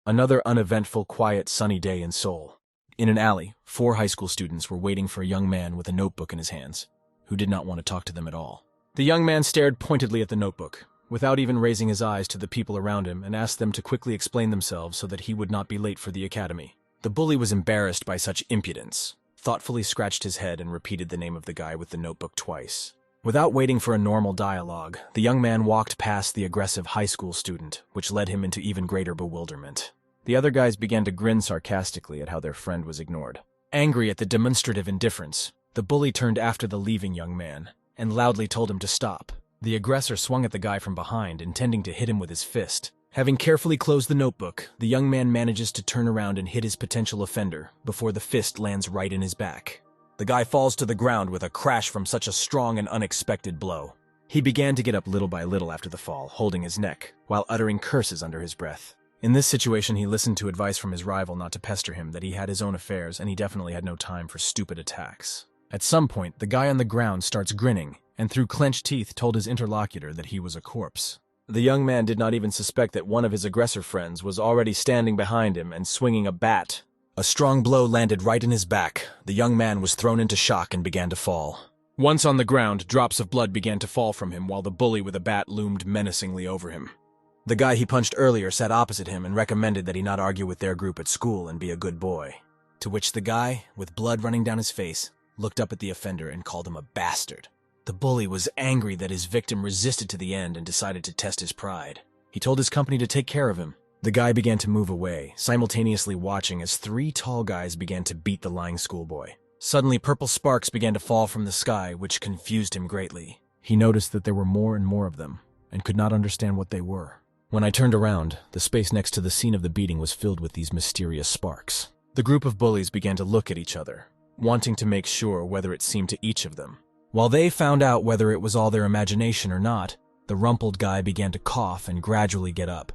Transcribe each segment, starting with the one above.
Another uneventful, quiet, sunny day in Seoul. In an alley, 4 high school students were waiting for a young man with a notebook in his hands, who did not want to talk to them at all. The young man stared pointedly at the notebook, without even raising his eyes to the people around him, and asked them to quickly explain themselves so that he would not be late for the academy. The bully was embarrassed by such impudence, thoughtfully scratched his head and repeated the name of the guy with the notebook twice. Without waiting for a normal dialogue, the young man walked past the aggressive high school student, which led him into even greater bewilderment. The other guys began to grin sarcastically at how their friend was ignored. Angry at the demonstrative indifference, the bully turned after the leaving young man and loudly told him to stop. The aggressor swung at the guy from behind, intending to hit him with his fist. Having carefully closed the notebook, the young man manages to turn around and hit his potential offender before the fist lands right in his back. The guy falls to the ground with a crash from such a strong and unexpected blow. He began to get up little by little after the fall, holding his neck, while uttering curses under his breath. In this situation, he listened to advice from his rival not to pester him, that he had his own affairs and he definitely had no time for stupid attacks. At some point, the guy on the ground starts grinning, and through clenched teeth told his interlocutor that he was a corpse. The young man did not even suspect that one of his aggressor friends was already standing behind him and swinging a bat. A strong blow landed right in his back. The young man was thrown into shock and began to fall. Once on the ground, drops of blood began to fall from him while the bully with a bat loomed menacingly over him. The guy he punched earlier sat opposite him and recommended that he not argue with their group at school and be a good boy. To which the guy, with blood running down his face, looked up at the offender and called him a bastard. The bully was angry that his victim resisted to the end and decided to test his pride. He told his company to take care of him. The guy began to move away, simultaneously watching as 3 tall guys began to beat the lying schoolboy. Suddenly, purple sparks began to fall from the sky, which confused him greatly. He noticed that there were more and more of them, and could not understand what they were. When I turned around, the space next to the scene of the beating was filled with these mysterious sparks. The group of bullies began to look at each other, wanting to make sure whether it seemed to each of them. While they found out whether it was all their imagination or not, the rumpled guy began to cough and gradually get up.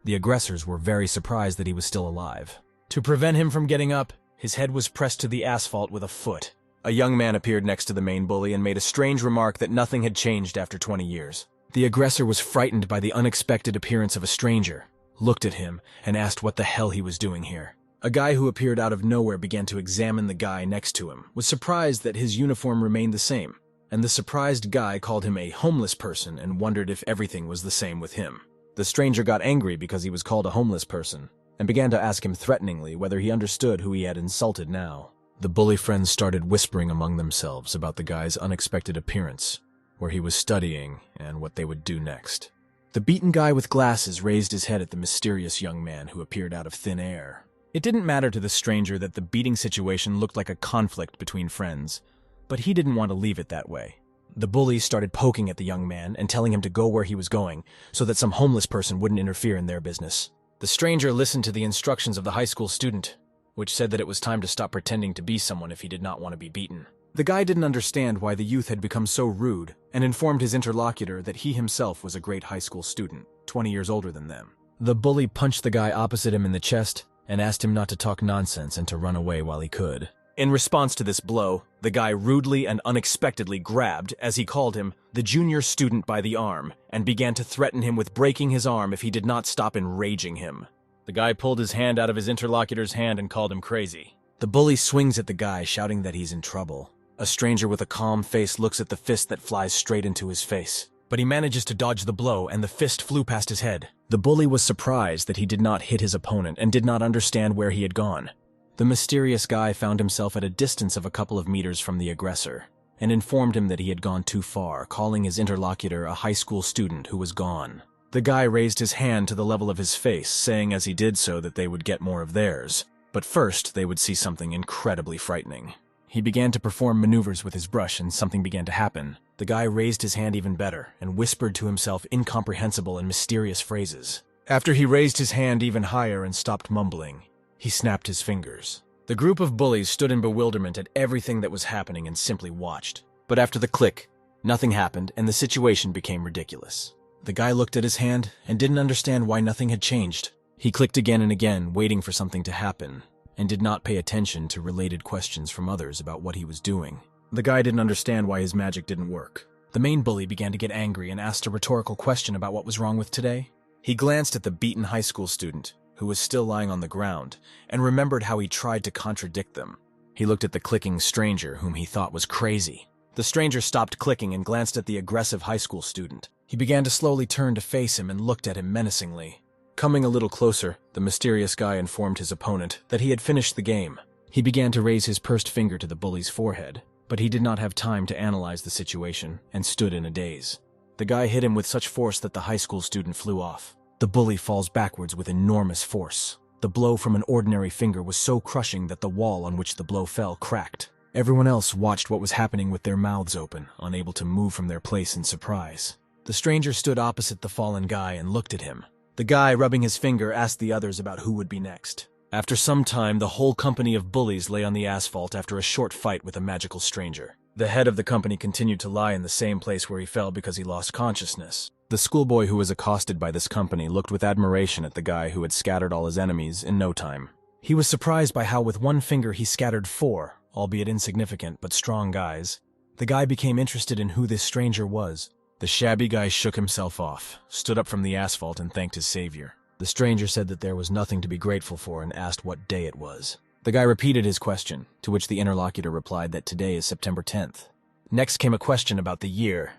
The aggressors were very surprised that he was still alive. To prevent him from getting up, his head was pressed to the asphalt with a foot. A young man appeared next to the main bully and made a strange remark that nothing had changed after 20 years. The aggressor was frightened by the unexpected appearance of a stranger, looked at him, and asked what the hell he was doing here. A guy who appeared out of nowhere began to examine the guy next to him, was surprised that his uniform remained the same, and the surprised guy called him a homeless person and wondered if everything was the same with him. The stranger got angry because he was called a homeless person, and began to ask him threateningly whether he understood who he had insulted now. The bully friends started whispering among themselves about the guy's unexpected appearance, where he was studying, and what they would do next. The beaten guy with glasses raised his head at the mysterious young man who appeared out of thin air. It didn't matter to the stranger that the beating situation looked like a conflict between friends, but he didn't want to leave it that way. The bully started poking at the young man and telling him to go where he was going, so that some homeless person wouldn't interfere in their business. The stranger listened to the instructions of the high school student, which said that it was time to stop pretending to be someone if he did not want to be beaten. The guy didn't understand why the youth had become so rude and informed his interlocutor that he himself was a great high school student, 20 years older than them. The bully punched the guy opposite him in the chest and asked him not to talk nonsense and to run away while he could. In response to this blow, the guy rudely and unexpectedly grabbed, as he called him, the junior student by the arm and began to threaten him with breaking his arm if he did not stop enraging him. The guy pulled his hand out of his interlocutor's hand and called him crazy. The bully swings at the guy, shouting that he's in trouble. A stranger with a calm face looks at the fist that flies straight into his face, but he manages to dodge the blow and the fist flew past his head. The bully was surprised that he did not hit his opponent and did not understand where he had gone. The mysterious guy found himself at a distance of a couple of meters from the aggressor and informed him that he had gone too far, calling his interlocutor a high school student who was gone. The guy raised his hand to the level of his face, saying as he did so that they would get more of theirs, but first they would see something incredibly frightening. He began to perform maneuvers with his brush and something began to happen. The guy raised his hand even better and whispered to himself incomprehensible and mysterious phrases. After he raised his hand even higher and stopped mumbling, he snapped his fingers. The group of bullies stood in bewilderment at everything that was happening and simply watched. But after the click, nothing happened and the situation became ridiculous. The guy looked at his hand and didn't understand why nothing had changed. He clicked again and again, waiting for something to happen, and did not pay attention to related questions from others about what he was doing. The guy didn't understand why his magic didn't work. The main bully began to get angry and asked a rhetorical question about what was wrong with today. He glanced at the beaten high school student, who was still lying on the ground, and remembered how he tried to contradict them. He looked at the clicking stranger, whom he thought was crazy. The stranger stopped clicking and glanced at the aggressive high school student. He began to slowly turn to face him and looked at him menacingly. Coming a little closer, the mysterious guy informed his opponent that he had finished the game. He began to raise his pursed finger to the bully's forehead, but he did not have time to analyze the situation and stood in a daze. The guy hit him with such force that the high school student flew off. The bully falls backwards with enormous force. The blow from an ordinary finger was so crushing that the wall on which the blow fell cracked. Everyone else watched what was happening with their mouths open, unable to move from their place in surprise. The stranger stood opposite the fallen guy and looked at him. The guy, rubbing his finger, asked the others about who would be next. After some time, the whole company of bullies lay on the asphalt after a short fight with a magical stranger. The head of the company continued to lie in the same place where he fell because he lost consciousness. The schoolboy who was accosted by this company looked with admiration at the guy who had scattered all his enemies in no time. He was surprised by how with one finger he scattered 4, albeit insignificant but strong guys. The guy became interested in who this stranger was. The shabby guy shook himself off, stood up from the asphalt, and thanked his savior. The stranger said that there was nothing to be grateful for and asked what day it was. The guy repeated his question, to which the interlocutor replied that today is September 10th. Next came a question about the year.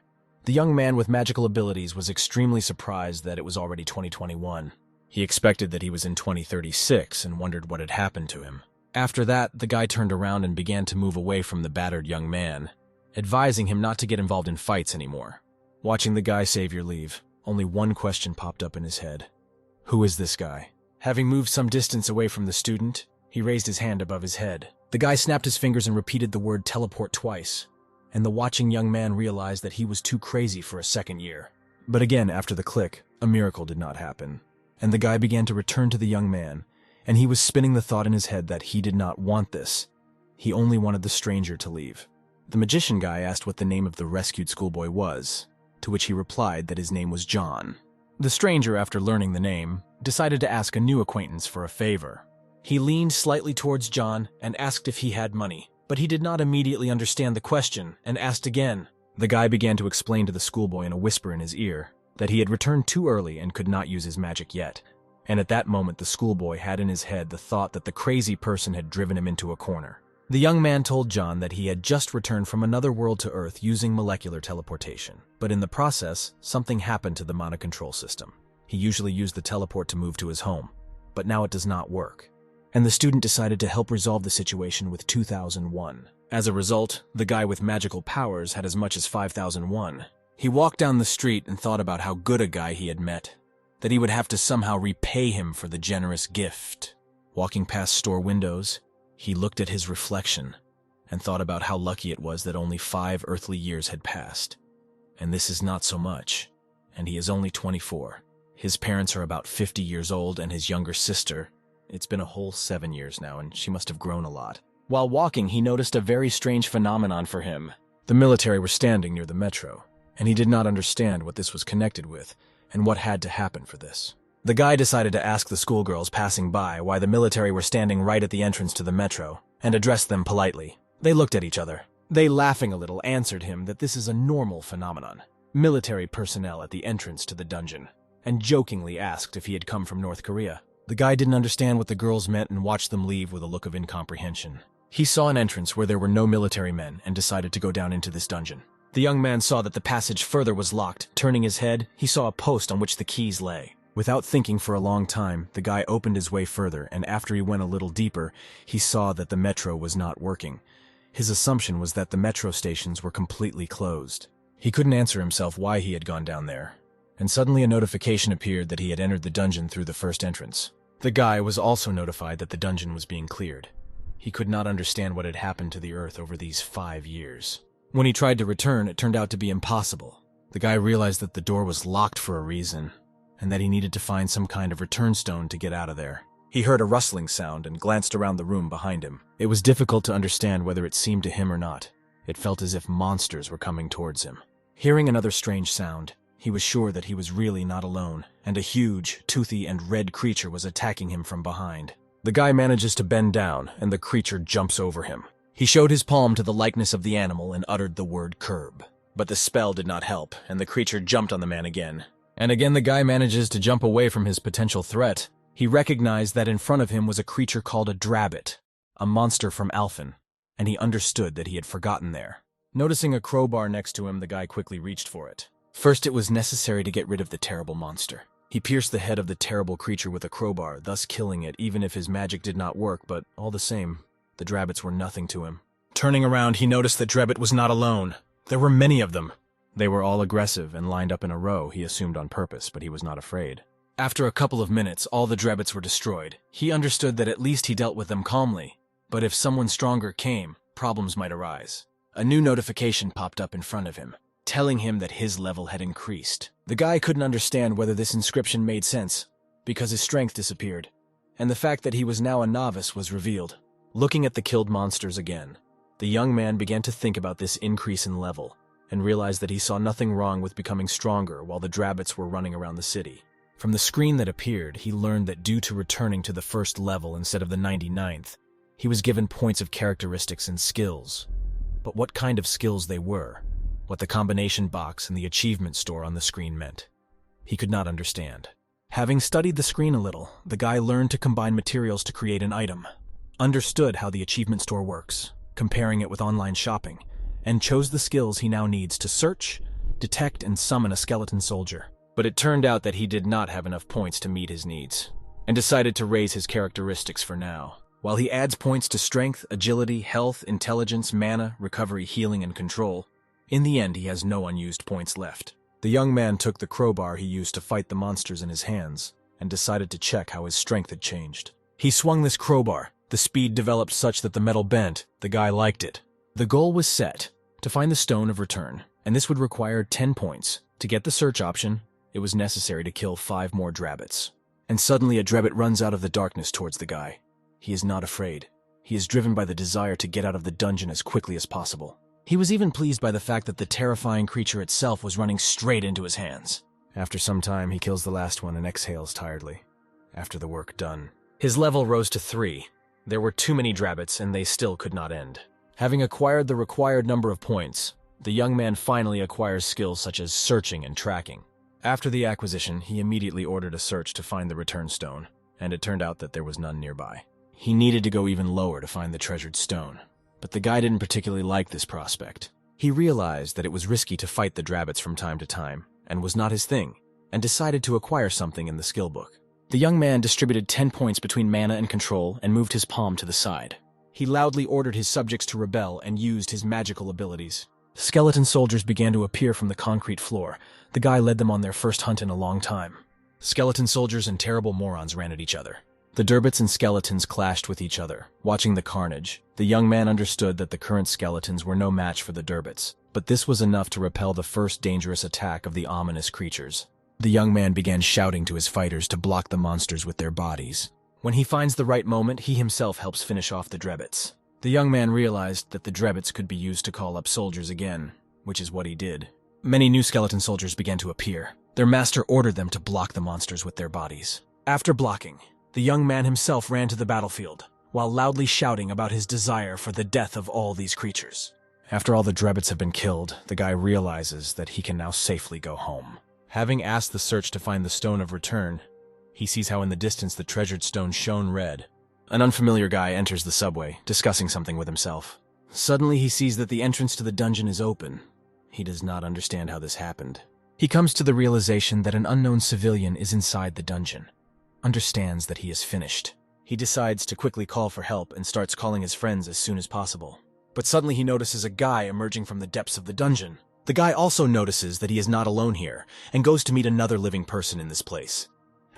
The young man with magical abilities was extremely surprised that it was already 2021. He expected that he was in 2036 and wondered what had happened to him. After that, the guy turned around and began to move away from the battered young man, advising him not to get involved in fights anymore. Watching the guy savior leave, only one question popped up in his head. Who is this guy? Having moved some distance away from the student, he raised his hand above his head. The guy snapped his fingers and repeated the word teleport twice, and the watching young man realized that he was too crazy for a second year. But again, after the click, a miracle did not happen, and the guy began to return to the young man, and he was spinning the thought in his head that he did not want this. He only wanted the stranger to leave. The magician guy asked what the name of the rescued schoolboy was, to which he replied that his name was John. The stranger, after learning the name, decided to ask a new acquaintance for a favor. He leaned slightly towards John and asked if he had money, but he did not immediately understand the question and asked again. The guy began to explain to the schoolboy in a whisper in his ear that he had returned too early and could not use his magic yet. And at that moment the schoolboy had in his head the thought that the crazy person had driven him into a corner. The young man told John that he had just returned from another world to Earth using molecular teleportation, but in the process, something happened to the mana control system. He usually used the teleport to move to his home, but now it does not work. And the student decided to help resolve the situation with 2001. As a result, the guy with magical powers had as much as 5001. He walked down the street and thought about how good a guy he had met, that he would have to somehow repay him for the generous gift. Walking past store windows, he looked at his reflection and thought about how lucky it was that only 5 earthly years had passed. And this is not so much, and he is only 24. His parents are about 50 years old, and his younger sister, it's been a whole 7 years now, and she must have grown a lot. While walking, he noticed a very strange phenomenon for him. The military were standing near the metro, and he did not understand what this was connected with and what had to happen for this. The guy decided to ask the schoolgirls passing by why the military were standing right at the entrance to the metro and addressed them politely. They looked at each other. They, laughing a little, answered him that this is a normal phenomenon. Military personnel at the entrance to the dungeon, and jokingly asked if he had come from North Korea. The guy didn't understand what the girls meant and watched them leave with a look of incomprehension. He saw an entrance where there were no military men and decided to go down into this dungeon. The young man saw that the passage further was locked. Turning his head, he saw a post on which the keys lay. Without thinking for a long time, the guy opened his way further, and after he went a little deeper, he saw that the metro was not working. His assumption was that the metro stations were completely closed. He couldn't answer himself why he had gone down there, and suddenly a notification appeared that he had entered the dungeon through the first entrance. The guy was also notified that the dungeon was being cleared. He could not understand what had happened to the Earth over these 5 years. When he tried to return, it turned out to be impossible. The guy realized that the door was locked for a reason, and that he needed to find some kind of return stone to get out of there. He heard a rustling sound and glanced around the room behind him. It was difficult to understand whether it seemed to him or not. It felt as if monsters were coming towards him. Hearing another strange sound, he was sure that he was really not alone, and a huge, toothy, and red creature was attacking him from behind. The guy manages to bend down, and the creature jumps over him. He showed his palm to the likeness of the animal and uttered the word curb. But the spell did not help, and the creature jumped on the man again. And again the guy manages to jump away from his potential threat. He recognized that in front of him was a creature called a drabbit, a monster from Alphen, and he understood that he had forgotten there. Noticing a crowbar next to him, the guy quickly reached for it. First, it was necessary to get rid of the terrible monster. He pierced the head of the terrible creature with a crowbar, thus killing it even if his magic did not work, but all the same, the drabbits were nothing to him. Turning around, he noticed that Drabbit was not alone. There were many of them. They were all aggressive and lined up in a row, he assumed on purpose, but he was not afraid. After a couple of minutes, all the drabbits were destroyed. He understood that at least he dealt with them calmly, but if someone stronger came, problems might arise. A new notification popped up in front of him, telling him that his level had increased. The guy couldn't understand whether this inscription made sense, because his strength disappeared, and the fact that he was now a novice was revealed. Looking at the killed monsters again, the young man began to think about this increase in level, and realized that he saw nothing wrong with becoming stronger while the drabbits were running around the city. From the screen that appeared, he learned that due to returning to the first level instead of the 99th, he was given points of characteristics and skills. But what kind of skills they were, what the combination box and the achievement store on the screen meant, he could not understand. Having studied the screen a little, the guy learned to combine materials to create an item, understood how the achievement store works, comparing it with online shopping, and chose the skills he now needs to search, detect, and summon a skeleton soldier. But it turned out that he did not have enough points to meet his needs, and decided to raise his characteristics for now. While he adds points to strength, agility, health, intelligence, mana, recovery, healing, and control, in the end he has no unused points left. The young man took the crowbar he used to fight the monsters in his hands, and decided to check how his strength had changed. He swung this crowbar. The speed developed such that the metal bent. The guy liked it. The goal was set, to find the Stone of Return, and this would require 10 points. To get the search option, it was necessary to kill 5 more drabbits. And suddenly a drabbit runs out of the darkness towards the guy. He is not afraid. He is driven by the desire to get out of the dungeon as quickly as possible. He was even pleased by the fact that the terrifying creature itself was running straight into his hands. After some time, he kills the last one and exhales tiredly. After the work done, his level rose to 3. There were too many drabbits, and they still could not end. Having acquired the required number of points, the young man finally acquires skills such as searching and tracking. After the acquisition, he immediately ordered a search to find the return stone, and it turned out that there was none nearby. He needed to go even lower to find the treasured stone, but the guy didn't particularly like this prospect. He realized that it was risky to fight the drabbits from time to time, and was not his thing, and decided to acquire something in the skill book. The young man distributed 10 points between mana and control and moved his palm to the side. He loudly ordered his subjects to rebel and used his magical abilities. Skeleton soldiers began to appear from the concrete floor. The guy led them on their first hunt in a long time. Skeleton soldiers and terrible morons ran at each other. The drabbits and skeletons clashed with each other. Watching the carnage, the young man understood that the current skeletons were no match for the drabbits, but this was enough to repel the first dangerous attack of the ominous creatures. The young man began shouting to his fighters to block the monsters with their bodies. When he finds the right moment, he himself helps finish off the drabbits. The young man realized that the drabbits could be used to call up soldiers again, which is what he did. Many new skeleton soldiers began to appear. Their master ordered them to block the monsters with their bodies. After blocking, the young man himself ran to the battlefield, while loudly shouting about his desire for the death of all these creatures. After all the drabbits have been killed, the guy realizes that he can now safely go home. Having asked the search to find the Stone of Return, he sees how in the distance the treasured stone shone red. An unfamiliar guy enters the subway, discussing something with himself. Suddenly he sees that the entrance to the dungeon is open. He does not understand how this happened. He comes to the realization that an unknown civilian is inside the dungeon. Understands that he is finished. He decides to quickly call for help and starts calling his friends as soon as possible. But suddenly he notices a guy emerging from the depths of the dungeon. The guy also notices that he is not alone here, and goes to meet another living person in this place.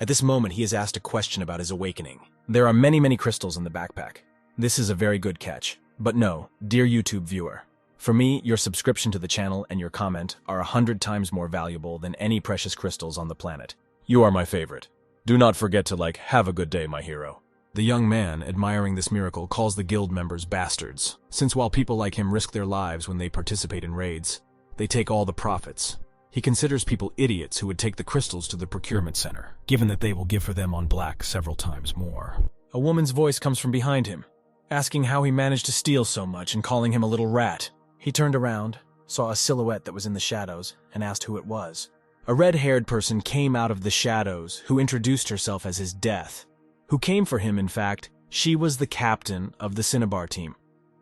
At this moment, he is asked a question about his awakening. There are many crystals in the backpack. This is a very good catch. But no, dear YouTube viewer, for me, your subscription to the channel and your comment are 100 times more valuable than any precious crystals on the planet. You are my favorite. Do not forget to have a good day, my hero. The young man, admiring this miracle, calls the guild members bastards, since while people like him risk their lives when they participate in raids, they take all the profits. He considers people idiots who would take the crystals to the procurement center, given that they will give for them on black several times more. A woman's voice comes from behind him, asking how he managed to steal so much and calling him a little rat. He turned around, saw a silhouette that was in the shadows, and asked who it was. A red-haired person came out of the shadows who introduced herself as his death. Who came for him, in fact, she was the captain of the Cinnabar team,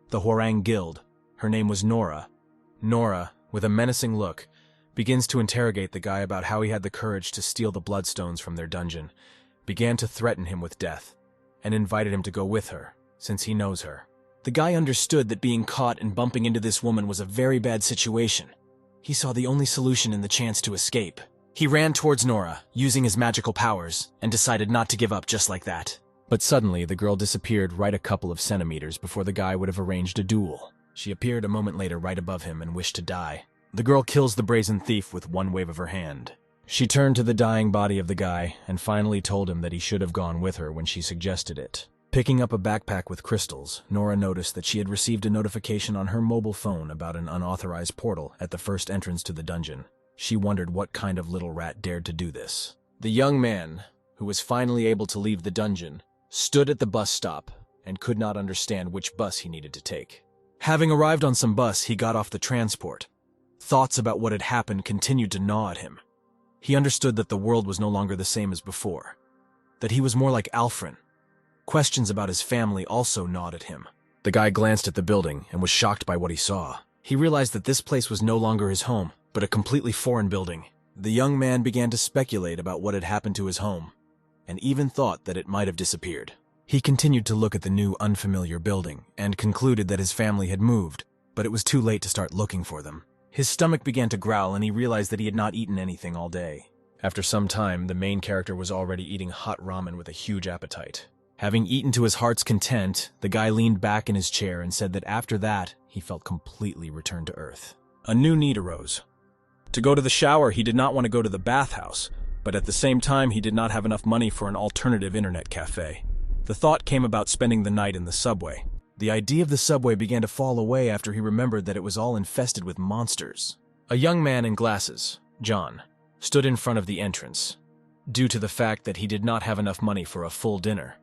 the Hwarang Guild. Her name was Nora. Nora, with a menacing look, begins to interrogate the guy about how he had the courage to steal the bloodstones from their dungeon, began to threaten him with death, and invited him to go with her, since he knows her. The guy understood that being caught and bumping into this woman was a very bad situation. He saw the only solution in the chance to escape. He ran towards Nora, using his magical powers, and decided not to give up just like that. But suddenly, the girl disappeared right a couple of centimeters before the guy would have arranged a duel. She appeared a moment later right above him and wished to die. The girl kills the brazen thief with one wave of her hand. She turned to the dying body of the guy and finally told him that he should have gone with her when she suggested it. Picking up a backpack with crystals, Nora noticed that she had received a notification on her mobile phone about an unauthorized portal at the first entrance to the dungeon. She wondered what kind of little rat dared to do this. The young man, who was finally able to leave the dungeon, stood at the bus stop and could not understand which bus he needed to take. Having arrived on some bus, he got off the transport. Thoughts about what had happened continued to gnaw at him. He understood that the world was no longer the same as before, that he was more like Alfred. Questions about his family also gnawed at him. The guy glanced at the building and was shocked by what he saw. He realized that this place was no longer his home, but a completely foreign building. The young man began to speculate about what had happened to his home, and even thought that it might have disappeared. He continued to look at the new, unfamiliar building and concluded that his family had moved, but it was too late to start looking for them. His stomach began to growl and he realized that he had not eaten anything all day. After some time, the main character was already eating hot ramen with a huge appetite. Having eaten to his heart's content, the guy leaned back in his chair and said that after that, he felt completely returned to earth. A new need arose. To go to the shower, he did not want to go to the bathhouse, but at the same time, he did not have enough money for an alternative internet cafe. The thought came about spending the night in the subway. The idea of the subway began to fall away after he remembered that it was all infested with monsters. A young man in glasses, John, stood in front of the entrance, due to the fact that he did not have enough money for a full dinner.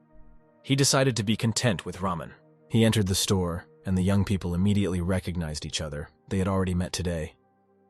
He decided to be content with ramen. He entered the store, and the young people immediately recognized each other. They had already met today.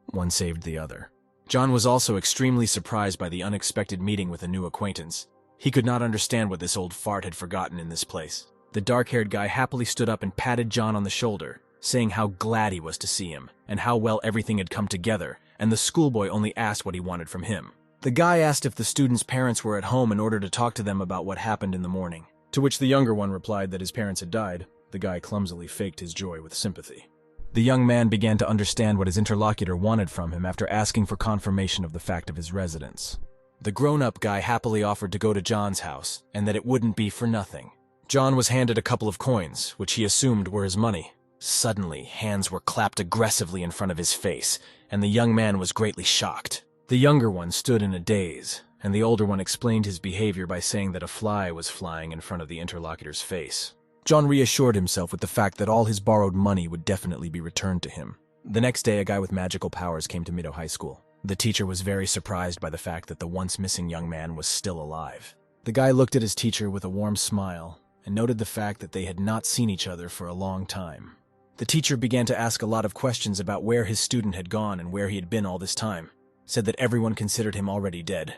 One saved the other. John was also extremely surprised by the unexpected meeting with a new acquaintance. He could not understand what this old fart had forgotten in this place. The dark-haired guy happily stood up and patted John on the shoulder, saying how glad he was to see him, and how well everything had come together, and the schoolboy only asked what he wanted from him. The guy asked if the students' parents were at home in order to talk to them about what happened in the morning, to which the younger one replied that his parents had died. The guy clumsily faked his joy with sympathy. The young man began to understand what his interlocutor wanted from him after asking for confirmation of the fact of his residence. The grown-up guy happily offered to go to John's house, and that it wouldn't be for nothing. John was handed a couple of coins, which he assumed were his money. Suddenly, hands were clapped aggressively in front of his face, and the young man was greatly shocked. The younger one stood in a daze, and the older one explained his behavior by saying that a fly was flying in front of the interlocutor's face. John reassured himself with the fact that all his borrowed money would definitely be returned to him. The next day, a guy with magical powers came to Mido High School. The teacher was very surprised by the fact that the once missing young man was still alive. The guy looked at his teacher with a warm smile and noted the fact that they had not seen each other for a long time. The teacher began to ask a lot of questions about where his student had gone and where he had been all this time, said that everyone considered him already dead.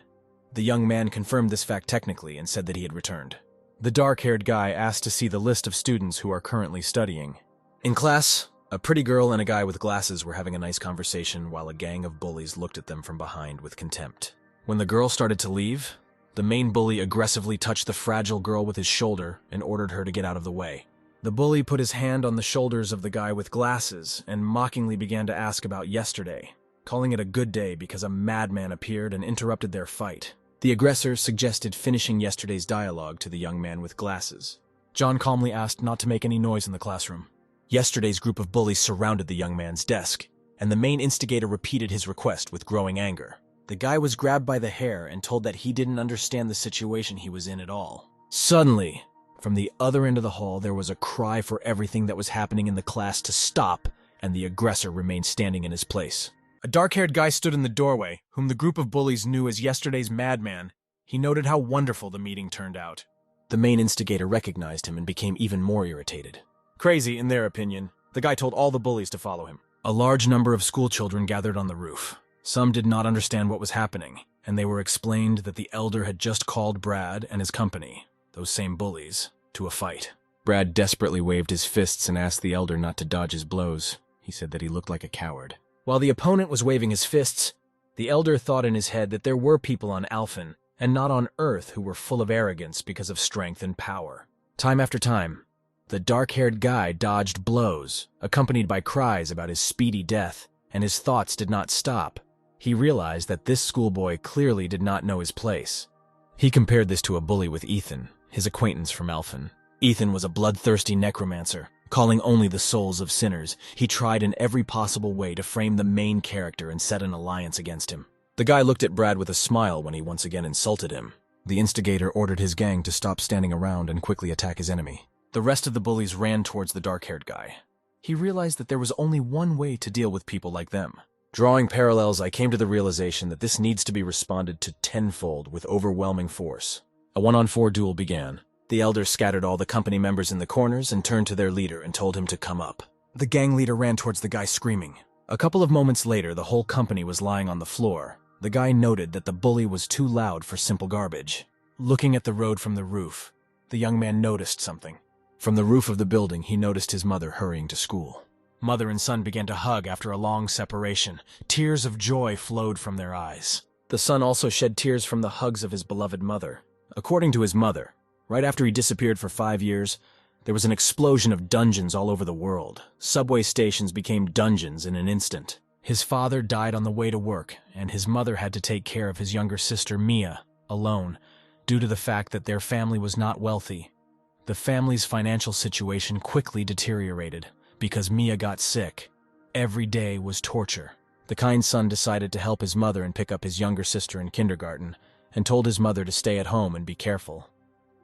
The young man confirmed this fact technically and said that he had returned. The dark-haired guy asked to see the list of students who are currently studying. In class, a pretty girl and a guy with glasses were having a nice conversation while a gang of bullies looked at them from behind with contempt. When the girl started to leave, the main bully aggressively touched the fragile girl with his shoulder and ordered her to get out of the way. The bully put his hand on the shoulders of the guy with glasses and mockingly began to ask about yesterday, calling it a good day because a madman appeared and interrupted their fight. The aggressor suggested finishing yesterday's dialogue to the young man with glasses. John calmly asked not to make any noise in the classroom. Yesterday's group of bullies surrounded the young man's desk, and the main instigator repeated his request with growing anger. The guy was grabbed by the hair and told that he didn't understand the situation he was in at all. Suddenly, from the other end of the hall, there was a cry for everything that was happening in the class to stop, and the aggressor remained standing in his place. A dark-haired guy stood in the doorway, whom the group of bullies knew as yesterday's madman. He noted how wonderful the meeting turned out. The main instigator recognized him and became even more irritated. Crazy, in their opinion, the guy told all the bullies to follow him. A large number of school children gathered on the roof. Some did not understand what was happening, and they were explained that the elder had just called Brad and his company, those same bullies, to a fight. Brad desperately waved his fists and asked the elder not to dodge his blows. He said that he looked like a coward. While the opponent was waving his fists, the elder thought in his head that there were people on Alphen, and not on Earth, who were full of arrogance because of strength and power. Time after time, the dark-haired guy dodged blows, accompanied by cries about his speedy death, and his thoughts did not stop. He realized that this schoolboy clearly did not know his place. He compared this to a bully with Ethan, his acquaintance from Alphen. Ethan was a bloodthirsty necromancer, calling only the souls of sinners. He tried in every possible way to frame the main character and set an alliance against him. The guy looked at Brad with a smile when he once again insulted him. The instigator ordered his gang to stop standing around and quickly attack his enemy. The rest of the bullies ran towards the dark-haired guy. He realized that there was only one way to deal with people like them. Drawing parallels, I came to the realization that this needs to be responded to tenfold with overwhelming force. A 1-on-4 duel began. The elder scattered all the company members in the corners and turned to their leader and told him to come up. The gang leader ran towards the guy screaming. A couple of moments later, the whole company was lying on the floor. The guy noted that the bully was too loud for simple garbage. Looking at the road from the roof, the young man noticed something. From the roof of the building, he noticed his mother hurrying to school. Mother and son began to hug after a long separation. Tears of joy flowed from their eyes. The son also shed tears from the hugs of his beloved mother. According to his mother, right after he disappeared for 5 years, there was an explosion of dungeons all over the world. Subway stations became dungeons in an instant. His father died on the way to work, and his mother had to take care of his younger sister, Mia, alone, due to the fact that their family was not wealthy. The family's financial situation quickly deteriorated because Mia got sick. Every day was torture. The kind son decided to help his mother and pick up his younger sister in kindergarten, and told his mother to stay at home and be careful.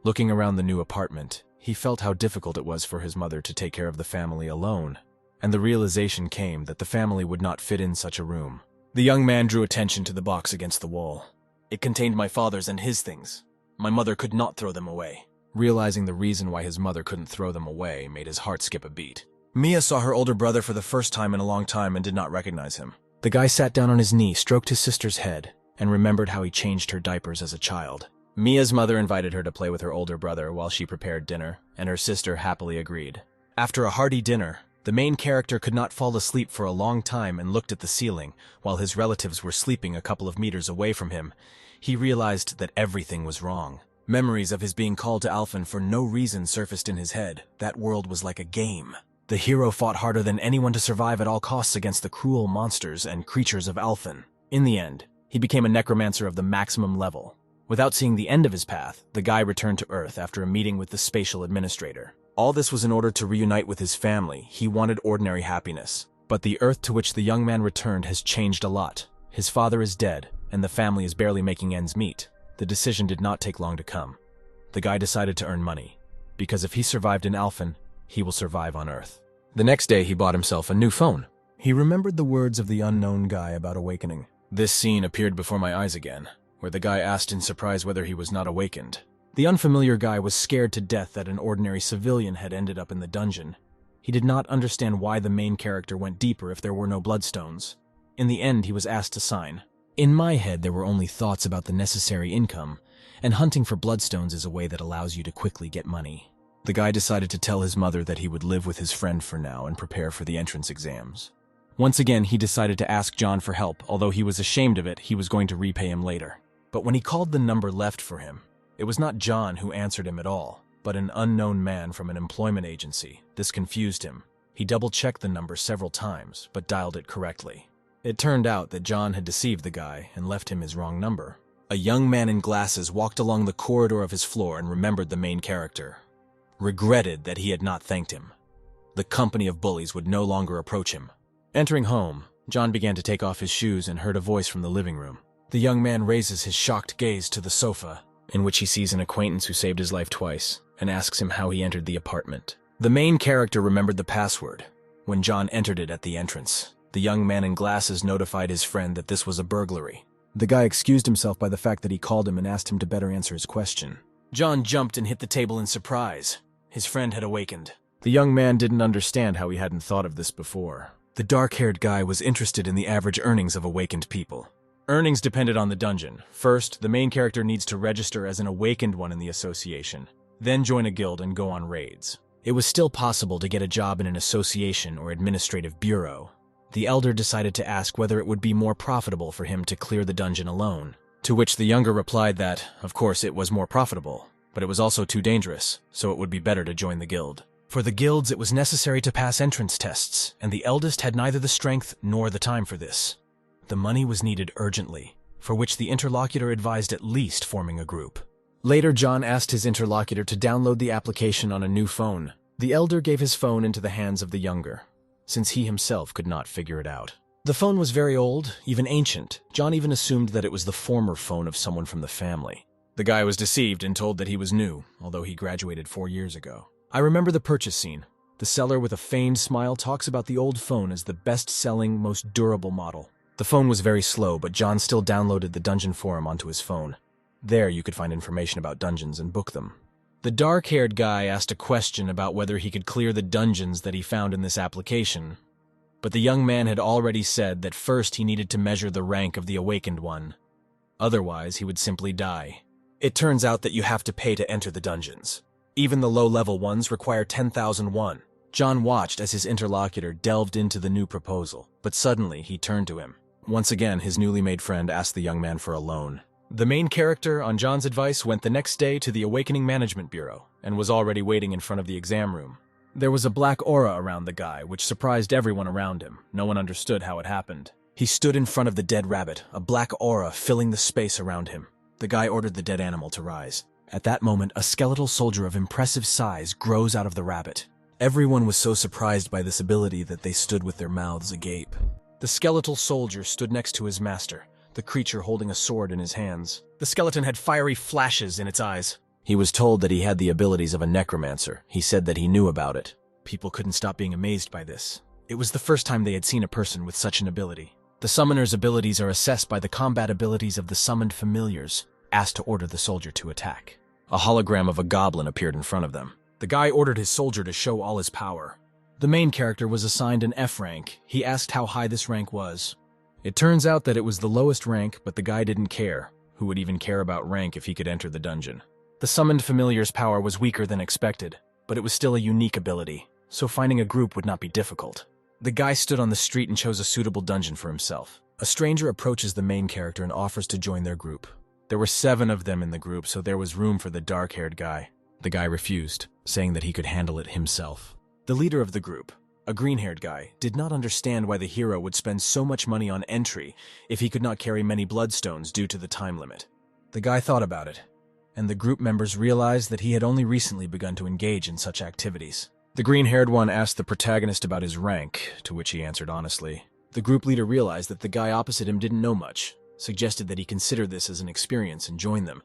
Looking around the new apartment, he felt how difficult it was for his mother to take care of the family alone, and the realization came that the family would not fit in such a room. The young man drew attention to the box against the wall. It contained my father's and his things. My mother could not throw them away. Realizing the reason why his mother couldn't throw them away made his heart skip a beat. Mia saw her older brother for the first time in a long time and did not recognize him. The guy sat down on his knee, stroked his sister's head, and remembered how he changed her diapers as a child. Mia's mother invited her to play with her older brother while she prepared dinner, and her sister happily agreed. After a hearty dinner, the main character could not fall asleep for a long time and looked at the ceiling, while his relatives were sleeping a couple of meters away from him. He realized that everything was wrong. Memories of his being called to Alphen for no reason surfaced in his head. That world was like a game. The hero fought harder than anyone to survive at all costs against the cruel monsters and creatures of Alphen. In the end, he became a necromancer of the maximum level. Without seeing the end of his path, the guy returned to Earth after a meeting with the spatial administrator. All this was in order to reunite with his family. He wanted ordinary happiness. But the Earth to which the young man returned has changed a lot. His father is dead, and the family is barely making ends meet. The decision did not take long to come. The guy decided to earn money, because if he survived in Alphen, he will survive on Earth. The next day, he bought himself a new phone. He remembered the words of the unknown guy about awakening. This scene appeared before my eyes again, where the guy asked in surprise whether he was not awakened. The unfamiliar guy was scared to death that an ordinary civilian had ended up in the dungeon. He did not understand why the main character went deeper if there were no bloodstones. In the end, he was asked to sign. In my head, there were only thoughts about the necessary income, and hunting for bloodstones is a way that allows you to quickly get money. The guy decided to tell his mother that he would live with his friend for now and prepare for the entrance exams. Once again, he decided to ask John for help. Although he was ashamed of it, he was going to repay him later. But when he called the number left for him, it was not John who answered him at all, but an unknown man from an employment agency. This confused him. He double-checked the number several times, but dialed it correctly. It turned out that John had deceived the guy and left him his wrong number. A young man in glasses walked along the corridor of his floor and remembered the main character. Regretted that he had not thanked him. The company of bullies would no longer approach him. Entering home, John began to take off his shoes and heard a voice from the living room. The young man raises his shocked gaze to the sofa, in which he sees an acquaintance who saved his life twice, and asks him how he entered the apartment. The main character remembered the password when John entered it at the entrance. The young man in glasses notified his friend that this was a burglary. The guy excused himself by the fact that he called him and asked him to better answer his question. John jumped and hit the table in surprise. His friend had awakened. The young man didn't understand how he hadn't thought of this before. The dark-haired guy was interested in the average earnings of awakened people. Earnings depended on the dungeon. First, the main character needs to register as an awakened one in the association, then join a guild and go on raids. It was still possible to get a job in an association or administrative bureau. The elder decided to ask whether it would be more profitable for him to clear the dungeon alone, to which the younger replied that, of course, it was more profitable, but it was also too dangerous, so it would be better to join the guild. For the guilds, it was necessary to pass entrance tests, and the eldest had neither the strength nor the time for this. The money was needed urgently, for which the interlocutor advised at least forming a group. Later, John asked his interlocutor to download the application on a new phone. The elder gave his phone into the hands of the younger, since he himself could not figure it out. The phone was very old, even ancient. John even assumed that it was the former phone of someone from the family. The guy was deceived and told that he was new, although he graduated 4 years ago. I remember the purchase scene. The seller with a feigned smile talks about the old phone as the best-selling, most durable model. The phone was very slow, but John still downloaded the dungeon forum onto his phone. There you could find information about dungeons and book them. The dark-haired guy asked a question about whether he could clear the dungeons that he found in this application, but the young man had already said that first he needed to measure the rank of the awakened one. Otherwise, he would simply die. It turns out that you have to pay to enter the dungeons. Even the low-level ones require 10,000 won. John watched as his interlocutor delved into the new proposal, but suddenly he turned to him. Once again, his newly made friend asked the young man for a loan. The main character, on John's advice, went the next day to the Awakening Management Bureau and was already waiting in front of the exam room. There was a black aura around the guy, which surprised everyone around him. No one understood how it happened. He stood in front of the dead rabbit, a black aura filling the space around him. The guy ordered the dead animal to rise. At that moment, a skeletal soldier of impressive size grows out of the rabbit. Everyone was so surprised by this ability that they stood with their mouths agape. The skeletal soldier stood next to his master, the creature holding a sword in his hands. The skeleton had fiery flashes in its eyes. He was told that he had the abilities of a necromancer. He said that he knew about it. People couldn't stop being amazed by this. It was the first time they had seen a person with such an ability. The summoner's abilities are assessed by the combat abilities of the summoned familiars, asked to order the soldier to attack. A hologram of a goblin appeared in front of them. The guy ordered his soldier to show all his power. The main character was assigned an F rank. He asked how high this rank was. It turns out that it was the lowest rank, but the guy didn't care. Who would even care about rank if he could enter the dungeon? The summoned familiar's power was weaker than expected, but it was still a unique ability, so finding a group would not be difficult. The guy stood on the street and chose a suitable dungeon for himself. A stranger approaches the main character and offers to join their group. There were 7 of them in the group, so there was room for the dark-haired guy. The guy refused, saying that he could handle it himself. The leader of the group, a green-haired guy, did not understand why the hero would spend so much money on entry if he could not carry many bloodstones due to the time limit. The guy thought about it, and the group members realized that he had only recently begun to engage in such activities. The green-haired one asked the protagonist about his rank, to which he answered honestly. The group leader realized that the guy opposite him didn't know much, suggested that he consider this as an experience and join them,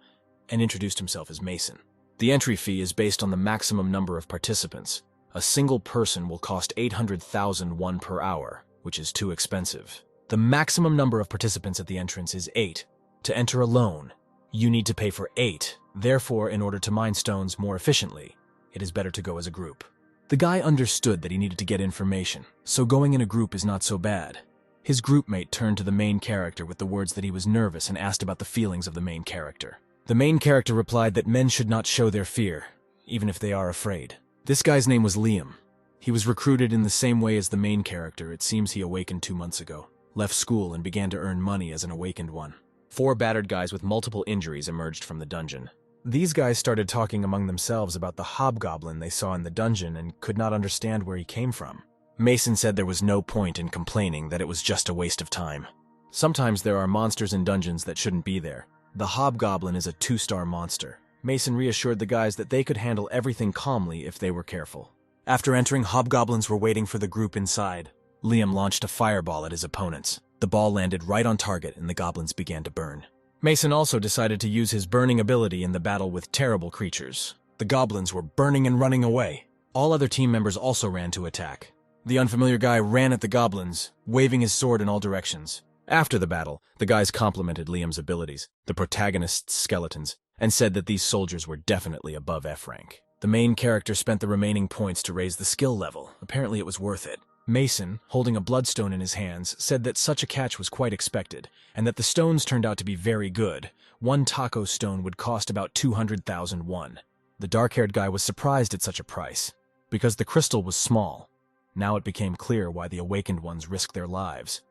and introduced himself as Mason. The entry fee is based on the maximum number of participants. A single person will cost 800,000 won per hour, which is too expensive. The maximum number of participants at the entrance is 8. To enter alone, you need to pay for 8. Therefore, in order to mine stones more efficiently, it is better to go as a group. The guy understood that he needed to get information, so going in a group is not so bad. His groupmate turned to the main character with the words that he was nervous and asked about the feelings of the main character. The main character replied that men should not show their fear, even if they are afraid. This guy's name was Liam. He was recruited in the same way as the main character. It seems he awakened 2 months ago, left school and began to earn money as an awakened one. 4 battered guys with multiple injuries emerged from the dungeon. These guys started talking among themselves about the hobgoblin they saw in the dungeon and could not understand where he came from. Mason said there was no point in complaining, that it was just a waste of time. Sometimes there are monsters in dungeons that shouldn't be there. The hobgoblin is a 2-star monster. Mason reassured the guys that they could handle everything calmly if they were careful. After entering, hobgoblins were waiting for the group inside. Liam launched a fireball at his opponents. The ball landed right on target and the goblins began to burn. Mason also decided to use his burning ability in the battle with terrible creatures. The goblins were burning and running away. All other team members also ran to attack. The unfamiliar guy ran at the goblins, waving his sword in all directions. After the battle, the guys complimented Liam's abilities, the protagonist's skeletons, and said that these soldiers were definitely above F rank. The main character spent the remaining points to raise the skill level. Apparently it was worth it. Mason, holding a bloodstone in his hands, said that such a catch was quite expected, and that the stones turned out to be very good. One taco stone would cost about 200,000 won. The dark-haired guy was surprised at such a price, because the crystal was small. Now it became clear why the awakened ones risked their lives,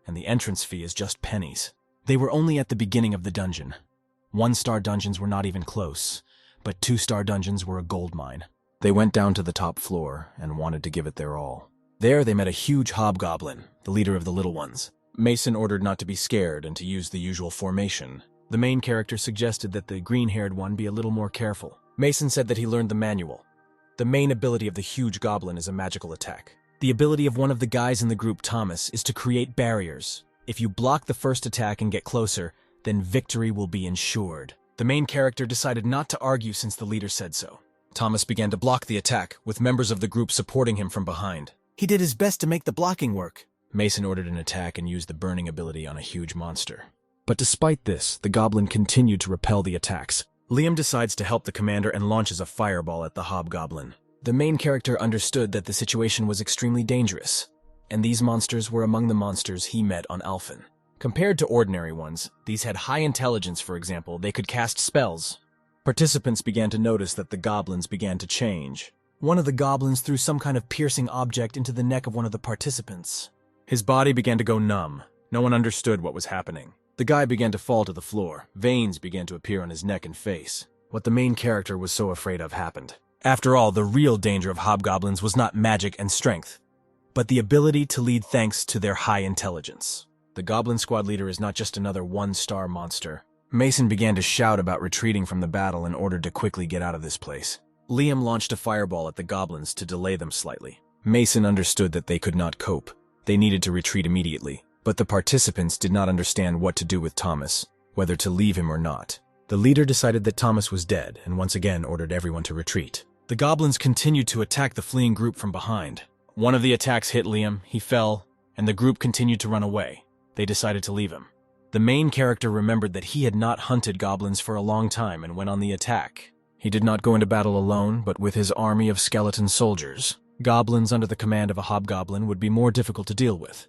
and the entrance fee is just pennies. They were only at the beginning of the dungeon. 1-star dungeons were not even close, but 2-star dungeons were a gold mine. They went down to the top floor and wanted to give it their all. There they met a huge hobgoblin, the leader of the little ones. Mason ordered not to be scared and to use the usual formation. The main character suggested that the green-haired one be a little more careful. Mason said that he learned the manual. The main ability of the huge goblin is a magical attack. The ability of one of the guys in the group, Thomas, is to create barriers. If you block the first attack and get closer, then victory will be ensured. The main character decided not to argue since the leader said so. Thomas began to block the attack, with members of the group supporting him from behind. He did his best to make the blocking work. Mason ordered an attack and used the burning ability on a huge monster. But despite this, the goblin continued to repel the attacks. Liam decides to help the commander and launches a fireball at the hobgoblin. The main character understood that the situation was extremely dangerous, and these monsters were among the monsters he met on Alphen. Compared to ordinary ones, these had high intelligence. For example, they could cast spells. Participants began to notice that the goblins began to change. One of the goblins threw some kind of piercing object into the neck of one of the participants. His body began to go numb. No one understood what was happening. The guy began to fall to the floor. Veins began to appear on his neck and face. What the main character was so afraid of happened. After all, the real danger of hobgoblins was not magic and strength, but the ability to lead thanks to their high intelligence. The goblin squad leader is not just another 1-star monster. Mason began to shout about retreating from the battle in order to quickly get out of this place. Liam launched a fireball at the goblins to delay them slightly. Mason understood that they could not cope. They needed to retreat immediately, but the participants did not understand what to do with Thomas, whether to leave him or not. The leader decided that Thomas was dead and once again ordered everyone to retreat. The goblins continued to attack the fleeing group from behind. One of the attacks hit Liam, he fell, and the group continued to run away. They decided to leave him. The main character remembered that he had not hunted goblins for a long time and went on the attack. He did not go into battle alone, but with his army of skeleton soldiers. Goblins under the command of a hobgoblin would be more difficult to deal with,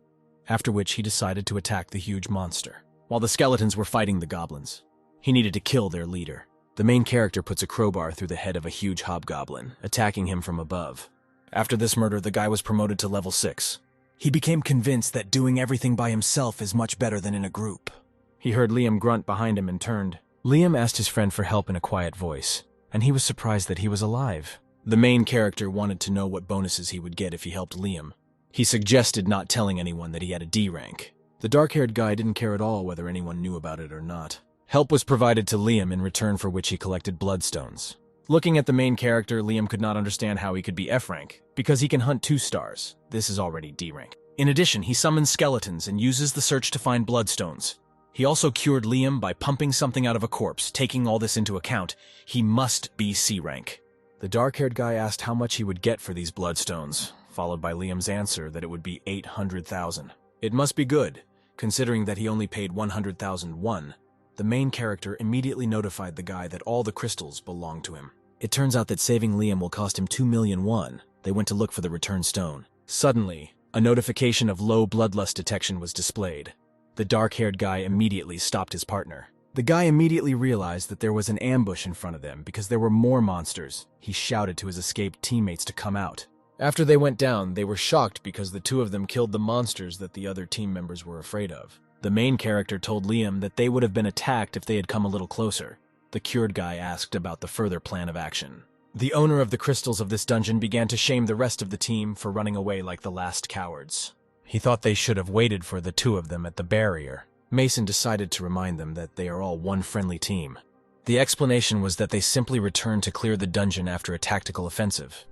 after which he decided to attack the huge monster. While the skeletons were fighting the goblins, he needed to kill their leader. The main character puts a crowbar through the head of a huge hobgoblin, attacking him from above. After this murder, the guy was promoted to level 6. He became convinced that doing everything by himself is much better than in a group. He heard Liam grunt behind him and turned. Liam asked his friend for help in a quiet voice, and he was surprised that he was alive. The main character wanted to know what bonuses he would get if he helped Liam. He suggested not telling anyone that he had a D rank. The dark-haired guy didn't care at all whether anyone knew about it or not. Help was provided to Liam in return for which he collected bloodstones. Looking at the main character, Liam could not understand how he could be F rank, because he can hunt 2 stars. This is already D rank. In addition, he summons skeletons and uses the search to find bloodstones. He also cured Liam by pumping something out of a corpse. Taking all this into account, he must be C rank. The dark-haired guy asked how much he would get for these bloodstones, followed by Liam's answer that it would be 800,000. It must be good, considering that he only paid 100,000 won. The main character immediately notified the guy that all the crystals belonged to him. It turns out that saving Liam will cost him 2 million won. They went to look for the return stone. Suddenly, a notification of low bloodlust detection was displayed. The dark-haired guy immediately stopped his partner. The guy immediately realized that there was an ambush in front of them because there were more monsters. He shouted to his escaped teammates to come out. After they went down, they were shocked because the 2 of them killed the monsters that the other team members were afraid of. The main character told Liam that they would have been attacked if they had come a little closer. The cured guy asked about the further plan of action. The owner of the crystals of this dungeon began to shame the rest of the team for running away like the last cowards. He thought they should have waited for the 2 of them at the barrier. Mason decided to remind them that they are all one friendly team. The explanation was that they simply returned to clear the dungeon after a tactical offensive,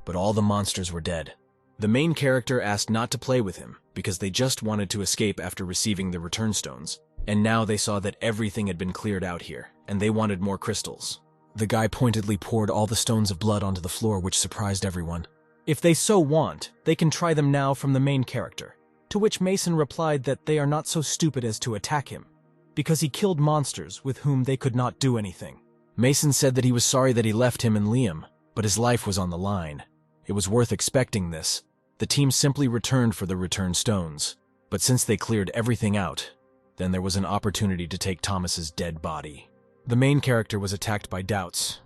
but all the monsters were dead. The main character asked not to play with him because they just wanted to escape after receiving the return stones, and now they saw that everything had been cleared out here, and they wanted more crystals. The guy pointedly poured all the stones of blood onto the floor, which surprised everyone. If they so want, they can try them now from the main character. To which Mason replied that they are not so stupid as to attack him, because he killed monsters with whom they could not do anything. Mason said that he was sorry that he left him and Liam, but his life was on the line. It was worth expecting this. The team simply returned for the return stones, but since they cleared everything out, then there was an opportunity to take Thomas's dead body. The main character was attacked by doubts.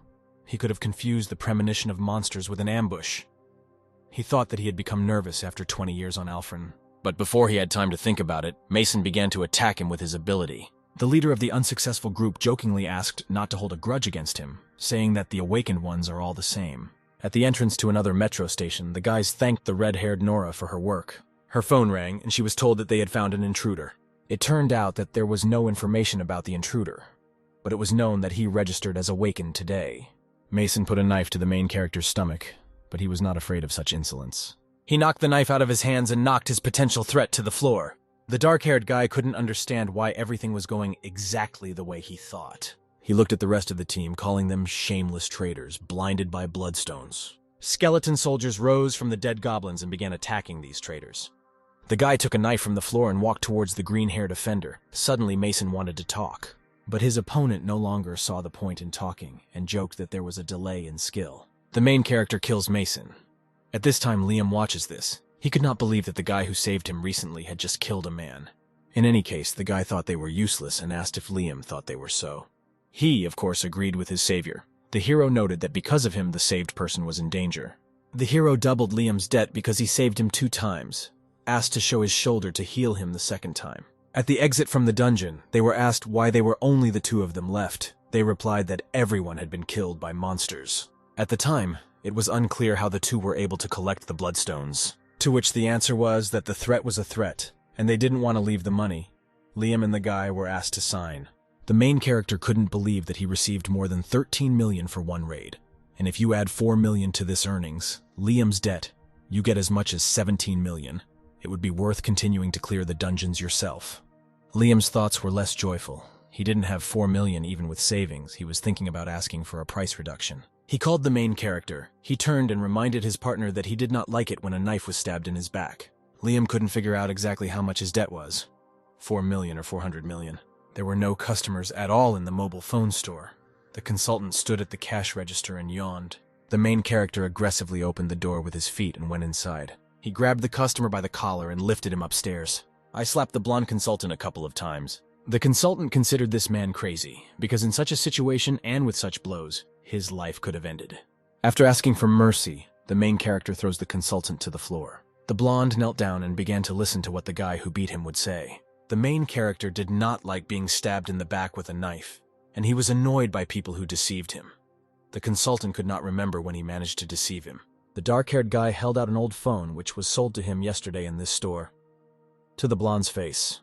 He could have confused the premonition of monsters with an ambush. He thought that he had become nervous after 20 years on Alfrin. But before he had time to think about it, Mason began to attack him with his ability. The leader of the unsuccessful group jokingly asked not to hold a grudge against him, saying that the awakened ones are all the same. At the entrance to another metro station, the guys thanked the red-haired Nora for her work. Her phone rang, and she was told that they had found an intruder. It turned out that there was no information about the intruder, but it was known that he registered as awakened today. Mason put a knife to the main character's stomach, but he was not afraid of such insolence. He knocked the knife out of his hands and knocked his potential threat to the floor. The dark-haired guy couldn't understand why everything was going exactly the way he thought. He looked at the rest of the team, calling them shameless traitors, blinded by bloodstones. Skeleton soldiers rose from the dead goblins and began attacking these traitors. The guy took a knife from the floor and walked towards the green-haired offender. Suddenly, Mason wanted to talk. But his opponent no longer saw the point in talking and joked that there was a delay in skill. The main character kills Mason. At this time, Liam watches this. He could not believe that the guy who saved him recently had just killed a man. In any case, the guy thought they were useless and asked if Liam thought they were so. He, of course, agreed with his savior. The hero noted that because of him, the saved person was in danger. The hero doubled Liam's debt because he saved him 2 times, asked to show his shoulder to heal him the 2nd time. At the exit from the dungeon, they were asked why they were only the 2 of them left. They replied that everyone had been killed by monsters. At the time, it was unclear how the 2 were able to collect the bloodstones, to which the answer was that the threat was a threat, and they didn't want to leave the money. Liam and the guy were asked to sign. The main character couldn't believe that he received more than 13 million for one raid, and if you add 4 million to this earnings, Liam's debt, you get as much as 17 million. It would be worth continuing to clear the dungeons yourself. Liam's thoughts were less joyful. He didn't have 4 million even with savings. He was thinking about asking for a price reduction. He called the main character. He turned and reminded his partner that he did not like it when a knife was stabbed in his back. Liam couldn't figure out exactly how much his debt was. 4 million or 400 million. There were no customers at all in the mobile phone store. The consultant stood at the cash register and yawned. The main character aggressively opened the door with his feet and went inside. He grabbed the customer by the collar and lifted him upstairs. I slapped the blonde consultant a couple of times. The consultant considered this man crazy, because in such a situation and with such blows, his life could have ended. After asking for mercy, the main character throws the consultant to the floor. The blonde knelt down and began to listen to what the guy who beat him would say. The main character did not like being stabbed in the back with a knife, and he was annoyed by people who deceived him. The consultant could not remember when he managed to deceive him. The dark-haired guy held out an old phone which was sold to him yesterday in this store. To the blonde's face.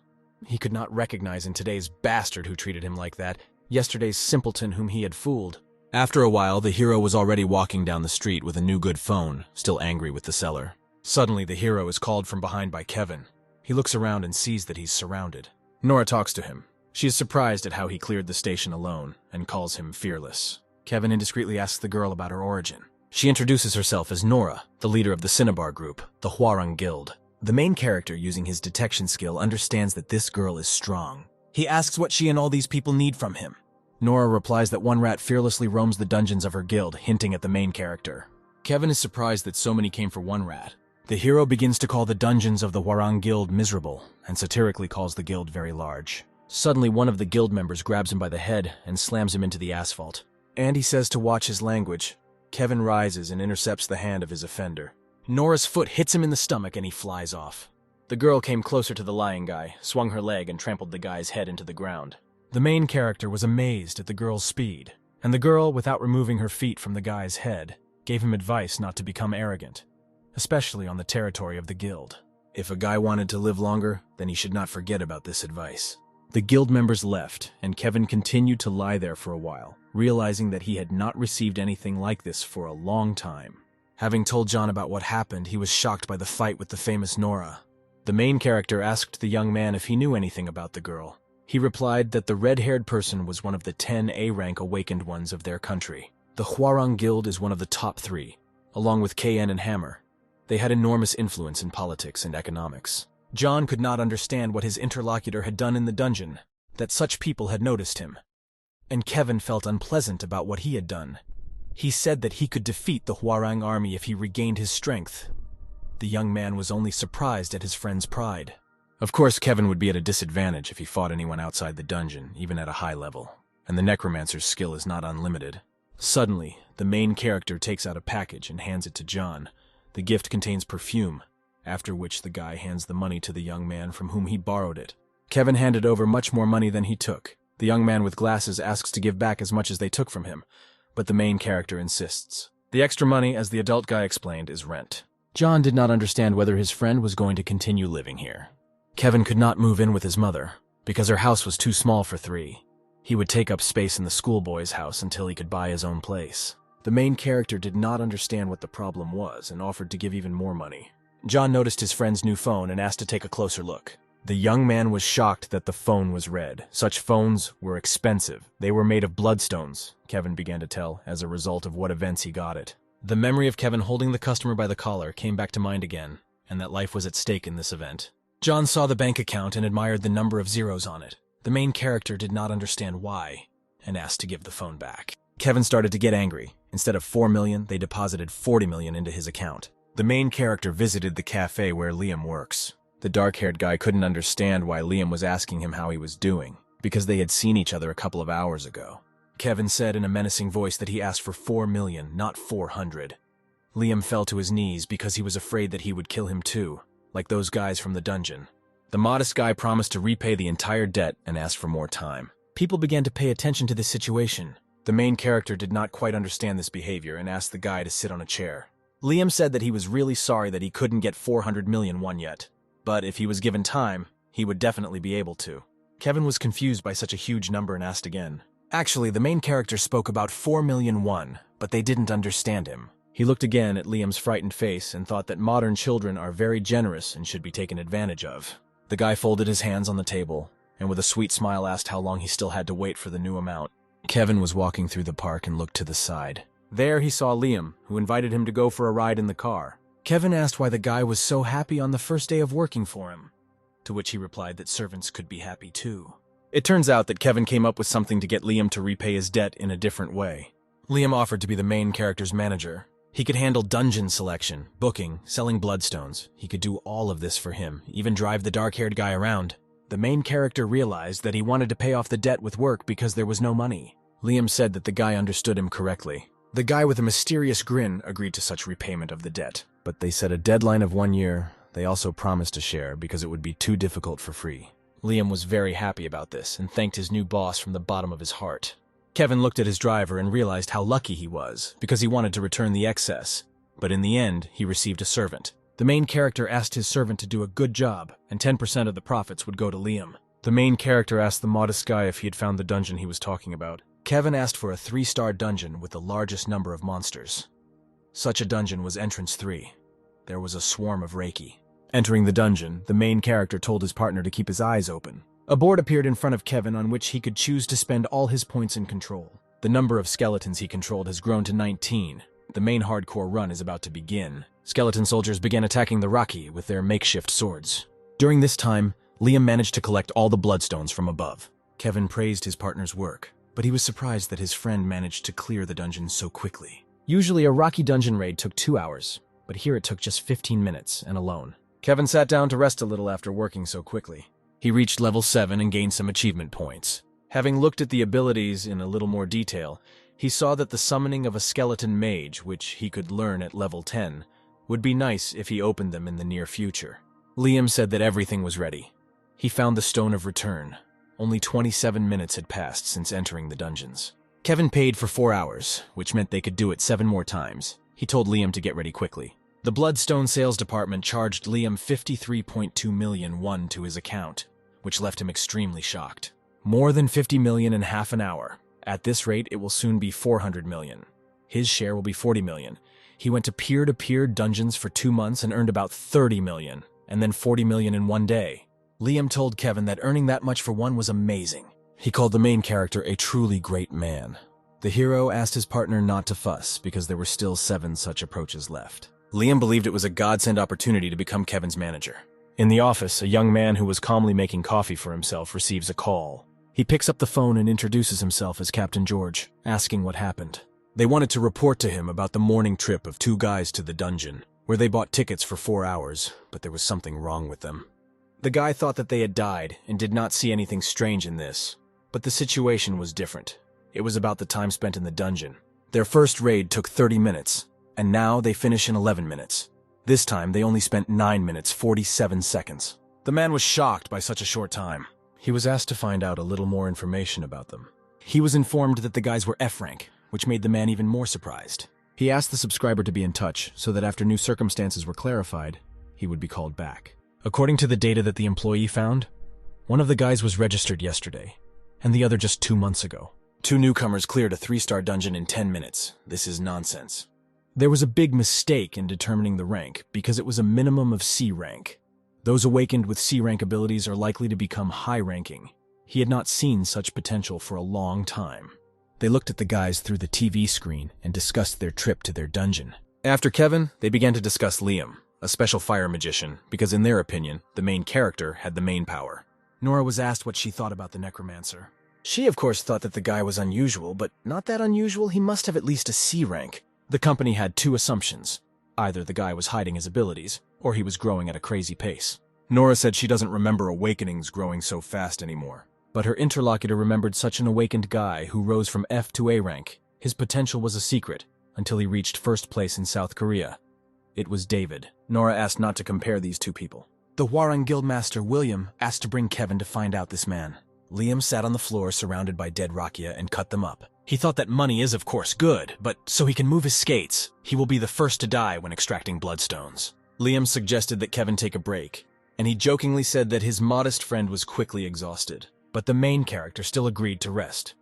He could not recognize in today's bastard who treated him like that, yesterday's simpleton whom he had fooled. After a while, the hero was already walking down the street with a new good phone, still angry with the seller. Suddenly, the hero is called from behind by Kevin. He looks around and sees that he's surrounded. Nora talks to him. She is surprised at how he cleared the station alone and calls him fearless. Kevin indiscreetly asks the girl about her origin. She introduces herself as Nora, the leader of the Cinnabar group, the Hwarang Guild. The main character, using his detection skill, understands that this girl is strong. He asks what she and all these people need from him. Nora replies that one rat fearlessly roams the dungeons of her guild, hinting at the main character. Kevin is surprised that so many came for one rat. The hero begins to call the dungeons of the Hwarang Guild miserable, and satirically calls the guild very large. Suddenly, one of the guild members grabs him by the head and slams him into the asphalt. And he says to watch his language. Kevin rises and intercepts the hand of his offender. Nora's foot hits him in the stomach and he flies off. The girl came closer to the lying guy, swung her leg and trampled the guy's head into the ground. The main character was amazed at the girl's speed, and the girl, without removing her feet from the guy's head, gave him advice not to become arrogant, especially on the territory of the guild. If a guy wanted to live longer, then he should not forget about this advice. The guild members left, and Kevin continued to lie there for a while, realizing that he had not received anything like this for a long time. Having told John about what happened, he was shocked by the fight with the famous Nora. The main character asked the young man if he knew anything about the girl. He replied that the red-haired person was one of the 10 A-rank awakened ones of their country. The Hwarang Guild is one of the top 3, along with KN and Hammer. They had enormous influence in politics and economics. John could not understand what his interlocutor had done in the dungeon, that such people had noticed him. And Kevin felt unpleasant about what he had done. He said that he could defeat the Hwarang army if he regained his strength. The young man was only surprised at his friend's pride. Of course, Kevin would be at a disadvantage if he fought anyone outside the dungeon, even at a high level, and the necromancer's skill is not unlimited. Suddenly, the main character takes out a package and hands it to John. The gift contains perfume, after which the guy hands the money to the young man from whom he borrowed it. Kevin handed over much more money than he took. The young man with glasses asks to give back as much as they took from him, but the main character insists. The extra money, as the adult guy explained, is rent. John did not understand whether his friend was going to continue living here. Kevin could not move in with his mother, because her house was too small for three. He would take up space in the schoolboy's house until he could buy his own place. The main character did not understand what the problem was and offered to give even more money. John noticed his friend's new phone and asked to take a closer look. The young man was shocked that the phone was red. Such phones were expensive. They were made of bloodstones, Kevin began to tell, as a result of what events he got it. The memory of Kevin holding the customer by the collar came back to mind again, and that life was at stake in this event. John saw the bank account and admired the number of zeros on it. The main character did not understand why, and asked to give the phone back. Kevin started to get angry. Instead of $4 million, they deposited $40 million into his account. The main character visited the cafe where Liam works. The dark-haired guy couldn't understand why Liam was asking him how he was doing, because they had seen each other a couple of hours ago. Kevin said in a menacing voice that he asked for $4 million, not 400. Liam fell to his knees because he was afraid that he would kill him too, like those guys from the dungeon. The modest guy promised to repay the entire debt and asked for more time. People began to pay attention to this situation. The main character did not quite understand this behavior and asked the guy to sit on a chair. Liam said that he was really sorry that he couldn't get 400 million won yet, but if he was given time, he would definitely be able to. Kevin was confused by such a huge number and asked again. Actually, the main character spoke about 4 million won, but they didn't understand him. He looked again at Liam's frightened face and thought that modern children are very generous and should be taken advantage of. The guy folded his hands on the table, and with a sweet smile asked how long he still had to wait for the new amount. Kevin was walking through the park and looked to the side. There he saw Liam, who invited him to go for a ride in the car. Kevin asked why the guy was so happy on the first day of working for him, to which he replied that servants could be happy too. It turns out that Kevin came up with something to get Liam to repay his debt in a different way. Liam offered to be the main character's manager. He could handle dungeon selection, booking, selling bloodstones. He could do all of this for him, even drive the dark-haired guy around. The main character realized that he wanted to pay off the debt with work because there was no money. Liam said that the guy understood him correctly. The guy with a mysterious grin agreed to such repayment of the debt, but they set a deadline of 1 year. They also promised to share because it would be too difficult for free. Liam was very happy about this and thanked his new boss from the bottom of his heart. Kevin looked at his driver and realized how lucky he was because he wanted to return the excess, but in the end, he received a servant. The main character asked his servant to do a good job, and 10% of the profits would go to Liam. The main character asked the modest guy if he had found the dungeon he was talking about. Kevin asked for a 3-star dungeon with the largest number of monsters. Such a dungeon was Entrance 3. There was a swarm of Reiki. Entering the dungeon, the main character told his partner to keep his eyes open. A board appeared in front of Kevin on which he could choose to spend all his points in control. The number of skeletons he controlled has grown to 19. The main hardcore run is about to begin. Skeleton soldiers began attacking the Raki with their makeshift swords. During this time, Liam managed to collect all the bloodstones from above. Kevin praised his partner's work, but he was surprised that his friend managed to clear the dungeon so quickly. Usually a Raki dungeon raid took 2 hours, but here it took just 15 minutes and alone. Kevin sat down to rest a little after working so quickly. He reached level 7 and gained some achievement points. Having looked at the abilities in a little more detail, he saw that the summoning of a skeleton mage, which he could learn at level 10, would be nice if he opened them in the near future. Liam said that everything was ready. He found the Stone of Return. Only 27 minutes had passed since entering the dungeons. Kevin paid for 4 hours, which meant they could do it 7 more times. He told Liam to get ready quickly. The Bloodstone sales department charged Liam 53.2 million won to his account, which left him extremely shocked. More than 50 million in half an hour. At this rate, it will soon be 400 million. His share will be 40 million. He went to peer-to-peer dungeons for 2 months and earned about 30 million, and then 40 million in 1 day. Liam told Kevin that earning that much for one was amazing. He called the main character a truly great man. The hero asked his partner not to fuss because there were still 7 such approaches left. Liam believed it was a godsend opportunity to become Kevin's manager. In the office, a young man who was calmly making coffee for himself receives a call. He picks up the phone and introduces himself as Captain George, asking what happened. They wanted to report to him about the morning trip of 2 guys to the dungeon, where they bought tickets for 4 hours, but there was something wrong with them. The guy thought that they had died and did not see anything strange in this, but the situation was different. It was about the time spent in the dungeon. Their first raid took 30 minutes, and now they finish in 11 minutes. This time, they only spent 9 minutes, 47 seconds. The man was shocked by such a short time. He was asked to find out a little more information about them. He was informed that the guys were F rank, which made the man even more surprised. He asked the subscriber to be in touch so that after new circumstances were clarified, he would be called back. According to the data that the employee found, one of the guys was registered yesterday, and the other just 2 months ago. 2 newcomers cleared a 3-star dungeon in 10 minutes. This is nonsense. There was a big mistake in determining the rank because it was a minimum of C rank. Those awakened with C rank abilities are likely to become high ranking. He had not seen such potential for a long time. They looked at the guys through the TV screen and discussed their trip to their dungeon. After Kevin, they began to discuss Liam, a special fire magician, because in their opinion, the main character had the main power. Nora was asked what she thought about the necromancer. She, of course, thought that the guy was unusual, but not that unusual. He must have at least a C rank. The company had 2 assumptions. Either the guy was hiding his abilities, or he was growing at a crazy pace. Nora said she doesn't remember awakenings growing so fast anymore. But her interlocutor remembered such an awakened guy who rose from F to A rank. His potential was a secret, until he reached first place in South Korea. It was David. Nora asked not to compare these 2 people. The Hwarang Guildmaster, William, asked to bring Kevin to find out this man. Liam sat on the floor surrounded by dead rakia and cut them up. He thought that money is of course good, but so he can move his skates. He will be the first to die when extracting bloodstones. Liam suggested that Kevin take a break, and he jokingly said that his modest friend was quickly exhausted. But the main character still agreed to rest.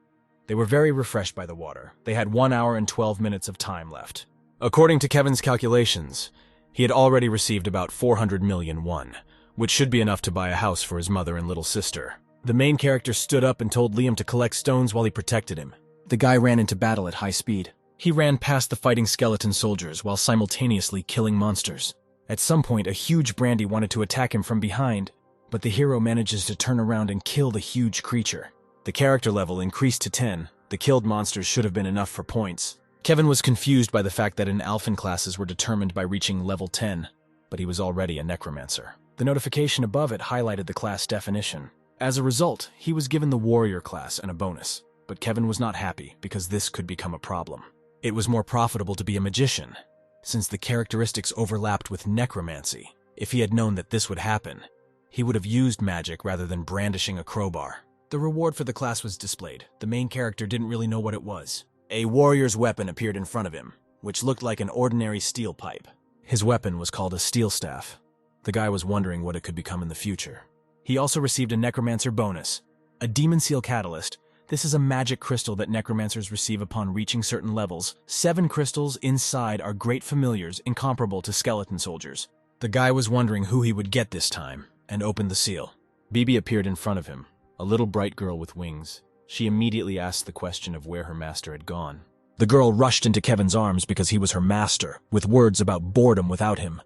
They were very refreshed by the water. They had 1 hour and 12 minutes of time left. According to Kevin's calculations, he had already received about 400 million won, which should be enough to buy a house for his mother and little sister. The main character stood up and told Liam to collect stones while he protected him. The guy ran into battle at high speed. He ran past the fighting skeleton soldiers while simultaneously killing monsters. At some point, a huge brandy wanted to attack him from behind, but the hero manages to turn around and kill the huge creature. The character level increased to 10. The killed monsters should have been enough for points. Kevin was confused by the fact that Alphen classes were determined by reaching level 10, but he was already a necromancer. The notification above it highlighted the class definition. As a result, he was given the warrior class and a bonus, but Kevin was not happy because this could become a problem. It was more profitable to be a magician, since the characteristics overlapped with necromancy. If he had known that this would happen, he would have used magic rather than brandishing a crowbar. The reward for the class was displayed. The main character didn't really know what it was. A warrior's weapon appeared in front of him, which looked like an ordinary steel pipe. His weapon was called a steel staff. The guy was wondering what it could become in the future. He also received a necromancer bonus, a demon seal catalyst. This is a magic crystal that necromancers receive upon reaching certain levels. 7 crystals inside are great familiars incomparable to skeleton soldiers. The guy was wondering who he would get this time, and opened the seal. Bibi appeared in front of him, a little bright girl with wings. She immediately asked the question of where her master had gone. The girl rushed into Kevin's arms because he was her master, with words about boredom without him.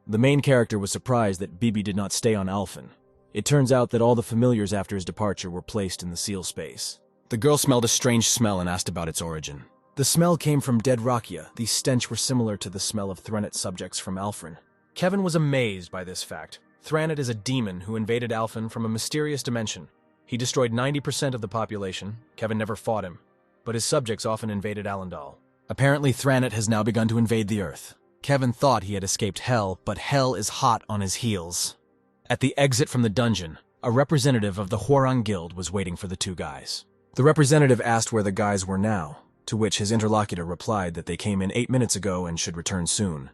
The main character was surprised that Bibi did not stay on Alphen. It turns out that all the familiars after his departure were placed in the seal space. The girl smelled a strange smell and asked about its origin. The smell came from dead rakia. These stench were similar to the smell of Threnet subjects from Alphen. Kevin was amazed by this fact. Threnet is a demon who invaded Alphen from a mysterious dimension. He destroyed 90% of the population. Kevin never fought him, but his subjects often invaded Allendal. Apparently, Threnet has now begun to invade the Earth. Kevin thought he had escaped Hell, but Hell is hot on his heels. At the exit from the dungeon, a representative of the Hwarang Guild was waiting for the 2 guys. The representative asked where the guys were now, to which his interlocutor replied that they came in 8 minutes ago and should return soon.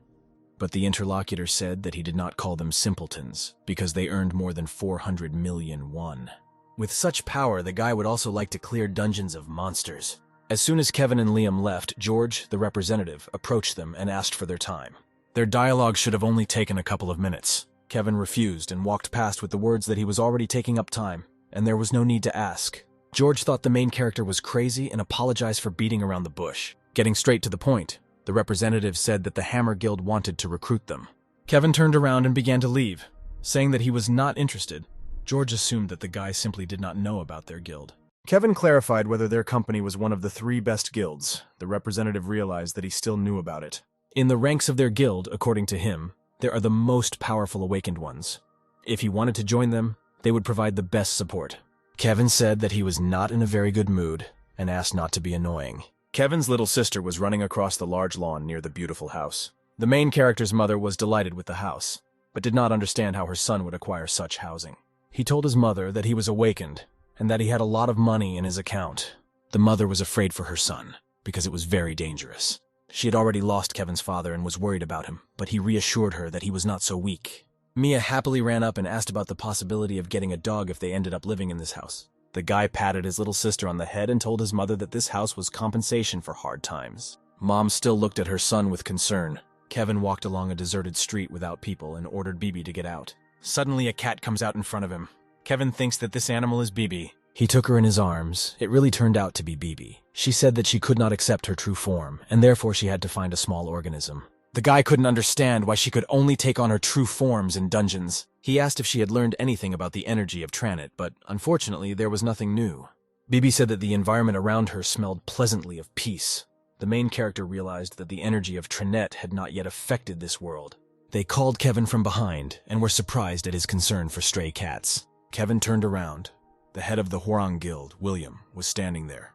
But the interlocutor said that he did not call them simpletons, because they earned more than 400 million won. With such power, the guy would also like to clear dungeons of monsters. As soon as Kevin and Liam left, George, the representative, approached them and asked for their time. Their dialogue should have only taken a couple of minutes. Kevin refused and walked past with the words that he was already taking up time, and there was no need to ask. George thought the main character was crazy and apologized for beating around the bush. Getting straight to the point, the representative said that the Hammer Guild wanted to recruit them. Kevin turned around and began to leave, saying that he was not interested. George assumed that the guy simply did not know about their guild. Kevin clarified whether their company was one of the 3 best guilds. The representative realized that he still knew about it. In the ranks of their guild, according to him, there are the most powerful awakened ones. If he wanted to join them, they would provide the best support. Kevin said that he was not in a very good mood and asked not to be annoying. Kevin's little sister was running across the large lawn near the beautiful house. The main character's mother was delighted with the house, but did not understand how her son would acquire such housing. He told his mother that he was awakened and that he had a lot of money in his account. The mother was afraid for her son because it was very dangerous. She had already lost Kevin's father and was worried about him, but he reassured her that he was not so weak. Mia happily ran up and asked about the possibility of getting a dog if they ended up living in this house. The guy patted his little sister on the head and told his mother that this house was compensation for hard times. Mom still looked at her son with concern. Kevin walked along a deserted street without people and ordered Bibi to get out. Suddenly, a cat comes out in front of him. Kevin thinks that this animal is Bibi. He took her in his arms. It really turned out to be Bibi. She said that she could not accept her true form, and therefore she had to find a small organism. The guy couldn't understand why she could only take on her true forms in dungeons. He asked if she had learned anything about the energy of Tranit, but unfortunately there was nothing new. Bibi said that the environment around her smelled pleasantly of peace. The main character realized that the energy of Tranit had not yet affected this world. They called Kevin from behind and were surprised at his concern for stray cats. Kevin turned around. The head of the Hwarang Guild, William, was standing there.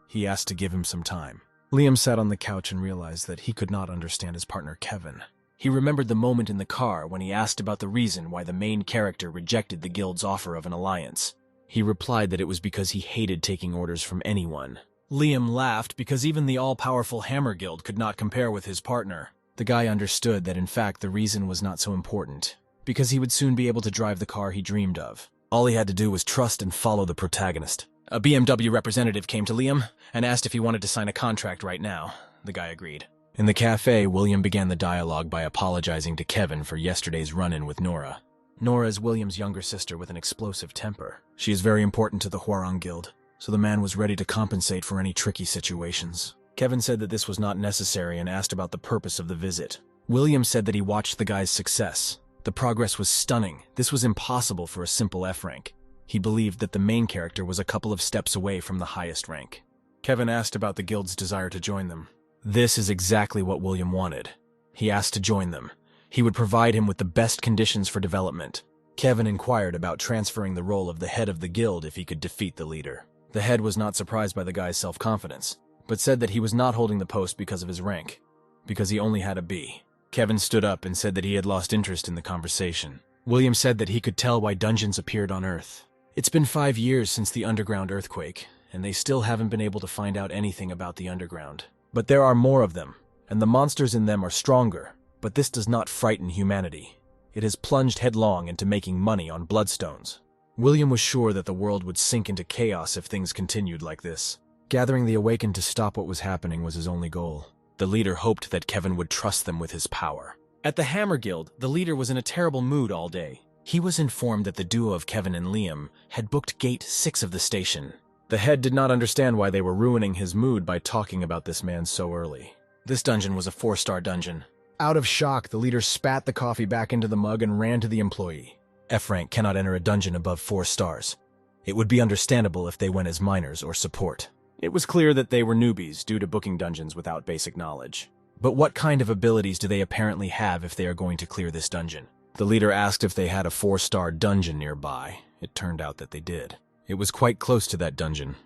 He asked to give him some time. Liam sat on the couch and realized that he could not understand his partner Kevin. He remembered the moment in the car when he asked about the reason why the main character rejected the guild's offer of an alliance. He replied that it was because he hated taking orders from anyone. Liam laughed because even the all-powerful Hammer Guild could not compare with his partner. The guy understood that in fact the reason was not so important, because he would soon be able to drive the car he dreamed of. All he had to do was trust and follow the protagonist. A BMW representative came to Liam and asked if he wanted to sign a contract right now. The guy agreed. In the cafe, William began the dialogue by apologizing to Kevin for yesterday's run-in with Nora. Nora is William's younger sister with an explosive temper. She is very important to the Hwarang Guild, so the man was ready to compensate for any tricky situations. Kevin said that this was not necessary and asked about the purpose of the visit. William said that he watched the guy's success. The progress was stunning. This was impossible for a simple F rank. He believed that the main character was a couple of steps away from the highest rank. Kevin asked about the guild's desire to join them. This is exactly what William wanted. He asked to join them. He would provide him with the best conditions for development. Kevin inquired about transferring the role of the head of the guild if he could defeat the leader. The head was not surprised by the guy's self-confidence, but said that he was not holding the post because of his rank, because he only had a B. Kevin stood up and said that he had lost interest in the conversation. William said that he could tell why dungeons appeared on Earth. It's been 5 years since the underground earthquake, and they still haven't been able to find out anything about the underground. But there are more of them, and the monsters in them are stronger, but this does not frighten humanity. It has plunged headlong into making money on bloodstones. William was sure that the world would sink into chaos if things continued like this. Gathering the Awakened to stop what was happening was his only goal. The leader hoped that Kevin would trust them with his power. At the Hammer Guild, the leader was in a terrible mood all day. He was informed that the duo of Kevin and Liam had booked Gate 6 of the station. The head did not understand why they were ruining his mood by talking about this man so early. This dungeon was a 4-star dungeon. Out of shock, the leader spat the coffee back into the mug and ran to the employee. F rank cannot enter a dungeon above 4 stars. It would be understandable if they went as minors or support. It was clear that they were newbies due to booking dungeons without basic knowledge. But what kind of abilities do they apparently have if they are going to clear this dungeon? The leader asked if they had a 4-star dungeon nearby. It turned out that they did. It was quite close to that dungeon.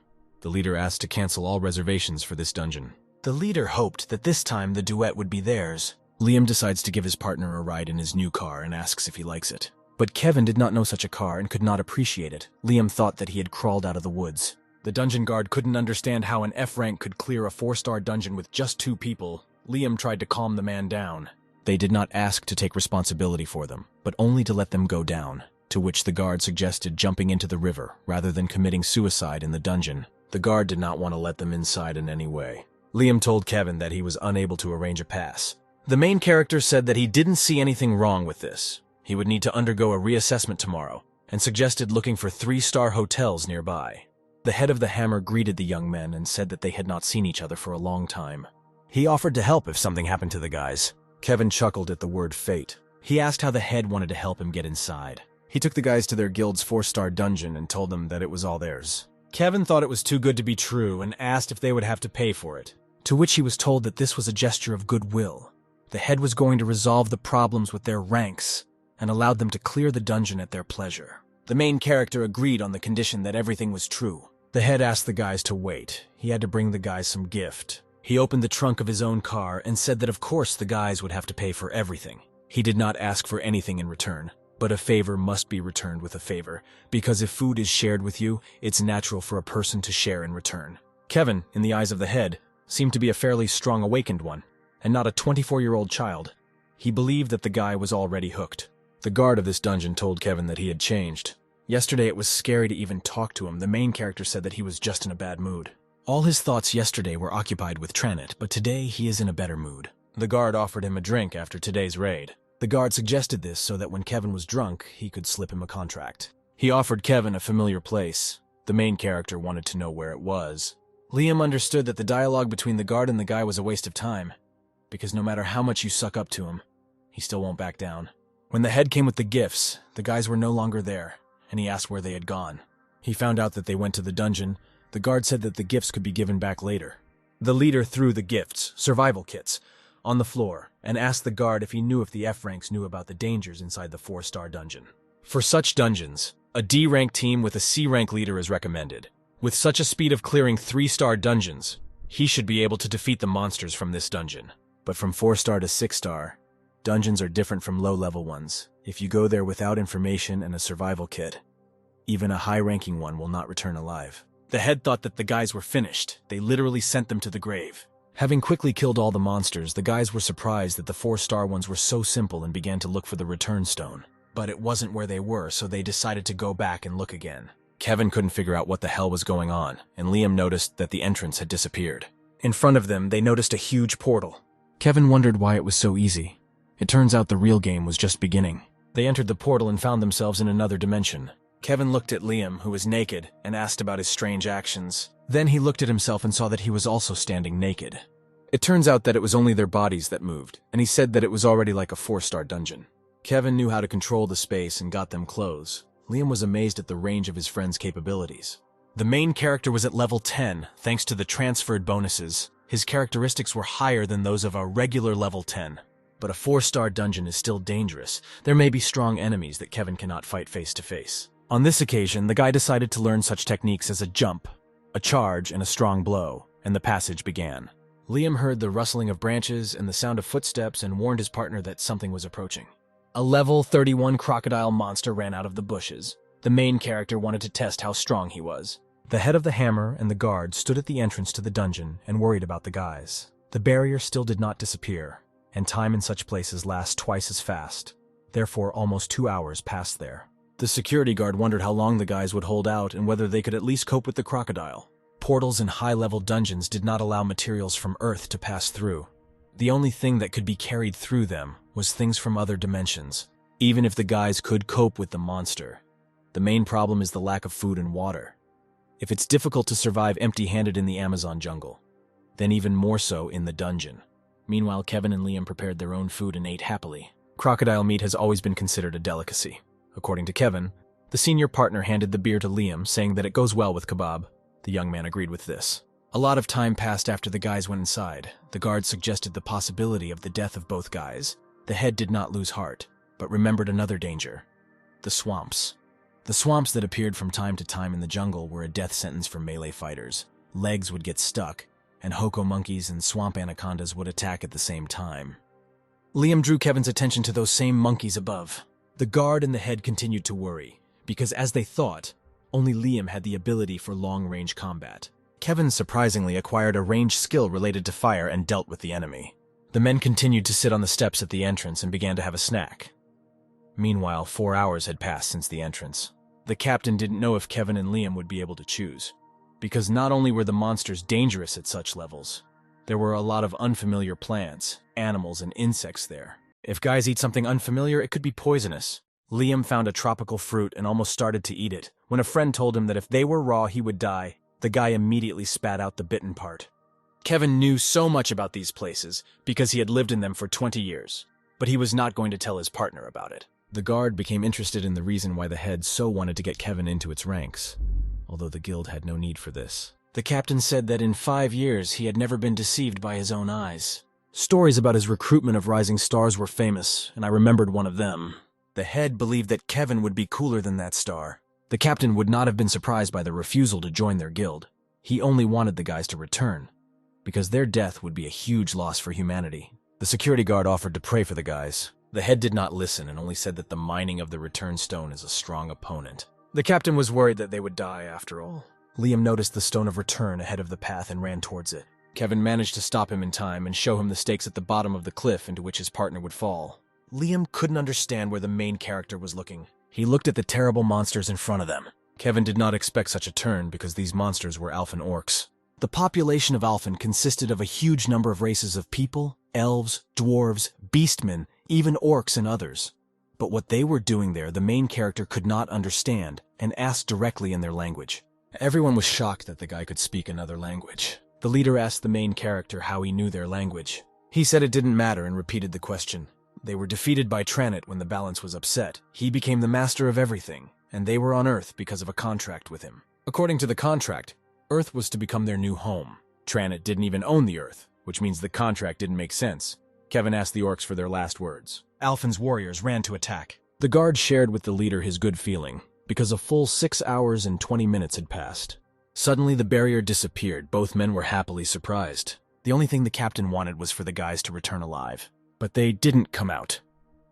The leader asked to cancel all reservations for this dungeon. The leader hoped that this time the duet would be theirs. Liam decides to give his partner a ride in his new car and asks if he likes it. But Kevin did not know such a car and could not appreciate it. Liam thought that he had crawled out of the woods. The dungeon guard couldn't understand how an F rank could clear a 4-star dungeon with just 2 people. Liam tried to calm the man down. They did not ask to take responsibility for them, but only to let them go down, to which the guard suggested jumping into the river rather than committing suicide in the dungeon. The guard did not want to let them inside in any way. Liam told Kevin that he was unable to arrange a pass. The main character said that he didn't see anything wrong with this. He would need to undergo a reassessment tomorrow, and suggested looking for 3-star hotels nearby. The head of the Hammer greeted the young men and said that they had not seen each other for a long time. He offered to help if something happened to the guys. Kevin chuckled at the word fate. He asked how the head wanted to help him get inside. He took the guys to their guild's 4-star dungeon and told them that it was all theirs. Kevin thought it was too good to be true and asked if they would have to pay for it, to which he was told that this was a gesture of goodwill. The head was going to resolve the problems with their ranks and allowed them to clear the dungeon at their pleasure. The main character agreed on the condition that everything was true. The head asked the guys to wait. He had to bring the guys some gift. He opened the trunk of his own car and said that of course the guys would have to pay for everything. He did not ask for anything in return, but a favor must be returned with a favor, because if food is shared with you, it's natural for a person to share in return. Kevin, in the eyes of the head, seemed to be a fairly strong awakened one, and not a 24-year-old child. He believed that the guy was already hooked. The guard of this dungeon told Kevin that he had changed. Yesterday it was scary to even talk to him. The main character said that he was just in a bad mood. All his thoughts yesterday were occupied with Tranit, but today he is in a better mood. The guard offered him a drink after today's raid. The guard suggested this so that when Kevin was drunk, he could slip him a contract. He offered Kevin a familiar place. The main character wanted to know where it was. Liam understood that the dialogue between the guard and the guy was a waste of time, because no matter how much you suck up to him, he still won't back down. When the head came with the gifts, the guys were no longer there, and he asked where they had gone. He found out that they went to the dungeon. The guard said that the gifts could be given back later. The leader threw the gifts, survival kits, on the floor and asked the guard if he knew if the F-ranks knew about the dangers inside the 4-star dungeon. For such dungeons, a D-rank team with a C-rank leader is recommended. With such a speed of clearing 3-star dungeons, he should be able to defeat the monsters from this dungeon. But from 4-star to 6-star, dungeons are different from low-level ones. If you go there without information and a survival kit, even a high-ranking one will not return alive. The head thought that the guys were finished. They literally sent them to the grave. Having quickly killed all the monsters, the guys were surprised that the 4-star ones were so simple and began to look for the return stone. But it wasn't where they were, so they decided to go back and look again. Kevin couldn't figure out what the hell was going on, and Liam noticed that the entrance had disappeared. In front of them, they noticed a huge portal. Kevin wondered why it was so easy. It turns out the real game was just beginning. They entered the portal and found themselves in another dimension. Kevin looked at Liam, who was naked, and asked about his strange actions. Then he looked at himself and saw that he was also standing naked. It turns out that it was only their bodies that moved, and he said that it was already like a 4-star dungeon. Kevin knew how to control the space and got them clothes. Liam was amazed at the range of his friend's capabilities. The main character was at level 10, thanks to the transferred bonuses. His characteristics were higher than those of a regular level 10. But a 4-star dungeon is still dangerous. There may be strong enemies that Kevin cannot fight face to face. On this occasion, the guy decided to learn such techniques as a jump, a charge, and a strong blow, and the passage began. Liam heard the rustling of branches and the sound of footsteps and warned his partner that something was approaching. A level 31 crocodile monster ran out of the bushes. The main character wanted to test how strong he was. The head of the hammer and the guard stood at the entrance to the dungeon and worried about the guys. The barrier still did not disappear, and time in such places lasts twice as fast. Therefore, almost 2 hours passed there. The security guard wondered how long the guys would hold out and whether they could at least cope with the crocodile. Portals in high-level dungeons did not allow materials from Earth to pass through. The only thing that could be carried through them was things from other dimensions. Even if the guys could cope with the monster, the main problem is the lack of food and water. If it's difficult to survive empty-handed in the Amazon jungle, then even more so in the dungeon. Meanwhile, Kevin and Liam prepared their own food and ate happily. Crocodile meat has always been considered a delicacy. According to Kevin, the senior partner handed the beer to Liam, saying that it goes well with kebab. The young man agreed with this. A lot of time passed after the guys went inside. The guards suggested the possibility of the death of both guys. The head did not lose heart, but remembered another danger: the swamps. The swamps that appeared from time to time in the jungle were a death sentence for melee fighters. Legs would get stuck, and hoko monkeys and swamp anacondas would attack at the same time. Liam drew Kevin's attention to those same monkeys above. The guard and the head continued to worry, because as they thought, only Liam had the ability for long-range combat. Kevin surprisingly acquired a ranged skill related to fire and dealt with the enemy. The men continued to sit on the steps at the entrance and began to have a snack. Meanwhile, 4 hours had passed since the entrance. The captain didn't know if Kevin and Liam would be able to choose, because not only were the monsters dangerous at such levels, there were a lot of unfamiliar plants, animals, and insects there. If guys eat something unfamiliar, it could be poisonous. Liam found a tropical fruit and almost started to eat it, when a friend told him that if they were raw, he would die. The guy immediately spat out the bitten part. Kevin knew so much about these places because he had lived in them for 20 years, but he was not going to tell his partner about it. The guard became interested in the reason why the head so wanted to get Kevin into its ranks, although the guild had no need for this. The captain said that in 5 years he had never been deceived by his own eyes. Stories about his recruitment of rising stars were famous, and I remembered one of them. The head believed that Kevin would be cooler than that star. The captain would not have been surprised by the refusal to join their guild. He only wanted the guys to return, because their death would be a huge loss for humanity. The security guard offered to pray for the guys. The head did not listen and only said that the mining of the return stone is a strong opponent. The captain was worried that they would die after all. Liam noticed the stone of return ahead of the path and ran towards it. Kevin managed to stop him in time and show him the stakes at the bottom of the cliff into which his partner would fall. Liam couldn't understand where the main character was looking. He looked at the terrible monsters in front of them. Kevin did not expect such a turn because these monsters were Alphen orcs. The population of Alphen consisted of a huge number of races of people, elves, dwarves, beastmen, even orcs and others. But what they were doing there, the main character could not understand and asked directly in their language. Everyone was shocked that the guy could speak another language. The leader asked the main character how he knew their language. He said it didn't matter and repeated the question. They were defeated by Tranit when the balance was upset. He became the master of everything, and they were on Earth because of a contract with him. According to the contract, Earth was to become their new home. Tranit didn't even own the Earth, which means the contract didn't make sense. Kevin asked the orcs for their last words. Alphen's warriors ran to attack. The guard shared with the leader his good feeling, because a full 6 hours and 20 minutes had passed. Suddenly the barrier disappeared. Both men were happily surprised. The only thing the captain wanted was for the guys to return alive. But they didn't come out.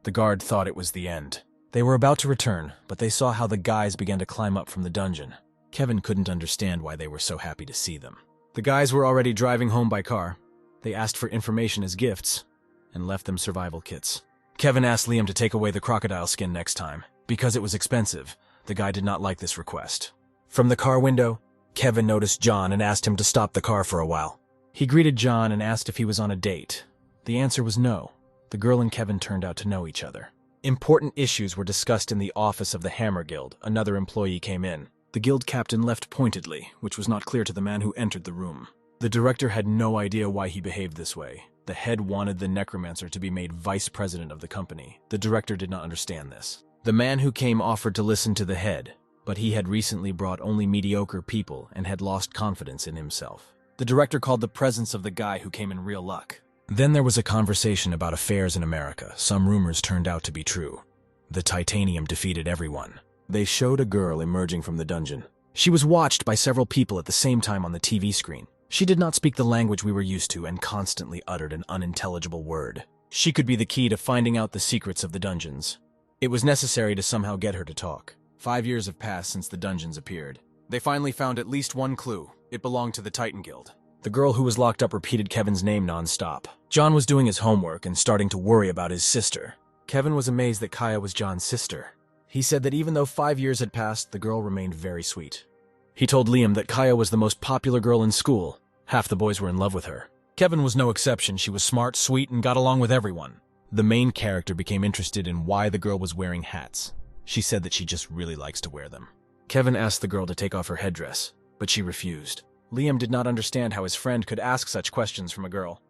The guard thought it was the end. They were about to return, but they saw how the guys began to climb up from the dungeon. Kevin couldn't understand why they were so happy to see them. The guys were already driving home by car. They asked for information as gifts and left them survival kits. Kevin asked Liam to take away the crocodile skin next time. Because it was expensive, the guy did not like this request. From the car window, Kevin noticed John and asked him to stop the car for a while. He greeted John and asked if he was on a date. The answer was no. The girl and Kevin turned out to know each other. Important issues were discussed in the office of the Hammer Guild. Another employee came in. The guild captain left pointedly, which was not clear to the man who entered the room. The director had no idea why he behaved this way. The head wanted the necromancer to be made vice president of the company. The director did not understand this. The man who came offered to listen to the head, but he had recently brought only mediocre people and had lost confidence in himself. The director called the presence of the guy who came in real luck. Then there was a conversation about affairs in America. Some rumors turned out to be true. The titanium defeated everyone. They showed a girl emerging from the dungeon. She was watched by several people at the same time on the TV screen. She did not speak the language we were used to and constantly uttered an unintelligible word. She could be the key to finding out the secrets of the dungeons. It was necessary to somehow get her to talk. 5 years have passed since the dungeons appeared. They finally found at least one clue. It belonged to the Titan Guild. The girl who was locked up repeated Kevin's name non-stop. John was doing his homework and starting to worry about his sister. Kevin was amazed that Kaya was John's sister. He said that even though 5 years had passed, the girl remained very sweet. He told Liam that Kaya was the most popular girl in school. Half the boys were in love with her. Kevin was no exception. She was smart, sweet, and got along with everyone. The main character became interested in why the girl was wearing hats. She said that she just really likes to wear them. Kevin asked the girl to take off her headdress, but she refused. Liam did not understand how his friend could ask such questions from a girl.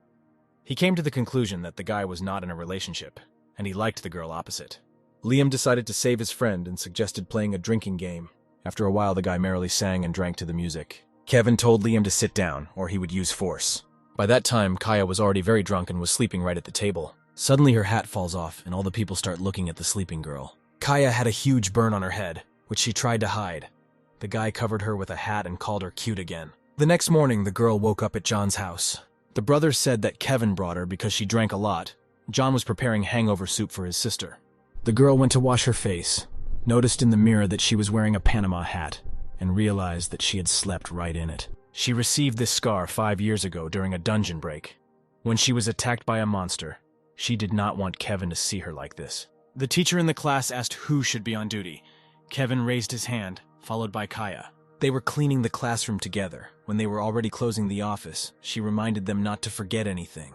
He came to the conclusion that the guy was not in a relationship, and he liked the girl opposite. Liam decided to save his friend and suggested playing a drinking game. After a while, the guy merrily sang and drank to the music. Kevin told Liam to sit down, or he would use force. By that time, Kaya was already very drunk and was sleeping right at the table. Suddenly, her hat falls off, and all the people start looking at the sleeping girl. Kaya had a huge burn on her head, which she tried to hide. The guy covered her with a hat and called her cute again. The next morning, the girl woke up at John's house. The brothers said that Kevin brought her because she drank a lot. John was preparing hangover soup for his sister. The girl went to wash her face, noticed in the mirror that she was wearing a Panama hat, and realized that she had slept right in it. She received this scar 5 years ago during a dungeon break. When she was attacked by a monster, she did not want Kevin to see her like this. The teacher in the class asked who should be on duty. Kevin raised his hand, followed by Kaya. They were cleaning the classroom together. When they were already closing the office, she reminded them not to forget anything.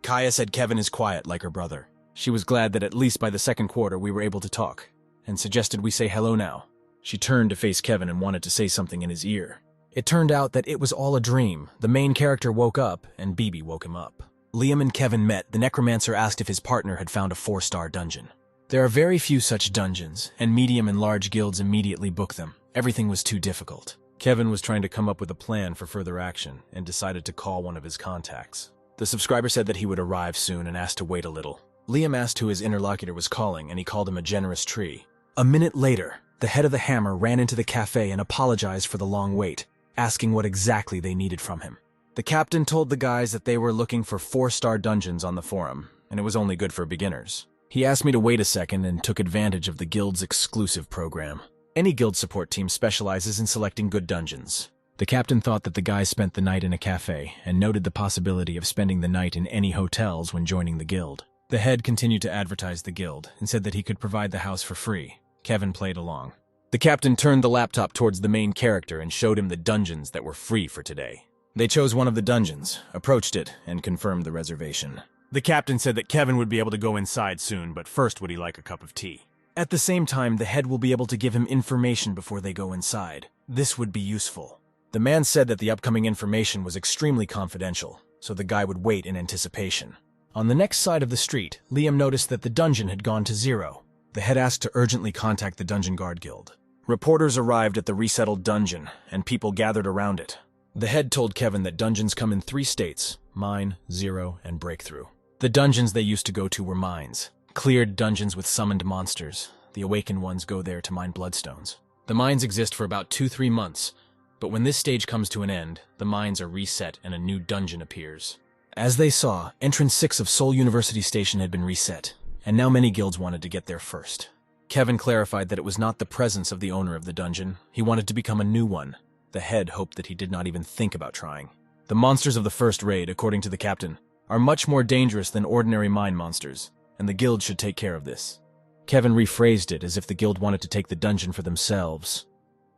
Kaya said Kevin is quiet like her brother. She was glad that at least by the second quarter we were able to talk, and suggested we say hello now. She turned to face Kevin and wanted to say something in his ear. It turned out that it was all a dream. The main character woke up, and Bibi woke him up. Liam and Kevin met. The necromancer asked if his partner had found a 4-star dungeon. There are very few such dungeons, and medium and large guilds immediately book them. Everything was too difficult. Kevin was trying to come up with a plan for further action, and decided to call one of his contacts. The subscriber said that he would arrive soon and asked to wait a little. Liam asked who his interlocutor was calling, and he called him a generous tree. A minute later, the head of the Hammer ran into the cafe and apologized for the long wait, asking what exactly they needed from him. The captain told the guys that they were looking for 4-star dungeons on the forum, and it was only good for beginners. He asked me to wait a second and took advantage of the guild's exclusive program. Any guild support team specializes in selecting good dungeons. The captain thought that the guys spent the night in a cafe and noted the possibility of spending the night in any hotels when joining the guild. The head continued to advertise the guild and said that he could provide the house for free. Kevin played along. The captain turned the laptop towards the main character and showed him the dungeons that were free for today. They chose one of the dungeons, approached it, and confirmed the reservation. The captain said that Kevin would be able to go inside soon, but first would he like a cup of tea. At the same time, the head will be able to give him information before they go inside. This would be useful. The man said that the upcoming information was extremely confidential, so the guy would wait in anticipation. On the next side of the street, Liam noticed that the dungeon had gone to 0. The head asked to urgently contact the Dungeon Guard Guild. Reporters arrived at the resettled dungeon, and people gathered around it. The head told Kevin that dungeons come in 3 states: Mine, 0, and Breakthrough. The dungeons they used to go to were mines. Cleared dungeons with summoned monsters. The awakened ones go there to mine bloodstones. The mines exist for about 2-3 months, but when this stage comes to an end, the mines are reset and a new dungeon appears. As they saw, entrance 6 of Seoul University Station had been reset, and now many guilds wanted to get there first. Kevin clarified that it was not the presence of the owner of the dungeon. He wanted to become a new one. The head hoped that he did not even think about trying. The monsters of the first raid, according to the captain, are much more dangerous than ordinary mine monsters, and the guild should take care of this. Kevin rephrased it as if the guild wanted to take the dungeon for themselves.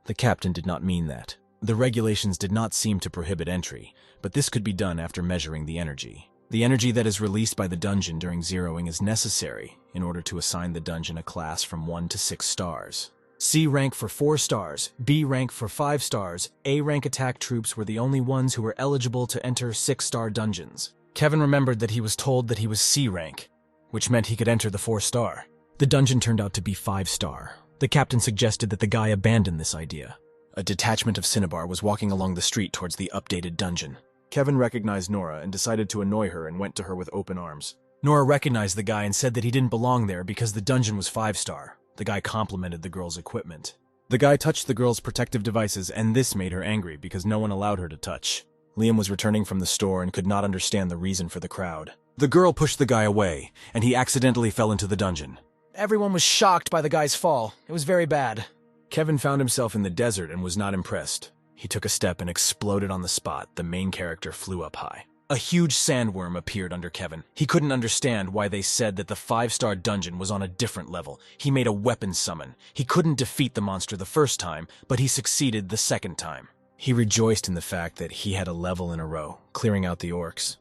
The captain did not mean that. The regulations did not seem to prohibit entry, but this could be done after measuring the energy. The energy that is released by the dungeon during zeroing is necessary in order to assign the dungeon a class from 1 to 6 stars. C rank for 4 stars, B rank for 5 stars, A rank attack troops were the only ones who were eligible to enter 6-star dungeons. Kevin remembered that he was told that he was C rank, which meant he could enter the 4-star. The dungeon turned out to be 5-star. The captain suggested that the guy abandon this idea. A detachment of Cinnabar was walking along the street towards the updated dungeon. Kevin recognized Nora and decided to annoy her and went to her with open arms. Nora recognized the guy and said that he didn't belong there because the dungeon was 5-star. The guy complimented the girl's equipment. The guy touched the girl's protective devices, and this made her angry because no one allowed her to touch. Liam was returning from the store and could not understand the reason for the crowd. The girl pushed the guy away, and he accidentally fell into the dungeon. Everyone was shocked by the guy's fall. It was very bad. Kevin found himself in the desert and was not impressed. He took a step and exploded on the spot. The main character flew up high. A huge sandworm appeared under Kevin. He couldn't understand why they said that the 5-star dungeon was on a different level. He made a weapon summon. He couldn't defeat the monster the first time, but he succeeded the second time. He rejoiced in the fact that he had a level in a row, clearing out the orcs.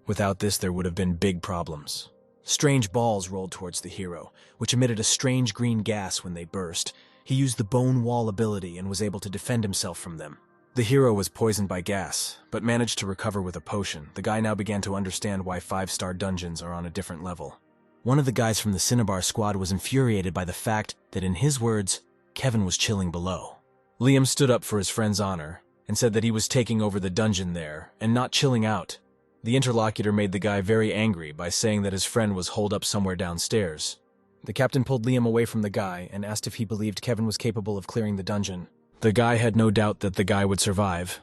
Without this, there would have been big problems. Strange balls rolled towards the hero, which emitted a strange green gas when they burst. He used the Bone Wall ability and was able to defend himself from them. The hero was poisoned by gas, but managed to recover with a potion. The guy now began to understand why 5-star dungeons are on a different level. One of the guys from the Cinnabar squad was infuriated by the fact that, in his words, Kevin was chilling below. Liam stood up for his friend's honor and said that he was taking over the dungeon there and not chilling out. The interlocutor made the guy very angry by saying that his friend was holed up somewhere downstairs. The captain pulled Liam away from the guy and asked if he believed Kevin was capable of clearing the dungeon. The guy had no doubt that the guy would survive.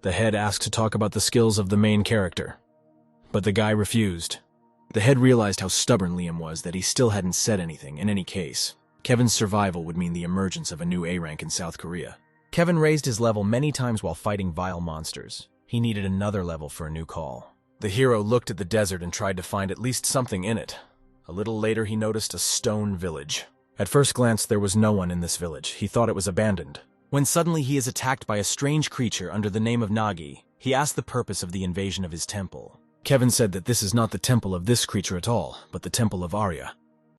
The head asked to talk about the skills of the main character, but the guy refused. The head realized how stubborn Liam was, that he still hadn't said anything. In any case, Kevin's survival would mean the emergence of a new A rank in South Korea. Kevin raised his level many times while fighting vile monsters. He needed another level for a new call. The hero looked at the desert and tried to find at least something in it. A little later, he noticed a stone village. At first glance, there was no one in this village. He thought it was abandoned. When suddenly he is attacked by a strange creature under the name of Nagi, he asked the purpose of the invasion of his temple. Kevin said that this is not the temple of this creature at all, but the temple of Arya.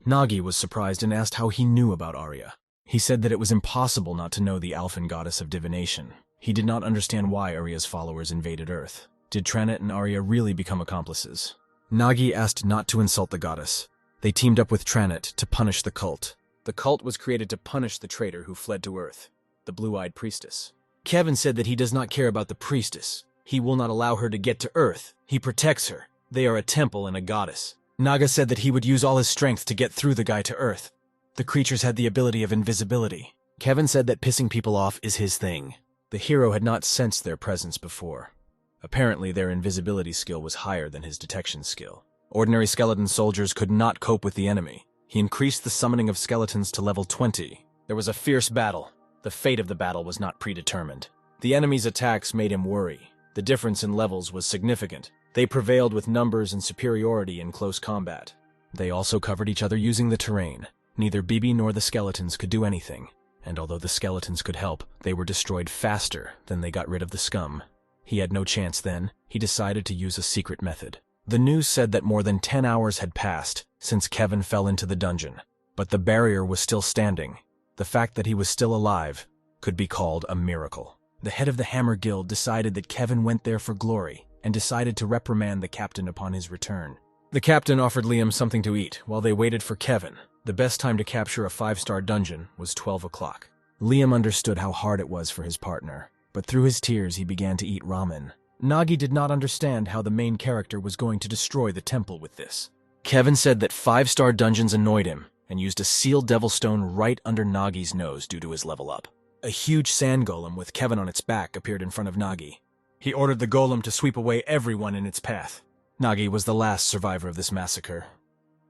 Nagi was surprised and asked how he knew about Arya. He said that it was impossible not to know the Alphan goddess of divination. He did not understand why Arya's followers invaded Earth. Did Tranit and Arya really become accomplices? Nagi asked not to insult the goddess. They teamed up with Tranit to punish the cult. The cult was created to punish the traitor who fled to Earth, the blue-eyed priestess. Kevin said that he does not care about the priestess. He will not allow her to get to Earth. He protects her. They are a temple and a goddess. Naga said that he would use all his strength to get through the guy to Earth. The creatures had the ability of invisibility. Kevin said that pissing people off is his thing. The hero had not sensed their presence before. Apparently, their invisibility skill was higher than his detection skill. Ordinary skeleton soldiers could not cope with the enemy. He increased the summoning of skeletons to level 20. There was a fierce battle. The fate of the battle was not predetermined. The enemy's attacks made him worry. The difference in levels was significant. They prevailed with numbers and superiority in close combat. They also covered each other using the terrain. Neither Bibi nor the skeletons could do anything, and although the skeletons could help, they were destroyed faster than they got rid of the scum. He had no chance then. He decided to use a secret method. The news said that more than 10 hours had passed since Kevin fell into the dungeon, but the barrier was still standing. The fact that he was still alive could be called a miracle. The head of the Hammer Guild decided that Kevin went there for glory and decided to reprimand the captain upon his return. The captain offered Liam something to eat while they waited for Kevin. The best time to capture a 5-star dungeon was 12 o'clock. Liam understood how hard it was for his partner, but through his tears he began to eat ramen. Nagi did not understand how the main character was going to destroy the temple with this. Kevin said that 5-star dungeons annoyed him and used a sealed devil stone right under Nagi's nose due to his level up. A huge sand golem with Kevin on its back appeared in front of Nagi. He ordered the golem to sweep away everyone in its path. Nagi was the last survivor of this massacre,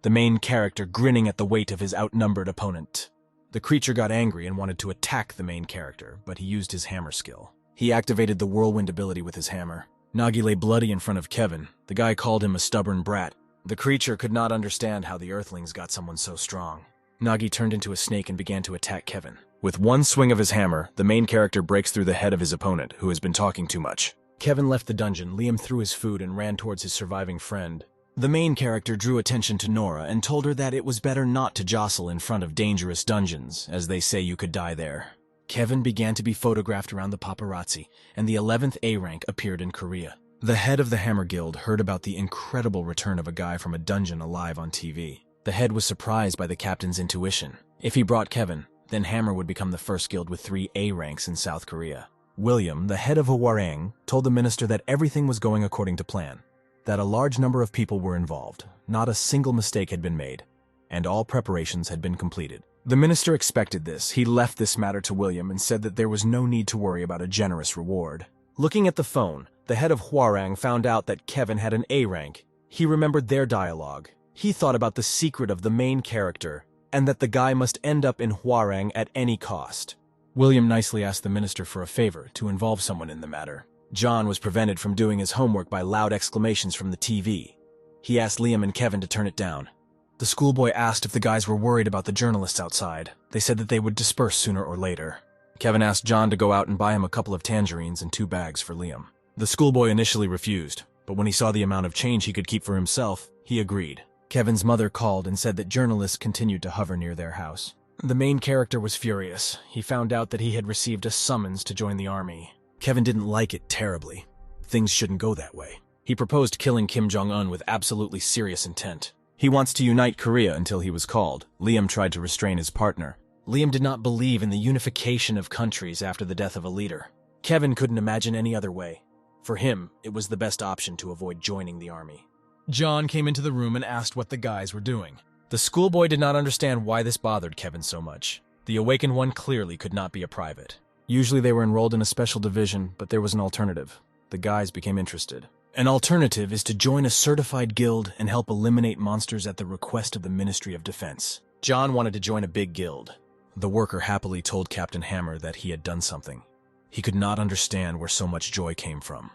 the main character grinning at the weight of his outnumbered opponent. The creature got angry and wanted to attack the main character, but he used his hammer skill. He activated the whirlwind ability with his hammer. Nagi lay bloody in front of Kevin. The guy called him a stubborn brat. The creature could not understand how the Earthlings got someone so strong. Nagi turned into a snake and began to attack Kevin. With one swing of his hammer, the main character breaks through the head of his opponent, who has been talking too much. Kevin left the dungeon. Liam threw his food and ran towards his surviving friend. The main character drew attention to Nora and told her that it was better not to jostle in front of dangerous dungeons, as they say you could die there. Kevin began to be photographed around the paparazzi, and the 11th A rank appeared in Korea. The head of the Hammer Guild heard about the incredible return of a guy from a dungeon alive on TV. The head was surprised by the captain's intuition. If he brought Kevin, then Hammer would become the first guild with 3 A ranks in South Korea. William, the head of Hwarang, told the minister that everything was going according to plan, that a large number of people were involved, not a single mistake had been made, and all preparations had been completed. The minister expected this. He left this matter to William and said that there was no need to worry about a generous reward. Looking at the phone, the head of Hwarang found out that Kevin had an A rank. He remembered their dialogue. He thought about the secret of the main character, and that the guy must end up in Hwarang at any cost. William nicely asked the minister for a favor to involve someone in the matter. John was prevented from doing his homework by loud exclamations from the TV. He asked Liam and Kevin to turn it down. The schoolboy asked if the guys were worried about the journalists outside. They said that they would disperse sooner or later. Kevin asked John to go out and buy him a couple of tangerines and 2 bags for Liam. The schoolboy initially refused, but when he saw the amount of change he could keep for himself, he agreed. Kevin's mother called and said that journalists continued to hover near their house. The main character was furious. He found out that he had received a summons to join the army. Kevin didn't like it terribly. Things shouldn't go that way. He proposed killing Kim Jong-un with absolutely serious intent. He wants to unite Korea until he was called. Liam tried to restrain his partner. Liam did not believe in the unification of countries after the death of a leader. Kevin couldn't imagine any other way. For him, it was the best option to avoid joining the army. John came into the room and asked what the guys were doing. The schoolboy did not understand why this bothered Kevin so much. The awakened one clearly could not be a private. Usually they were enrolled in a special division, but there was an alternative. The guys became interested. An alternative is to join a certified guild and help eliminate monsters at the request of the Ministry of Defense. John wanted to join a big guild. The worker happily told Captain Hammer that he had done something. He could not understand where so much joy came from.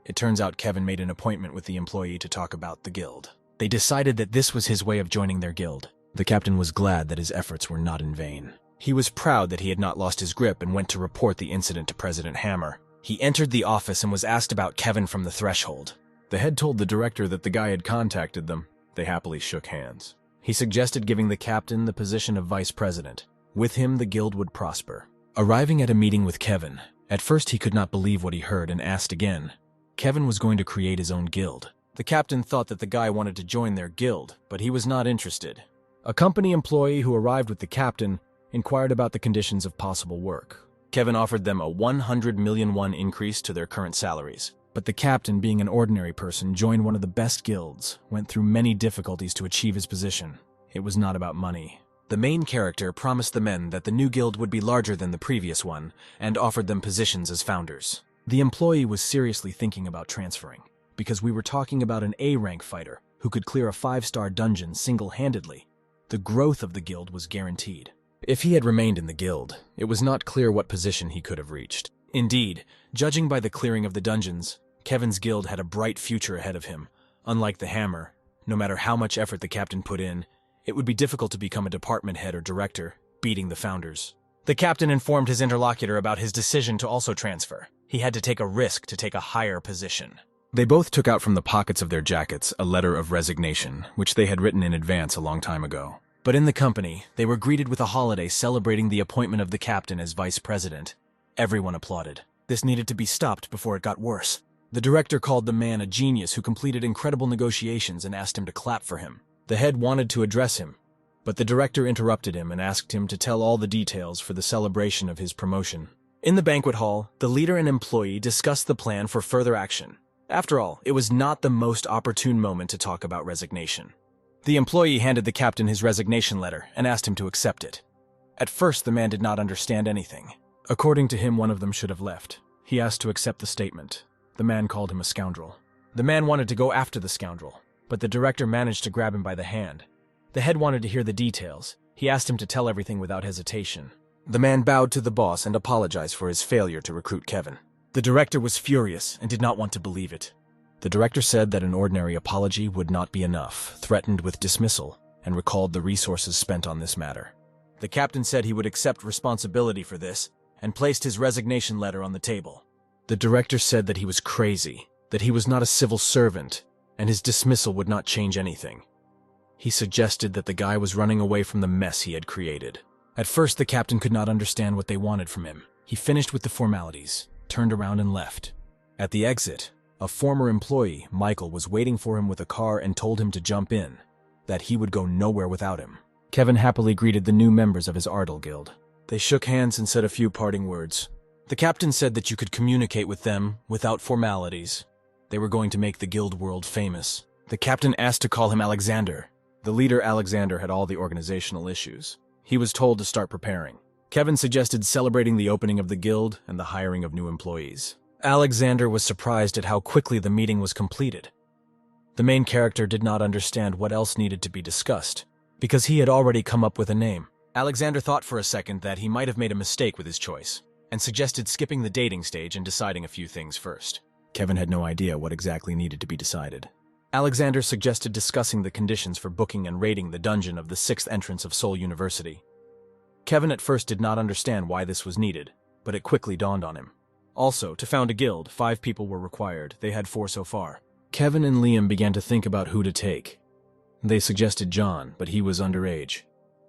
It turns out Kevin made an appointment with the employee to talk about the guild. They decided that this was his way of joining their guild. The captain was glad that his efforts were not in vain. He was proud that he had not lost his grip and went to report the incident to President Hammer. He entered the office and was asked about Kevin from the threshold. The head told the director that the guy had contacted them. They happily shook hands. He suggested giving the captain the position of vice president. With him, the guild would prosper. Arriving at a meeting with Kevin, at first he could not believe what he heard and asked again. Kevin was going to create his own guild. The captain thought that the guy wanted to join their guild, but he was not interested. A company employee who arrived with the captain inquired about the conditions of possible work. Kevin offered them a 100 million won increase to their current salaries. But the captain, being an ordinary person, joined one of the best guilds, went through many difficulties to achieve his position. It was not about money. The main character promised the men that the new guild would be larger than the previous one, and offered them positions as founders. The employee was seriously thinking about transferring, because we were talking about an A-rank fighter who could clear a 5-star dungeon single-handedly. The growth of the guild was guaranteed. If he had remained in the guild, it was not clear what position he could have reached. Indeed, judging by the clearing of the dungeons, Kevin's guild had a bright future ahead of him. Unlike the Hammer, no matter how much effort the captain put in, it would be difficult to become a department head or director, beating the founders. The captain informed his interlocutor about his decision to also transfer. He had to take a risk to take a higher position. They both took out from the pockets of their jackets a letter of resignation, which they had written in advance a long time ago. But in the company, they were greeted with a holiday celebrating the appointment of the captain as vice president. Everyone applauded. This needed to be stopped before it got worse. The director called the man a genius who completed incredible negotiations and asked him to clap for him. The head wanted to address him, but the director interrupted him and asked him to tell all the details for the celebration of his promotion. In the banquet hall, the leader and employee discussed the plan for further action. After all, it was not the most opportune moment to talk about resignation. The employee handed the captain his resignation letter and asked him to accept it. At first, the man did not understand anything. According to him, one of them should have left. He asked to accept the statement. The man called him a scoundrel. The man wanted to go after the scoundrel, but the director managed to grab him by the hand. The head wanted to hear the details. He asked him to tell everything without hesitation. The man bowed to the boss and apologized for his failure to recruit Kevin. The director was furious and did not want to believe it. The director said that an ordinary apology would not be enough, threatened with dismissal, and recalled the resources spent on this matter. The captain said he would accept responsibility for this and placed his resignation letter on the table. The director said that he was crazy, that he was not a civil servant, and his dismissal would not change anything. He suggested that the guy was running away from the mess he had created. At first, the captain could not understand what they wanted from him. He finished with the formalities, turned around and left. At the exit, a former employee, Michael, was waiting for him with a car and told him to jump in, that he would go nowhere without him. Kevin happily greeted the new members of his Ardell Guild. They shook hands and said a few parting words. The captain said that you could communicate with them without formalities. They were going to make the guild world famous. The captain asked to call him Alexander. The leader, Alexander, had all the organizational issues. He was told to start preparing. Kevin suggested celebrating the opening of the guild and the hiring of new employees. Alexander was surprised at how quickly the meeting was completed. The main character did not understand what else needed to be discussed, because he had already come up with a name. Alexander thought for a second that he might have made a mistake with his choice, and suggested skipping the dating stage and deciding a few things first. Kevin had no idea what exactly needed to be decided. Alexander suggested discussing the conditions for booking and raiding the dungeon of the 6th entrance of Seoul University. Kevin at first did not understand why this was needed, but it quickly dawned on him. Also, to found a guild, 5 people were required. They had 4 so far. Kevin and Liam began to think about who to take. They suggested John, but he was underage,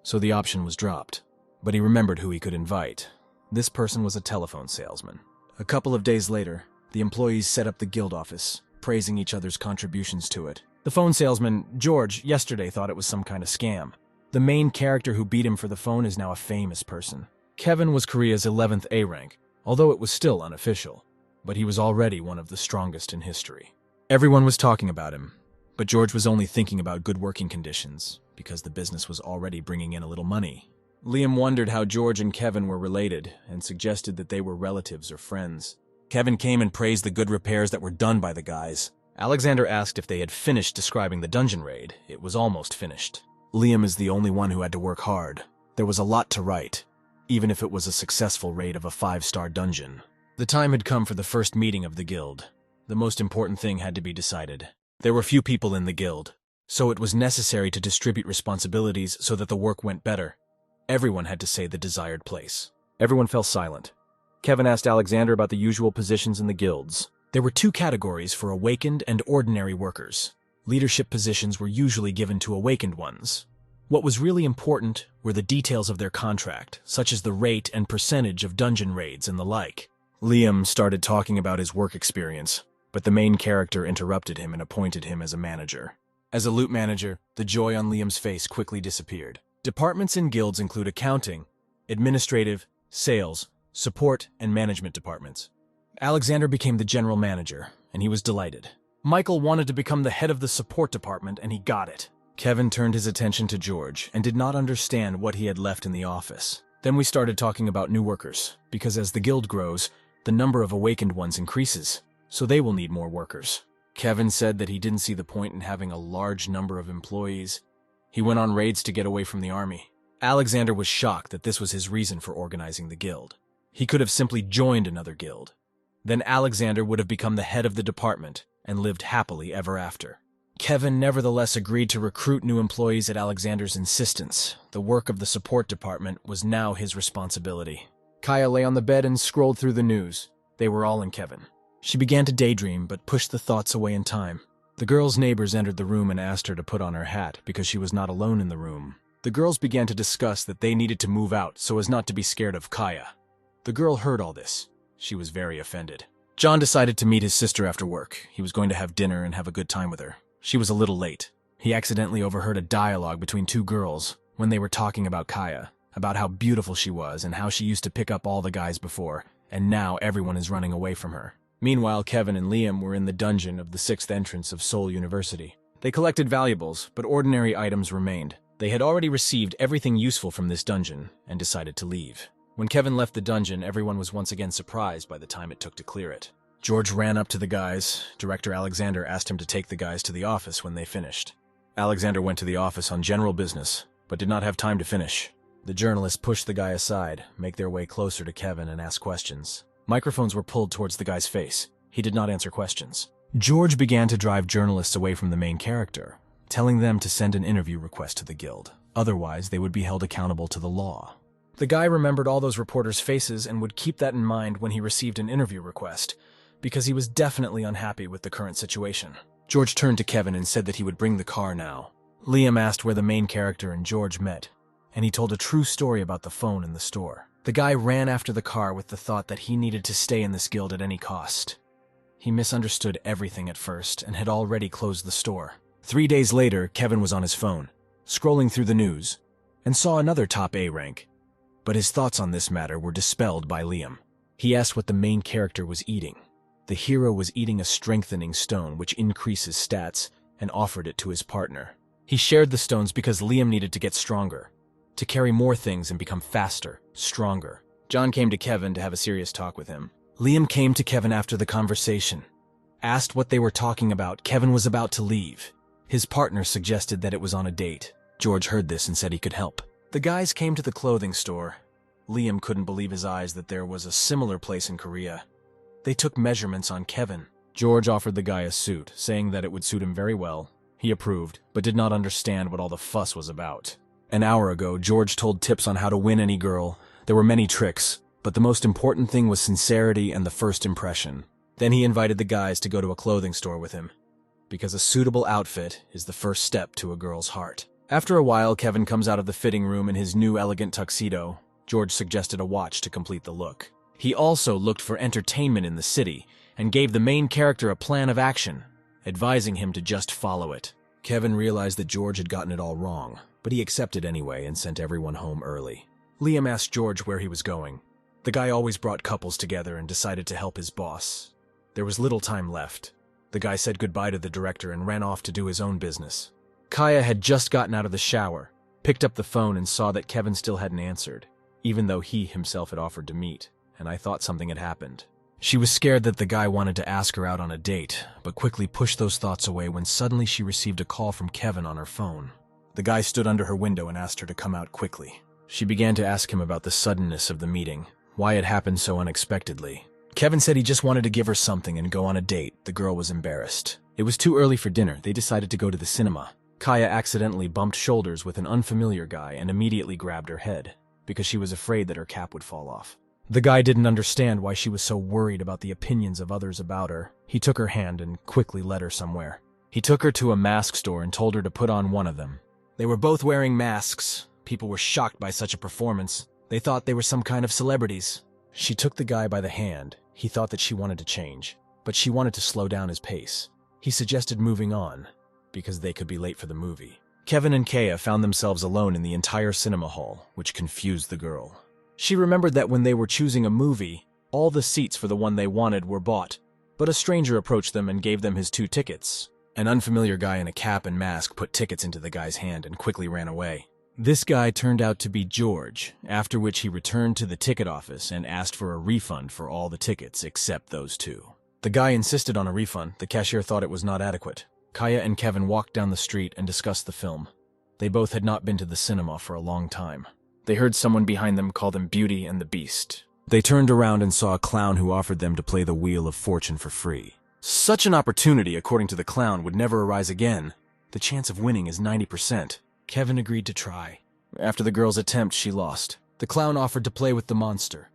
so the option was dropped. But he remembered who he could invite. This person was a telephone salesman. A couple of days later, the employees set up the guild office, praising each other's contributions to it. The phone salesman, George, yesterday thought it was some kind of scam. The main character who beat him for the phone is now a famous person. Kevin was Korea's 11th A rank, although it was still unofficial, but he was already one of the strongest in history. Everyone was talking about him, but George was only thinking about good working conditions, because the business was already bringing in a little money. Liam wondered how George and Kevin were related, and suggested that they were relatives or friends. Kevin came and praised the good repairs that were done by the guys. Alexander asked if they had finished describing the dungeon raid. It was almost finished. Liam is the only one who had to work hard. There was a lot to write, even if it was a successful raid of a 5-star dungeon. The time had come for the first meeting of the guild. The most important thing had to be decided. There were few people in the guild, so it was necessary to distribute responsibilities so that the work went better. Everyone had to say the desired place. Everyone fell silent. Kevin asked Alexander about the usual positions in the guilds. There were 2 categories for awakened and ordinary workers. Leadership positions were usually given to awakened ones. What was really important were the details of their contract, such as the rate and percentage of dungeon raids and the like. Liam started talking about his work experience, but the main character interrupted him and appointed him as a manager. As a loot manager, the joy on Liam's face quickly disappeared. Departments in guilds include accounting, administrative, sales, support, and management departments. Alexander became the general manager, and he was delighted. Michael wanted to become the head of the support department, and he got it. Kevin turned his attention to George and did not understand what he had left in the office. Then we started talking about new workers, because as the guild grows, the number of awakened ones increases, so they will need more workers. Kevin said that he didn't see the point in having a large number of employees. He went on raids to get away from the army. Alexander was shocked that this was his reason for organizing the guild. He could have simply joined another guild. Then Alexander would have become the head of the department and lived happily ever after. Kevin nevertheless agreed to recruit new employees at Alexander's insistence. The work of the support department was now his responsibility. Kaya lay on the bed and scrolled through the news. They were all in Kevin. She began to daydream, but pushed the thoughts away in time. The girl's neighbors entered the room and asked her to put on her hat because she was not alone in the room. The girls began to discuss that they needed to move out so as not to be scared of Kaya. The girl heard all this. She was very offended. John decided to meet his sister after work. He was going to have dinner and have a good time with her. She was a little late. He accidentally overheard a dialogue between two girls when they were talking about Kaya, about how beautiful she was and how she used to pick up all the guys before, and now everyone is running away from her. Meanwhile, Kevin and Liam were in the dungeon of the 6th entrance of Seoul University. They collected valuables, but ordinary items remained. They had already received everything useful from this dungeon and decided to leave. When Kevin left the dungeon, everyone was once again surprised by the time it took to clear it. George ran up to the guys. Director Alexander asked him to take the guys to the office when they finished. Alexander went to the office on general business, but did not have time to finish. The journalists pushed the guy aside, make their way closer to Kevin and ask questions. Microphones were pulled towards the guy's face. He did not answer questions. George began to drive journalists away from the main character, telling them to send an interview request to the guild. Otherwise, they would be held accountable to the law. The guy remembered all those reporters' faces and would keep that in mind when he received an interview request, because he was definitely unhappy with the current situation. George turned to Kevin and said that he would bring the car now. Liam asked where the main character and George met, and he told a true story about the phone in the store. The guy ran after the car with the thought that he needed to stay in this guild at any cost. He misunderstood everything at first and had already closed the store. 3 days later, Kevin was on his phone, scrolling through the news, and saw another top A rank. But his thoughts on this matter were dispelled by Liam. He asked what the main character was eating. The hero was eating a strengthening stone which increases stats and offered it to his partner. He shared the stones because Liam needed to get stronger, to carry more things and become faster, stronger. John came to Kevin to have a serious talk with him. Liam came to Kevin after the conversation, asked what they were talking about. Kevin was about to leave. His partner suggested that it was on a date. George heard this and said he could help. The guys came to the clothing store. Liam couldn't believe his eyes that there was a similar place in Korea. They took measurements on Kevin. George offered the guy a suit, saying that it would suit him very well. He approved, but did not understand what all the fuss was about. An hour ago, George told tips on how to win any girl. There were many tricks, but the most important thing was sincerity and the first impression. Then he invited the guys to go to a clothing store with him, because a suitable outfit is the first step to a girl's heart. After a while, Kevin comes out of the fitting room in his new elegant tuxedo. George suggested a watch to complete the look. He also looked for entertainment in the city and gave the main character a plan of action, advising him to just follow it. Kevin realized that George had gotten it all wrong, but he accepted anyway and sent everyone home early. Liam asked George where he was going. The guy always brought couples together and decided to help his boss. There was little time left. The guy said goodbye to the director and ran off to do his own business. Kaya had just gotten out of the shower, picked up the phone and saw that Kevin still hadn't answered, even though he himself had offered to meet, and I thought something had happened. She was scared that the guy wanted to ask her out on a date, but quickly pushed those thoughts away when suddenly she received a call from Kevin on her phone. The guy stood under her window and asked her to come out quickly. She began to ask him about the suddenness of the meeting, why it happened so unexpectedly. Kevin said he just wanted to give her something and go on a date. The girl was embarrassed. It was too early for dinner. They decided to go to the cinema. Kaya accidentally bumped shoulders with an unfamiliar guy and immediately grabbed her head, because she was afraid that her cap would fall off. The guy didn't understand why she was so worried about the opinions of others about her. He took her hand and quickly led her somewhere. He took her to a mask store and told her to put on one of them. They were both wearing masks. People were shocked by such a performance. They thought they were some kind of celebrities. She took the guy by the hand. He thought that she wanted to change, but she wanted to slow down his pace. He suggested moving on, because they could be late for the movie. Kevin and Kaya found themselves alone in the entire cinema hall, which confused the girl. She remembered that when they were choosing a movie, all the seats for the one they wanted were bought, But a stranger approached them and gave them his 2 tickets. An unfamiliar guy in a cap and mask put tickets into the guy's hand and quickly ran away. This guy turned out to be George, after which he returned to the ticket office and asked for a refund for all the tickets except those 2. The guy insisted on a refund. The cashier thought it was not adequate. Kaya and Kevin walked down the street and discussed the film. They both had not been to the cinema for a long time. They heard someone behind them call them Beauty and the Beast. They turned around and saw a clown who offered them to play the Wheel of Fortune for free. Such an opportunity, according to the clown, would never arise again. The chance of winning is 90%. Kevin agreed to try. After the girl's attempt, she lost. The clown offered to play with the monster,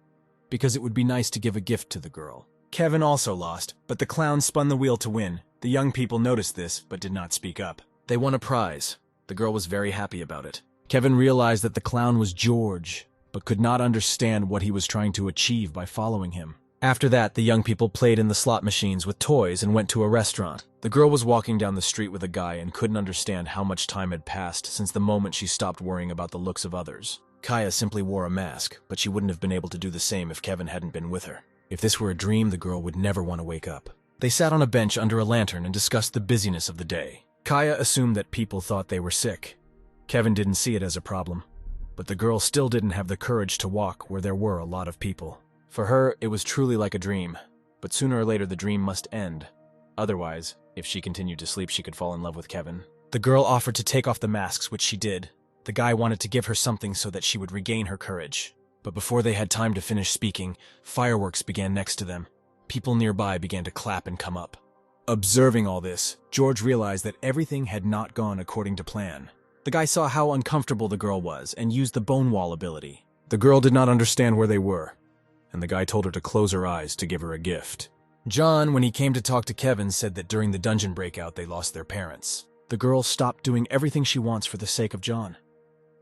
because it would be nice to give a gift to the girl. Kevin also lost, but the clown spun the wheel to win. The young people noticed this, but did not speak up. They won a prize. The girl was very happy about it. Kevin realized that the clown was George, but could not understand what he was trying to achieve by following him. After that, the young people played in the slot machines with toys and went to a restaurant. The girl was walking down the street with a guy and couldn't understand how much time had passed since the moment she stopped worrying about the looks of others. Kaya simply wore a mask, but she wouldn't have been able to do the same if Kevin hadn't been with her. If this were a dream, the girl would never want to wake up. They sat on a bench under a lantern and discussed the busyness of the day. Kaya assumed that people thought they were sick. Kevin didn't see it as a problem, but the girl still didn't have the courage to walk where there were a lot of people. For her, it was truly like a dream, but sooner or later the dream must end. Otherwise, if she continued to sleep, she could fall in love with Kevin. The girl offered to take off the masks, which she did. The guy wanted to give her something so that she would regain her courage. But before they had time to finish speaking, fireworks began next to them. People nearby began to clap and come up. Observing all this, George realized that everything had not gone according to plan. The guy saw how uncomfortable the girl was and used the bone wall ability. The girl did not understand where they were, and the guy told her to close her eyes to give her a gift. John, when he came to talk to Kevin, said that during the dungeon breakout they lost their parents. The girl stopped doing everything she wants for the sake of John.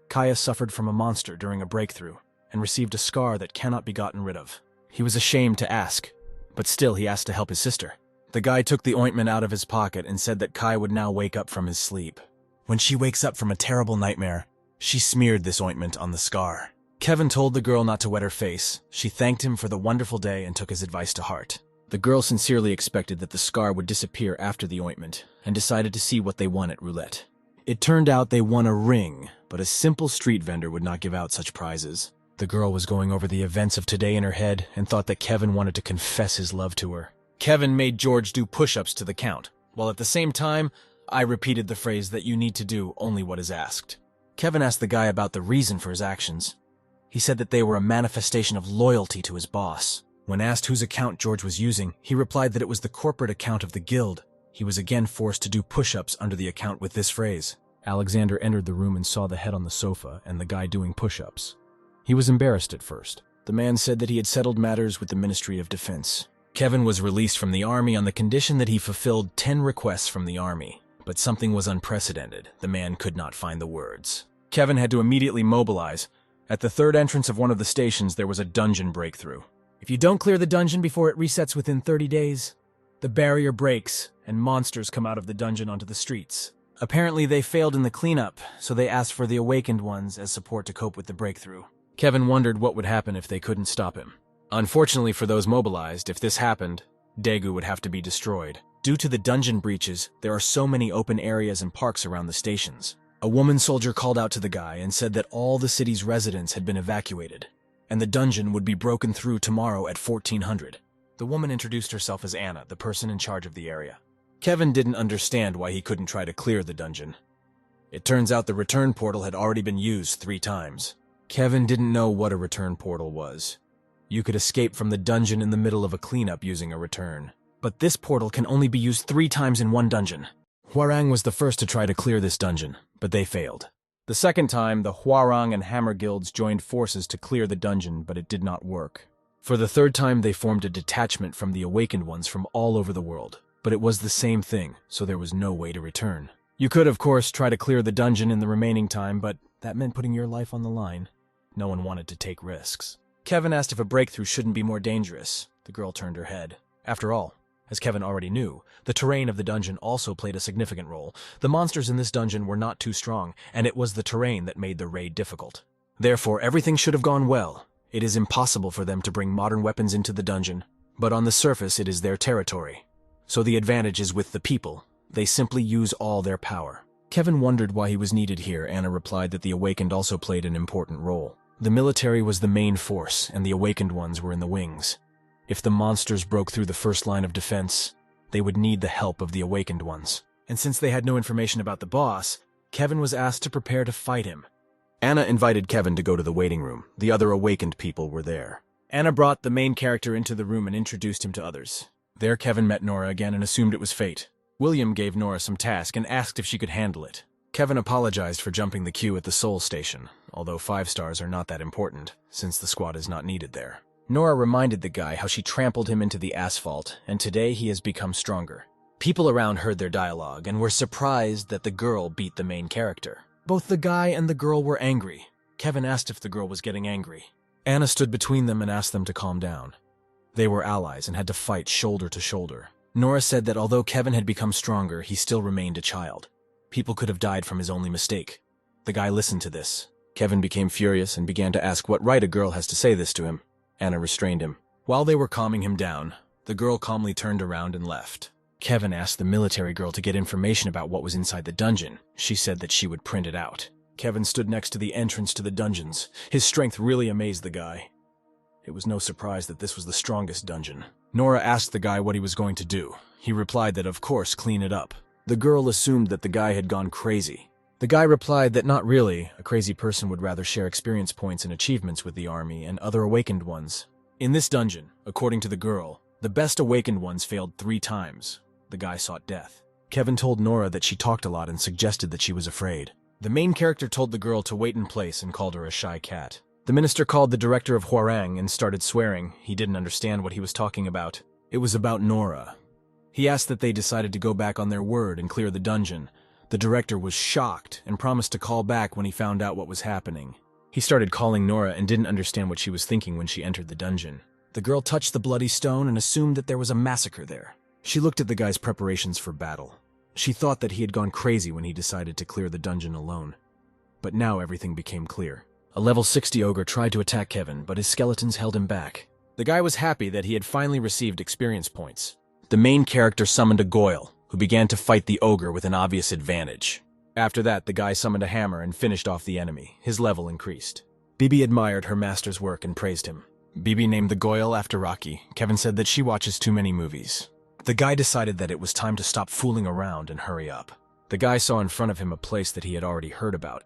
Kaya suffered from a monster during a breakthrough and received a scar that cannot be gotten rid of. He was ashamed to ask, but still he asked to help his sister. The guy took the ointment out of his pocket and said that Kai would now wake up from his sleep. When she wakes up from a terrible nightmare, she smeared this ointment on the scar. Kevin told the girl not to wet her face. She thanked him for the wonderful day and took his advice to heart. The girl sincerely expected that the scar would disappear after the ointment and decided to see what they won at roulette. It turned out they won a ring, but a simple street vendor would not give out such prizes. The girl was going over the events of today in her head and thought that Kevin wanted to confess his love to her. Kevin made George do push-ups to the count, while at the same time, I repeated the phrase that you need to do only what is asked. Kevin asked the guy about the reason for his actions. He said that they were a manifestation of loyalty to his boss. When asked whose account George was using, he replied that it was the corporate account of the guild. He was again forced to do push-ups under the account with this phrase. Alexander entered the room and saw the head on the sofa and the guy doing push-ups. He was embarrassed at first. The man said that he had settled matters with the Ministry of Defense. Kevin was released from the army on the condition that he fulfilled 10 requests from the army. But something was unprecedented. The man could not find the words. Kevin had to immediately mobilize. At the third entrance of one of the stations, there was a dungeon breakthrough. If you don't clear the dungeon before it resets within 30 days, the barrier breaks and monsters come out of the dungeon onto the streets. Apparently they failed in the cleanup, so they asked for the awakened ones as support to cope with the breakthrough. Kevin wondered what would happen if they couldn't stop him. Unfortunately for those mobilized, if this happened, Daegu would have to be destroyed. Due to the dungeon breaches, there are so many open areas and parks around the stations. A woman soldier called out to the guy and said that all the city's residents had been evacuated, and the dungeon would be broken through tomorrow at 1400. The woman introduced herself as Anna, the person in charge of the area. Kevin didn't understand why he couldn't try to clear the dungeon. It turns out the return portal had already been used 3 times. Kevin didn't know what a return portal was. You could escape from the dungeon in the middle of a cleanup using a return. But this portal can only be used 3 times in one dungeon. Hwarang was the first to try to clear this dungeon, but they failed. The second time, the Hwarang and Hammer guilds joined forces to clear the dungeon, but it did not work. For the third time, they formed a detachment from the awakened ones from all over the world. But it was the same thing, so there was no way to return. You could, of course, try to clear the dungeon in the remaining time, but that meant putting your life on the line. No one wanted to take risks. Kevin asked if a breakthrough shouldn't be more dangerous. The girl turned her head. After all, as Kevin already knew, the terrain of the dungeon also played a significant role. The monsters in this dungeon were not too strong, and it was the terrain that made the raid difficult. Therefore, everything should have gone well. It is impossible for them to bring modern weapons into the dungeon, but on the surface it is their territory. So the advantage is with the people. They simply use all their power. Kevin wondered why he was needed here. Anna replied that the Awakened also played an important role. The military was the main force, and the Awakened ones were in the wings. If the monsters broke through the first line of defense, they would need the help of the Awakened ones. And since they had no information about the boss, Kevin was asked to prepare to fight him. Anna invited Kevin to go to the waiting room. The other Awakened people were there. Anna brought the main character into the room and introduced him to others. There Kevin met Nora again and assumed it was fate. William gave Nora some task and asked if she could handle it. Kevin apologized for jumping the queue at the Soul Station, although 5 stars are not that important, since the squad is not needed there. Nora reminded the guy how she trampled him into the asphalt, and today he has become stronger. People around heard their dialogue and were surprised that the girl beat the main character. Both the guy and the girl were angry. Kevin asked if the girl was getting angry. Anna stood between them and asked them to calm down. They were allies and had to fight shoulder to shoulder. Nora said that although Kevin had become stronger, he still remained a child. People could have died from his only mistake. The guy listened to this. Kevin became furious and began to ask what right a girl has to say this to him. Anna restrained him. While they were calming him down, the girl calmly turned around and left. Kevin asked the military girl to get information about what was inside the dungeon. She said that she would print it out. Kevin stood next to the entrance to the dungeons. His strength really amazed the guy. It was no surprise that this was the strongest dungeon. Nora asked the guy what he was going to do. He replied that of course clean it up. The girl assumed that the guy had gone crazy. The guy replied that not really. A crazy person would rather share experience points and achievements with the army and other Awakened ones. In this dungeon, according to the girl, the best Awakened ones failed 3 times. The guy sought death. Kevin told Nora that she talked a lot and suggested that she was afraid. The main character told the girl to wait in place and called her a shy cat. The minister called the director of Hwarang and started swearing. He didn't understand what he was talking about. It was about Nora. He asked that they decided to go back on their word and clear the dungeon. The director was shocked and promised to call back when he found out what was happening. He started calling Nora and didn't understand what she was thinking when she entered the dungeon. The girl touched the bloody stone and assumed that there was a massacre there. She looked at the guy's preparations for battle. She thought that he had gone crazy when he decided to clear the dungeon alone. But now everything became clear. A level 60 ogre tried to attack Kevin, but his skeletons held him back. The guy was happy that he had finally received experience points. The main character summoned a Goyle, who began to fight the ogre with an obvious advantage. After that, the guy summoned a hammer and finished off the enemy. His level increased. Bibi admired her master's work and praised him. Bibi named the Goyle after Rocky. Kevin said that she watches too many movies. The guy decided that it was time to stop fooling around and hurry up. The guy saw in front of him a place that he had already heard about.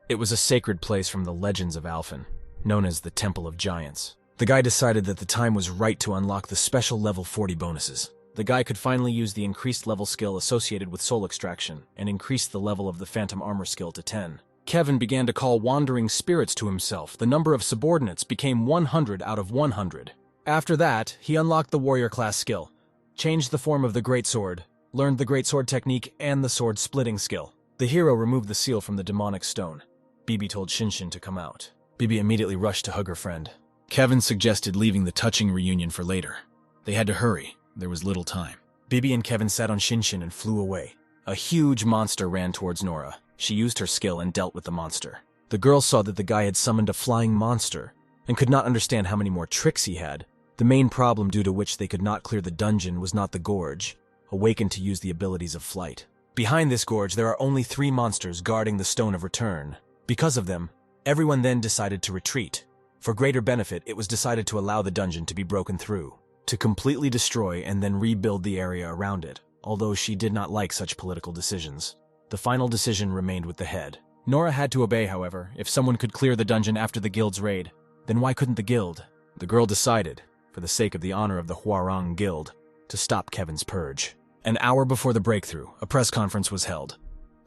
It was a sacred place from the legends of Alphen, known as the Temple of Giants. The guy decided that the time was right to unlock the special level 40 bonuses. The guy could finally use the increased level skill associated with soul extraction and increased the level of the phantom armor skill to 10. Kevin began to call wandering spirits to himself. The number of subordinates became 100 out of 100. After that, he unlocked the warrior class skill, changed the form of the greatsword, learned the greatsword technique and the sword splitting skill. The hero removed the seal from the demonic stone. Bibi told Shinshin to come out. Bibi immediately rushed to hug her friend. Kevin suggested leaving the touching reunion for later. They had to hurry. There was little time. Bibi and Kevin sat on Shinshin and flew away. A huge monster ran towards Nora. She used her skill and dealt with the monster. The girl saw that the guy had summoned a flying monster and could not understand how many more tricks he had. The main problem due to which they could not clear the dungeon was not the gorge, awakened to use the abilities of flight. Behind this gorge, there are only 3 monsters guarding the Stone of Return. Because of them, everyone then decided to retreat. For greater benefit, it was decided to allow the dungeon to be broken through, to completely destroy and then rebuild the area around it, although she did not like such political decisions. The final decision remained with the head. Nora had to obey, however. If someone could clear the dungeon after the guild's raid, then why couldn't the guild? The girl decided, for the sake of the honor of the Hwarang Guild, to stop Kevin's purge. An hour before the breakthrough, a press conference was held.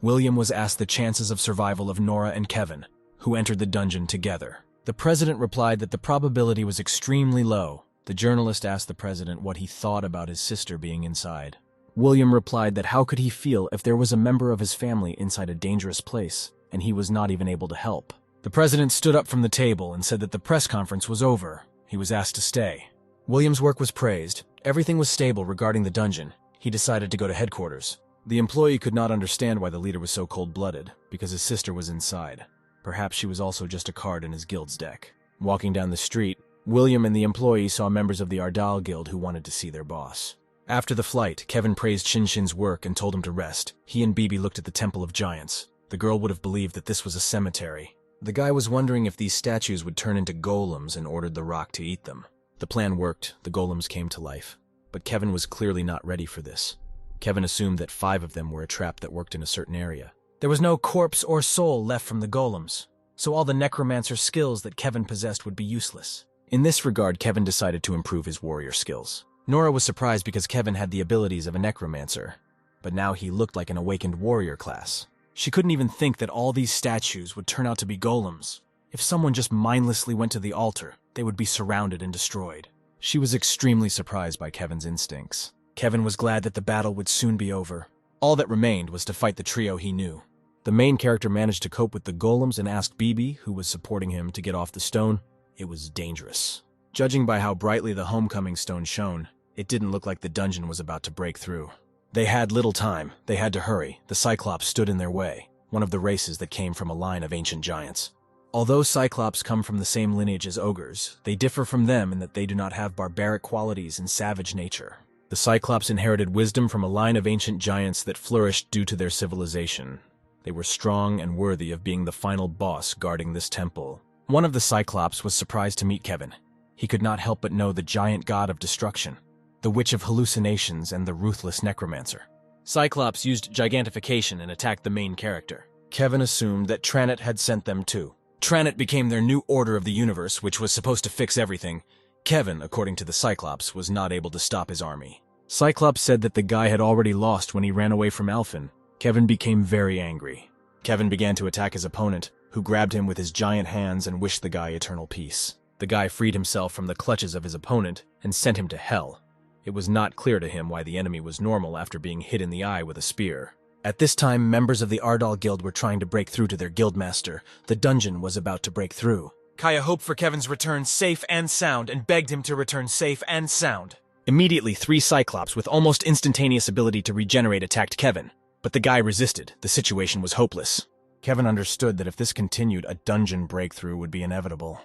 William was asked the chances of survival of Nora and Kevin, who entered the dungeon together. The president replied that the probability was extremely low. The journalist asked the president what he thought about his sister being inside. William replied that how could he feel if there was a member of his family inside a dangerous place, and he was not even able to help. The president stood up from the table and said that the press conference was over. He was asked to stay. William's work was praised. Everything was stable regarding the dungeon. He decided to go to headquarters. The employee could not understand why the leader was so cold-blooded, because his sister was inside. Perhaps she was also just a card in his guild's deck. Walking down the street, William and the employee saw members of the Ardal Guild who wanted to see their boss. After the flight, Kevin praised Shinshin's work and told him to rest. He and Bibi looked at the Temple of Giants. The girl would have believed that this was a cemetery. The guy was wondering if these statues would turn into golems and ordered the rock to eat them. The plan worked. The golems came to life. But Kevin was clearly not ready for this. Kevin assumed that 5 of them were a trap that worked in a certain area. There was no corpse or soul left from the golems, so all the necromancer skills that Kevin possessed would be useless. In this regard, Kevin decided to improve his warrior skills. Nora was surprised because Kevin had the abilities of a necromancer, but now he looked like an awakened warrior class. She couldn't even think that all these statues would turn out to be golems. If someone just mindlessly went to the altar, they would be surrounded and destroyed. She was extremely surprised by Kevin's instincts. Kevin was glad that the battle would soon be over. All that remained was to fight the trio he knew. The main character managed to cope with the golems and asked Bibi, who was supporting him, to get off the stone. It was dangerous. Judging by how brightly the homecoming stone shone, it didn't look like the dungeon was about to break through. They had little time. They had to hurry. The Cyclops stood in their way, one of the races that came from a line of ancient giants. Although Cyclops come from the same lineage as ogres, they differ from them in that they do not have barbaric qualities and savage nature. The Cyclops inherited wisdom from a line of ancient giants that flourished due to their civilization. They were strong and worthy of being the final boss guarding this temple. One of the Cyclops was surprised to meet Kevin. He could not help but know the giant god of destruction, the witch of hallucinations, and the ruthless necromancer. Cyclops used gigantification and attacked the main character. Kevin assumed that Tranit had sent them too. Tranit became their new order of the universe, which was supposed to fix everything. Kevin, according to the Cyclops, was not able to stop his army. Cyclops said that the guy had already lost when he ran away from Alphen. Kevin became very angry. Kevin began to attack his opponent, who grabbed him with his giant hands and wished the guy eternal peace. The guy freed himself from the clutches of his opponent and sent him to hell. It was not clear to him why the enemy was normal after being hit in the eye with a spear. At this time, members of the Ardal Guild were trying to break through to their guildmaster. The dungeon was about to break through. Kaya hoped for Kevin's return safe and sound and begged him to return safe and sound. Immediately, 3 Cyclops with almost instantaneous ability to regenerate attacked Kevin. But the guy resisted. The situation was hopeless. Kevin understood that if this continued, a dungeon breakthrough would be inevitable.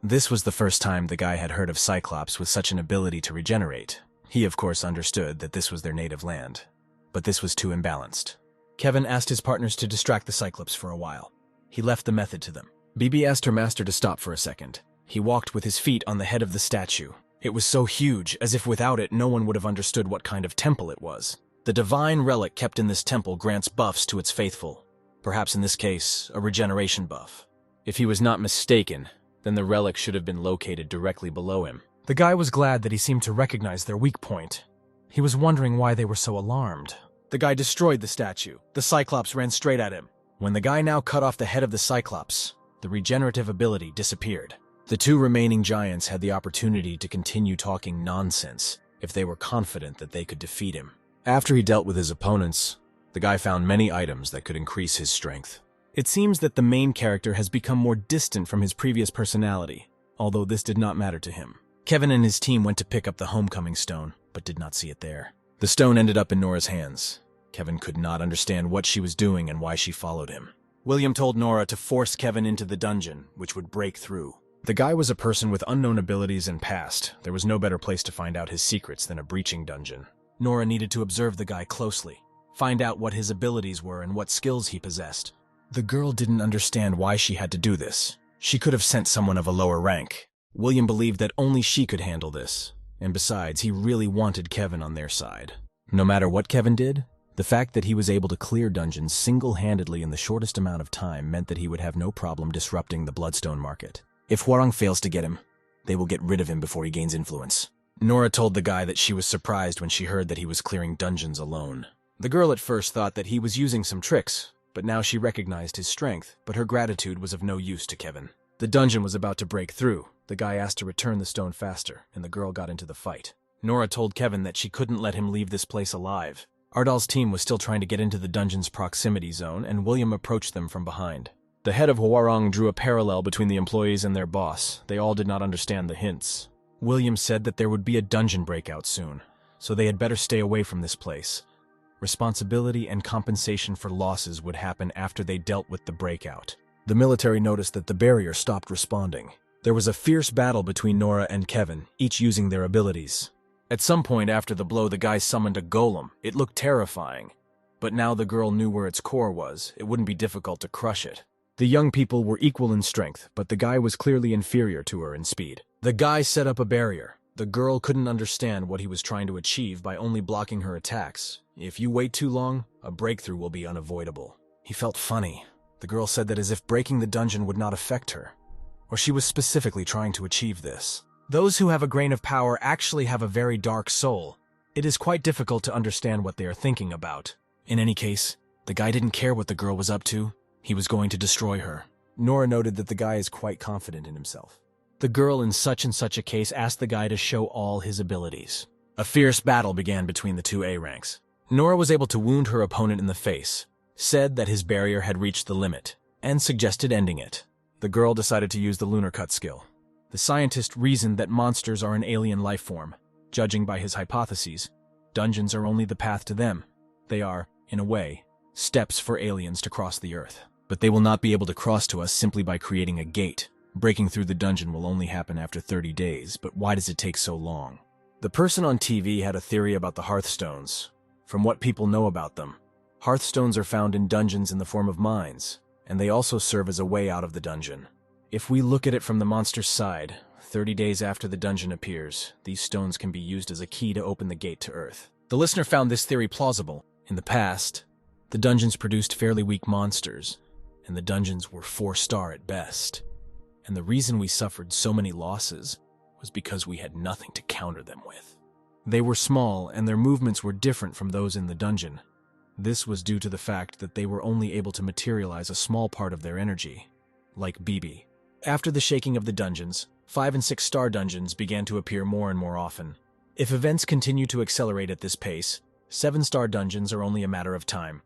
This was the first time the guy had heard of Cyclops with such an ability to regenerate. He, of course, understood that this was their native land. But this was too imbalanced. Kevin asked his partners to distract the Cyclops for a while. He left the method to them. Bibi asked her master to stop for a second. He walked with his feet on the head of the statue. It was so huge, as if without it no one would have understood what kind of temple it was. The divine relic kept in this temple grants buffs to its faithful. Perhaps in this case, a regeneration buff. If he was not mistaken, then the relic should have been located directly below him. The guy was glad that he seemed to recognize their weak point. He was wondering why they were so alarmed. The guy destroyed the statue. The Cyclops ran straight at him. When the guy now cut off the head of the Cyclops, the regenerative ability disappeared. The 2 remaining giants had the opportunity to continue talking nonsense if they were confident that they could defeat him. After he dealt with his opponents, the guy found many items that could increase his strength. It seems that the main character has become more distant from his previous personality, although this did not matter to him. Kevin and his team went to pick up the homecoming stone, but did not see it there. The stone ended up in Nora's hands. Kevin could not understand what she was doing and why she followed him. William told Nora to force Kevin into the dungeon, which would break through. The guy was a person with unknown abilities and past. There was no better place to find out his secrets than a breaching dungeon. Nora needed to observe the guy closely, find out what his abilities were and what skills he possessed. The girl didn't understand why she had to do this. She could have sent someone of a lower rank. William believed that only she could handle this, and besides, he really wanted Kevin on their side. No matter what Kevin did, the fact that he was able to clear dungeons single-handedly in the shortest amount of time meant that he would have no problem disrupting the Bloodstone market. If Hwarang fails to get him, they will get rid of him before he gains influence. Nora told the guy that she was surprised when she heard that he was clearing dungeons alone. The girl at first thought that he was using some tricks, but now she recognized his strength, but her gratitude was of no use to Kevin. The dungeon was about to break through. The guy asked to return the stone faster, and the girl got into the fight. Nora told Kevin that she couldn't let him leave this place alive. Ardal's team was still trying to get into the dungeon's proximity zone, and William approached them from behind. The head of Hwarang drew a parallel between the employees and their boss. They all did not understand the hints. William said that there would be a dungeon breakout soon, so they had better stay away from this place. Responsibility and compensation for losses would happen after they dealt with the breakout. The military noticed that the barrier stopped responding. There was a fierce battle between Nora and Kevin, each using their abilities. At some point after the blow, the guy summoned a golem. It looked terrifying. But now the girl knew where its core was. It wouldn't be difficult to crush it. The young people were equal in strength, but the guy was clearly inferior to her in speed. The guy set up a barrier. The girl couldn't understand what he was trying to achieve by only blocking her attacks. If you wait too long, a breakthrough will be unavoidable. He felt funny. The girl said that as if breaking the dungeon would not affect her. Or she was specifically trying to achieve this. Those who have a grain of power actually have a very dark soul. It is quite difficult to understand what they are thinking about. In any case, the guy didn't care what the girl was up to. He was going to destroy her. Nora noted that the guy is quite confident in himself. The girl in such and such a case asked the guy to show all his abilities. A fierce battle began between the two A ranks. Nora was able to wound her opponent in the face, said that his barrier had reached the limit, and suggested ending it. The girl decided to use the lunar cut skill. The scientist reasoned that monsters are an alien life form. Judging by his hypotheses, dungeons are only the path to them. They are, in a way, steps for aliens to cross the Earth. But they will not be able to cross to us simply by creating a gate. Breaking through the dungeon will only happen after 30 days, but why does it take so long? The person on TV had a theory about the hearthstones. From what people know about them, hearthstones are found in dungeons in the form of mines, and they also serve as a way out of the dungeon. If we look at it from the monster's side, 30 days after the dungeon appears, these stones can be used as a key to open the gate to Earth. The listener found this theory plausible. In the past, the dungeons produced fairly weak monsters, and the dungeons were 4-star at best. And the reason we suffered so many losses was because we had nothing to counter them with. They were small, and their movements were different from those in the dungeon. This was due to the fact that they were only able to materialize a small part of their energy, like BB. After the shaking of the dungeons, 5- and 6-star dungeons began to appear more and more often. If events continue to accelerate at this pace, 7-star dungeons are only a matter of time.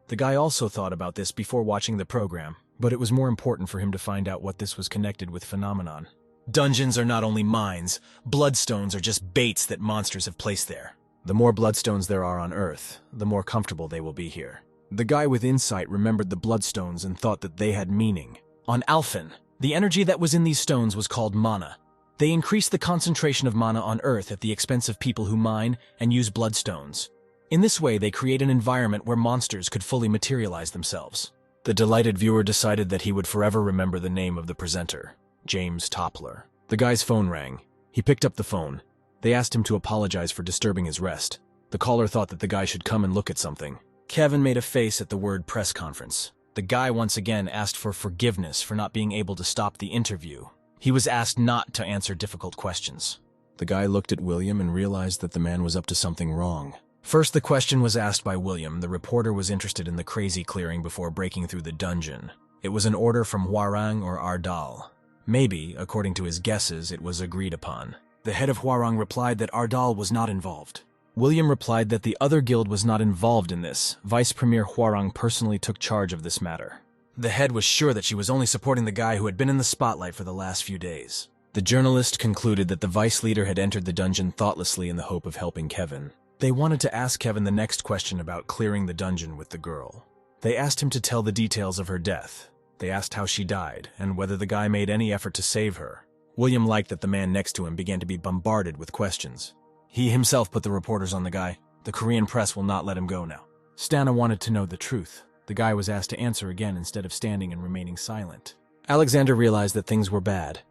The guy also thought about this before watching the program, but it was more important for him to find out what this was connected with phenomenon. Dungeons are not only mines, bloodstones are just baits that monsters have placed there. The more bloodstones there are on Earth, the more comfortable they will be here. The guy with insight remembered the bloodstones and thought that they had meaning. On Alphen, the energy that was in these stones was called mana. They increase the concentration of mana on Earth at the expense of people who mine and use bloodstones. In this way, they create an environment where monsters could fully materialize themselves. The delighted viewer decided that he would forever remember the name of the presenter, James Toppler. The guy's phone rang. He picked up the phone. They asked him to apologize for disturbing his rest. The caller thought that the guy should come and look at something. Kevin made a face at the word press conference. The guy once again asked for forgiveness for not being able to stop the interview. He was asked not to answer difficult questions. The guy looked at William and realized that the man was up to something wrong. First, the question was asked by William. The reporter was interested in the crazy clearing before breaking through the dungeon. It was an order from Hwarang or Ardal. Maybe, according to his guesses, it was agreed upon. The head of Hwarang replied that Ardal was not involved. William replied that the other guild was not involved in this. Vice Premier Hwarang personally took charge of this matter. The head was sure that she was only supporting the guy who had been in the spotlight for the last few days. The journalist concluded that the vice leader had entered the dungeon thoughtlessly in the hope of helping Kevin. They wanted to ask Kevin the next question about clearing the dungeon with the girl. They asked him to tell the details of her death. They asked how she died, and whether the guy made any effort to save her. William liked that the man next to him began to be bombarded with questions. He himself put the reporters on the guy. The Korean press will not let him go now. Stana wanted to know the truth. The guy was asked to answer again instead of standing and remaining silent. Alexander realized that things were bad.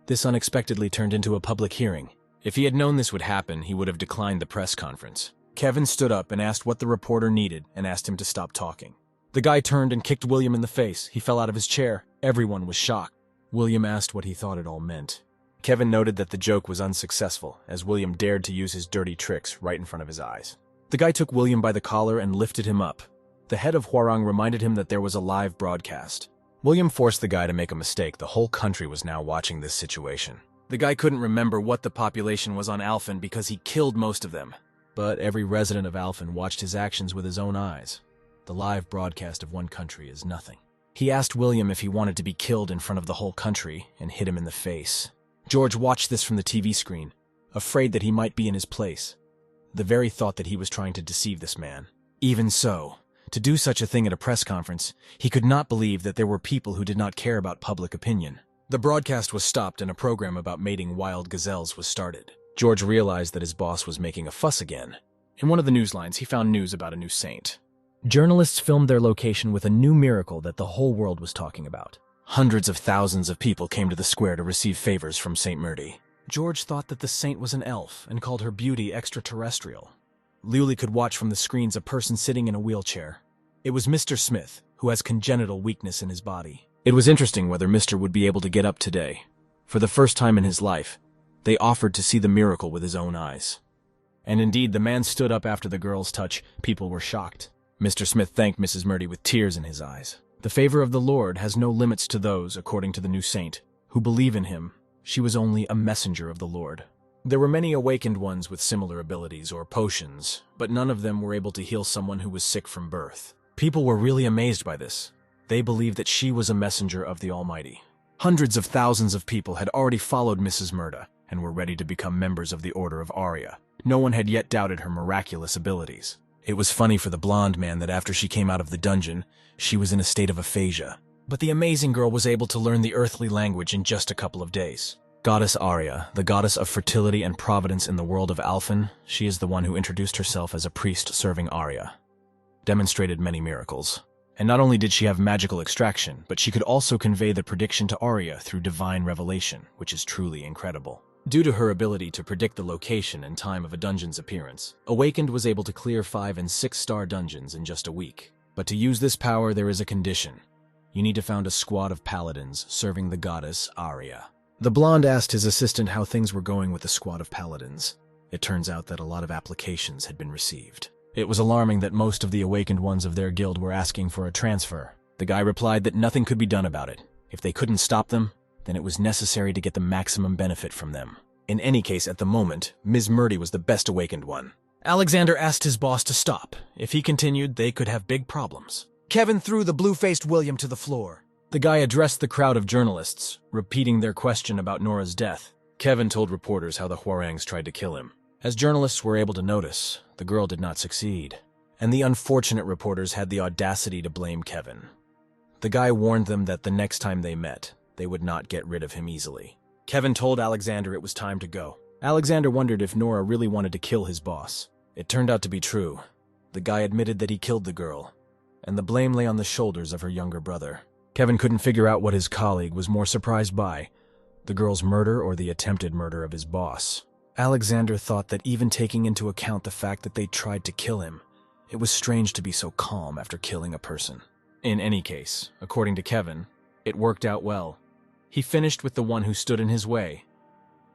This unexpectedly turned into a public hearing. If he had known this would happen, he would have declined the press conference. Kevin stood up and asked what the reporter needed and asked him to stop talking. The guy turned and kicked William in the face. He fell out of his chair. Everyone was shocked. William asked what he thought it all meant. Kevin noted that the joke was unsuccessful, as William dared to use his dirty tricks right in front of his eyes. The guy took William by the collar and lifted him up. The head of Hwarang reminded him that there was a live broadcast. William forced the guy to make a mistake. The whole country was now watching this situation. The guy couldn't remember what the population was on Alphen because he killed most of them. But every resident of Alphen watched his actions with his own eyes. The live broadcast of one country is nothing. He asked William if he wanted to be killed in front of the whole country and hit him in the face. George watched this from the TV screen, afraid that he might be in his place. The very thought that he was trying to deceive this man. Even so, to do such a thing at a press conference, he could not believe that there were people who did not care about public opinion. The broadcast was stopped and a program about mating wild gazelles was started. George realized that his boss was making a fuss again. In one of the newslines, he found news about a new saint. Journalists filmed their location with a new miracle that the whole world was talking about. Hundreds of thousands of people came to the square to receive favors from Saint Murdy. George thought that the saint was an elf and called her beauty extraterrestrial. Luli could watch from the screens a person sitting in a wheelchair. It was Mr. Smith, who has congenital weakness in his body. It was interesting whether Mr. would be able to get up today. For the first time in his life, they offered to see the miracle with his own eyes. And indeed, the man stood up after the girl's touch. People were shocked. Mr. Smith thanked Mrs. Murdy with tears in his eyes. The favor of the Lord has no limits to those, according to the new saint, who believe in him. She was only a messenger of the Lord. There were many awakened ones with similar abilities or potions, but none of them were able to heal someone who was sick from birth. People were really amazed by this. They believed that she was a messenger of the Almighty. Hundreds of thousands of people had already followed Mrs. Murda and were ready to become members of the Order of Arya. No one had yet doubted her miraculous abilities. It was funny for the blonde man that after she came out of the dungeon, she was in a state of aphasia. But the amazing girl was able to learn the earthly language in just a couple of days. Goddess Arya, the goddess of fertility and providence in the world of Alphen, she is the one who introduced herself as a priest serving Arya. Demonstrated many miracles. And not only did she have magical extraction, but she could also convey the prediction to Arya through divine revelation, which is truly incredible. Due to her ability to predict the location and time of a dungeon's appearance, Awakened was able to clear 5- and 6-star dungeons in just a week. But to use this power, there is a condition. You need to found a squad of paladins serving the goddess Arya. The blonde asked his assistant how things were going with the squad of paladins. It turns out that a lot of applications had been received. It was alarming that most of the awakened ones of their guild were asking for a transfer. The guy replied that nothing could be done about it. If they couldn't stop them, then it was necessary to get the maximum benefit from them. In any case, at the moment, Ms. Murdy was the best awakened one. Alexander asked his boss to stop. If he continued, they could have big problems. Kevin threw the blue-faced William to the floor. The guy addressed the crowd of journalists, repeating their question about Nora's death. Kevin told reporters how the Hwarangs tried to kill him. As journalists were able to notice, the girl did not succeed, and the unfortunate reporters had the audacity to blame Kevin. The guy warned them that the next time they met, they would not get rid of him easily. Kevin told Alexander it was time to go. Alexander wondered if Nora really wanted to kill his boss. It turned out to be true. The guy admitted that he killed the girl, and the blame lay on the shoulders of her younger brother. Kevin couldn't figure out what his colleague was more surprised by, the girl's murder or the attempted murder of his boss. Alexander thought that even taking into account the fact that they tried to kill him, it was strange to be so calm after killing a person. In any case, according to Kevin, it worked out well. He finished with the one who stood in his way.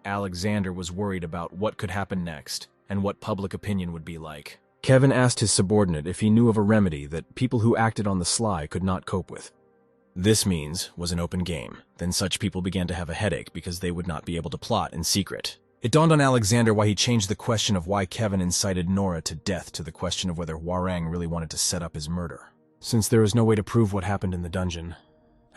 Alexander was worried about what could happen next and what public opinion would be like. Kevin asked his subordinate if he knew of a remedy that people who acted on the sly could not cope with. This means was an open game. Then such people began to have a headache because they would not be able to plot in secret. It dawned on Alexander why he changed the question of why Kevin incited Nora to death to the question of whether Hwarang really wanted to set up his murder. Since there was no way to prove what happened in the dungeon,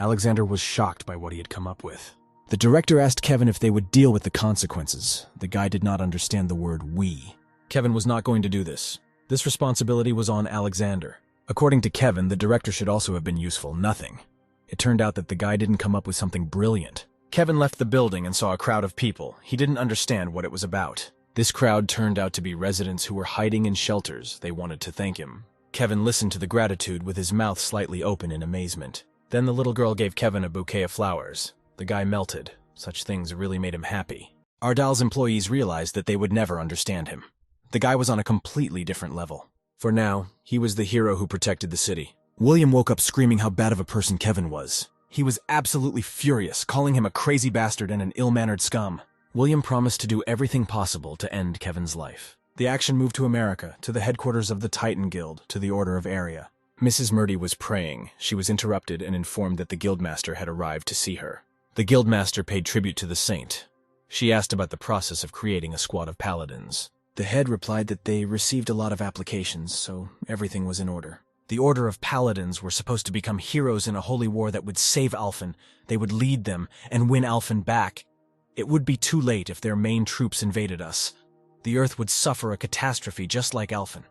Alexander was shocked by what he had come up with. The director asked Kevin if they would deal with the consequences. The guy did not understand the word "we." Kevin was not going to do this. This responsibility was on Alexander. According to Kevin, the director should also have been useful. Nothing. It turned out that the guy didn't come up with something brilliant. Kevin left the building and saw a crowd of people. He didn't understand what it was about. This crowd turned out to be residents who were hiding in shelters. They wanted to thank him. Kevin listened to the gratitude with his mouth slightly open in amazement. Then the little girl gave Kevin a bouquet of flowers. The guy melted. Such things really made him happy. Ardal's employees realized that they would never understand him. The guy was on a completely different level. For now, he was the hero who protected the city. William woke up screaming how bad of a person Kevin was. He was absolutely furious, calling him a crazy bastard and an ill-mannered scum. William promised to do everything possible to end Kevin's life. The action moved to America, to the headquarters of the Titan Guild, to the Order of Arya. Mrs. Murdy was praying. She was interrupted and informed that the guildmaster had arrived to see her. The guildmaster paid tribute to the saint. She asked about the process of creating a squad of paladins. The head replied that they received a lot of applications, so everything was in order. The Order of Paladins were supposed to become heroes in a holy war that would save Alphen. They would lead them and win Alphen back. It would be too late if their main troops invaded us. The Earth would suffer a catastrophe just like Alphen.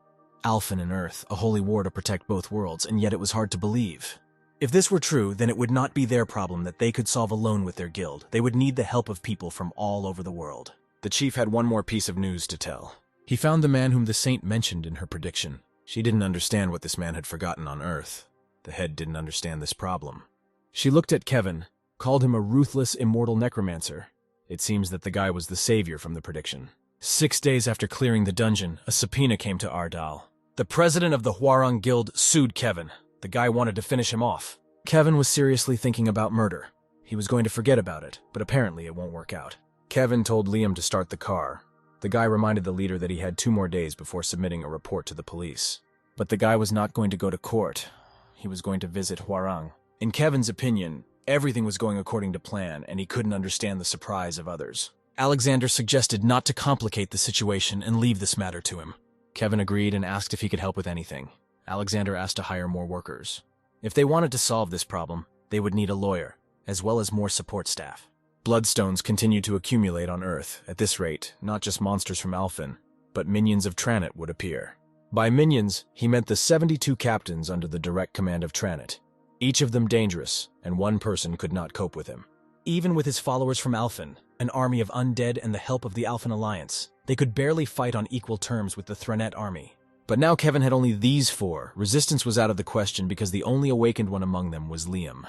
Alphen and Earth, a holy war to protect both worlds, and yet it was hard to believe. If this were true, then it would not be their problem that they could solve alone with their guild. They would need the help of people from all over the world. The chief had one more piece of news to tell. He found the man whom the saint mentioned in her prediction. She didn't understand what this man had forgotten on Earth. The head didn't understand this problem. She looked at Kevin, called him a ruthless, immortal necromancer. It seems that the guy was the savior from the prediction. 6 days after clearing the dungeon, a subpoena came to Ardal. The president of the Hwarang Guild sued Kevin. The guy wanted to finish him off. Kevin was seriously thinking about murder. He was going to forget about it, but apparently it won't work out. Kevin told Liam to start the car. The guy reminded the leader that he had 2 more days before submitting a report to the police. But the guy was not going to go to court. He was going to visit Hwarang. In Kevin's opinion, everything was going according to plan, and he couldn't understand the surprise of others. Alexander suggested not to complicate the situation and leave this matter to him. Kevin agreed and asked if he could help with anything. Alexander asked to hire more workers. If they wanted to solve this problem, they would need a lawyer, as well as more support staff. Bloodstones continued to accumulate on Earth. At this rate, not just monsters from Alphen, but minions of Tranit would appear. By minions, he meant the 72 captains under the direct command of Tranit, each of them dangerous, and one person could not cope with him. Even with his followers from Alphen, an army of undead and the help of the Alphen Alliance, they could barely fight on equal terms with the Threnet army. But now Kevin had only these 4. Resistance was out of the question because the only awakened one among them was Liam,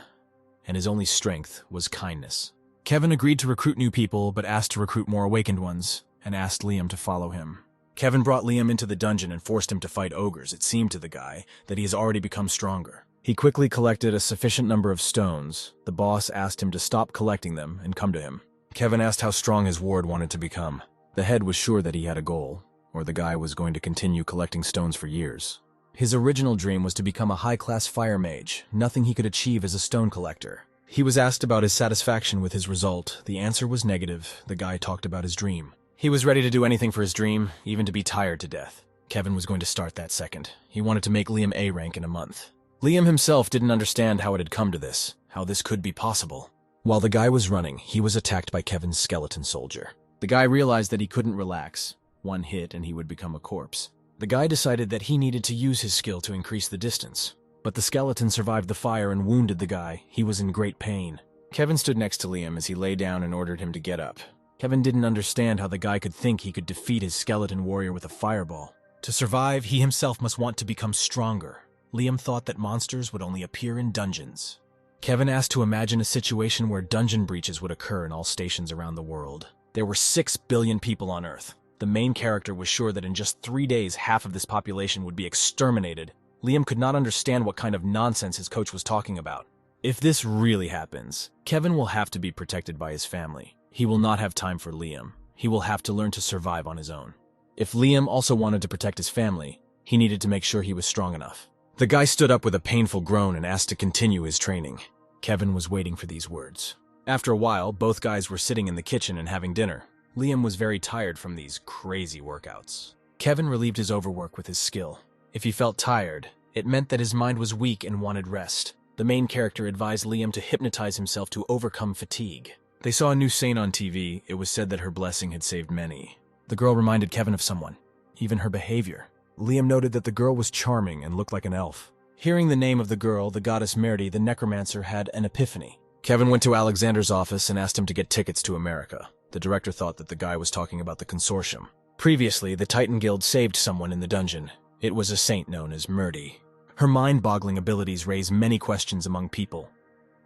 and his only strength was kindness. Kevin agreed to recruit new people, but asked to recruit more awakened ones, and asked Liam to follow him. Kevin brought Liam into the dungeon and forced him to fight ogres. It seemed to the guy that he has already become stronger. He quickly collected a sufficient number of stones. The boss asked him to stop collecting them and come to him. Kevin asked how strong his ward wanted to become. The head was sure that he had a goal, or the guy was going to continue collecting stones for years. His original dream was to become a high-class fire mage, nothing he could achieve as a stone collector. He was asked about his satisfaction with his result. The answer was negative. The guy talked about his dream. He was ready to do anything for his dream, even to be tired to death. Kevin was going to start that second. He wanted to make Liam A rank in a month. Liam himself didn't understand how it had come to this, how this could be possible. While the guy was running, he was attacked by Kevin's skeleton soldier. The guy realized that he couldn't relax. One hit and he would become a corpse. The guy decided that he needed to use his skill to increase the distance. But the skeleton survived the fire and wounded the guy. He was in great pain. Kevin stood next to Liam as he lay down and ordered him to get up. Kevin didn't understand how the guy could think he could defeat his skeleton warrior with a fireball. To survive, he himself must want to become stronger. Liam thought that monsters would only appear in dungeons. Kevin asked to imagine a situation where dungeon breaches would occur in all stations around the world. There were 6 billion people on Earth. The main character was sure that in just 3 days, half of this population would be exterminated. Liam could not understand what kind of nonsense his coach was talking about. If this really happens, Kevin will have to be protected by his family. He will not have time for Liam. He will have to learn to survive on his own. If Liam also wanted to protect his family, he needed to make sure he was strong enough. The guy stood up with a painful groan and asked to continue his training. Kevin was waiting for these words. After a while, both guys were sitting in the kitchen and having dinner. Liam was very tired from these crazy workouts. Kevin relieved his overwork with his skill. If he felt tired, it meant that his mind was weak and wanted rest. The main character advised Liam to hypnotize himself to overcome fatigue. They saw a new saint on TV. It was said that her blessing had saved many. The girl reminded Kevin of someone, even her behavior. Liam noted that the girl was charming and looked like an elf. Hearing the name of the girl, the goddess Merdi, the necromancer, had an epiphany. Kevin went to Alexander's office and asked him to get tickets to America. The director thought that the guy was talking about the consortium. Previously, the Titan Guild saved someone in the dungeon. It was a saint known as Merdi. Her mind-boggling abilities raise many questions among people.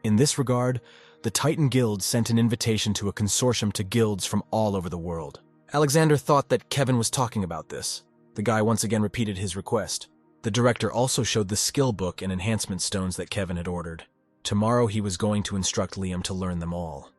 In this regard, the Titan Guild sent an invitation to a consortium to guilds from all over the world. Alexander thought that Kevin was talking about this. The guy once again repeated his request. The director also showed the skill book and enhancement stones that Kevin had ordered. Tomorrow he was going to instruct Liam to learn them all.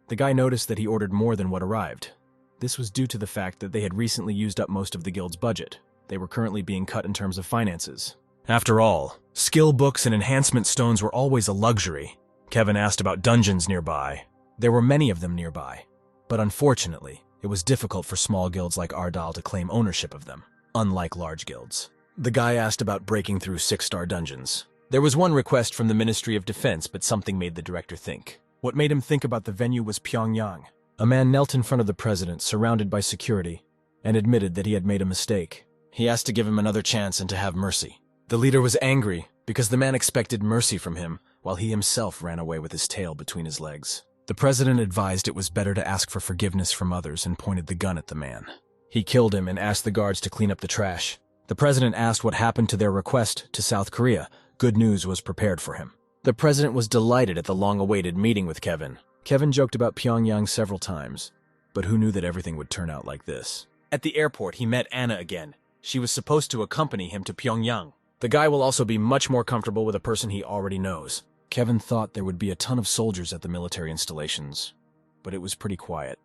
The guy noticed that he ordered more than what arrived. This was due to the fact that they had recently used up most of the guild's budget. They were currently being cut in terms of finances. After all, skill books and enhancement stones were always a luxury. Kevin asked about dungeons nearby. There were many of them nearby, but unfortunately, it was difficult for small guilds like Ardal to claim ownership of them, unlike large guilds. The guy asked about breaking through 6-star dungeons. There was one request from the Ministry of Defense, but something made the director think. What made him think about the venue was Pyongyang. A man knelt in front of the president, surrounded by security, and admitted that he had made a mistake. He asked to give him another chance and to have mercy. The leader was angry because the man expected mercy from him, while he himself ran away with his tail between his legs. The president advised it was better to ask for forgiveness from others and pointed the gun at the man. He killed him and asked the guards to clean up the trash. The president asked what happened to their request to South Korea. Good news was prepared for him. The president was delighted at the long-awaited meeting with Kevin. Kevin joked about Pyongyang several times, but who knew that everything would turn out like this? At the airport, he met Anna again. She was supposed to accompany him to Pyongyang. The guy will also be much more comfortable with a person he already knows. Kevin thought there would be a ton of soldiers at the military installations, but it was pretty quiet.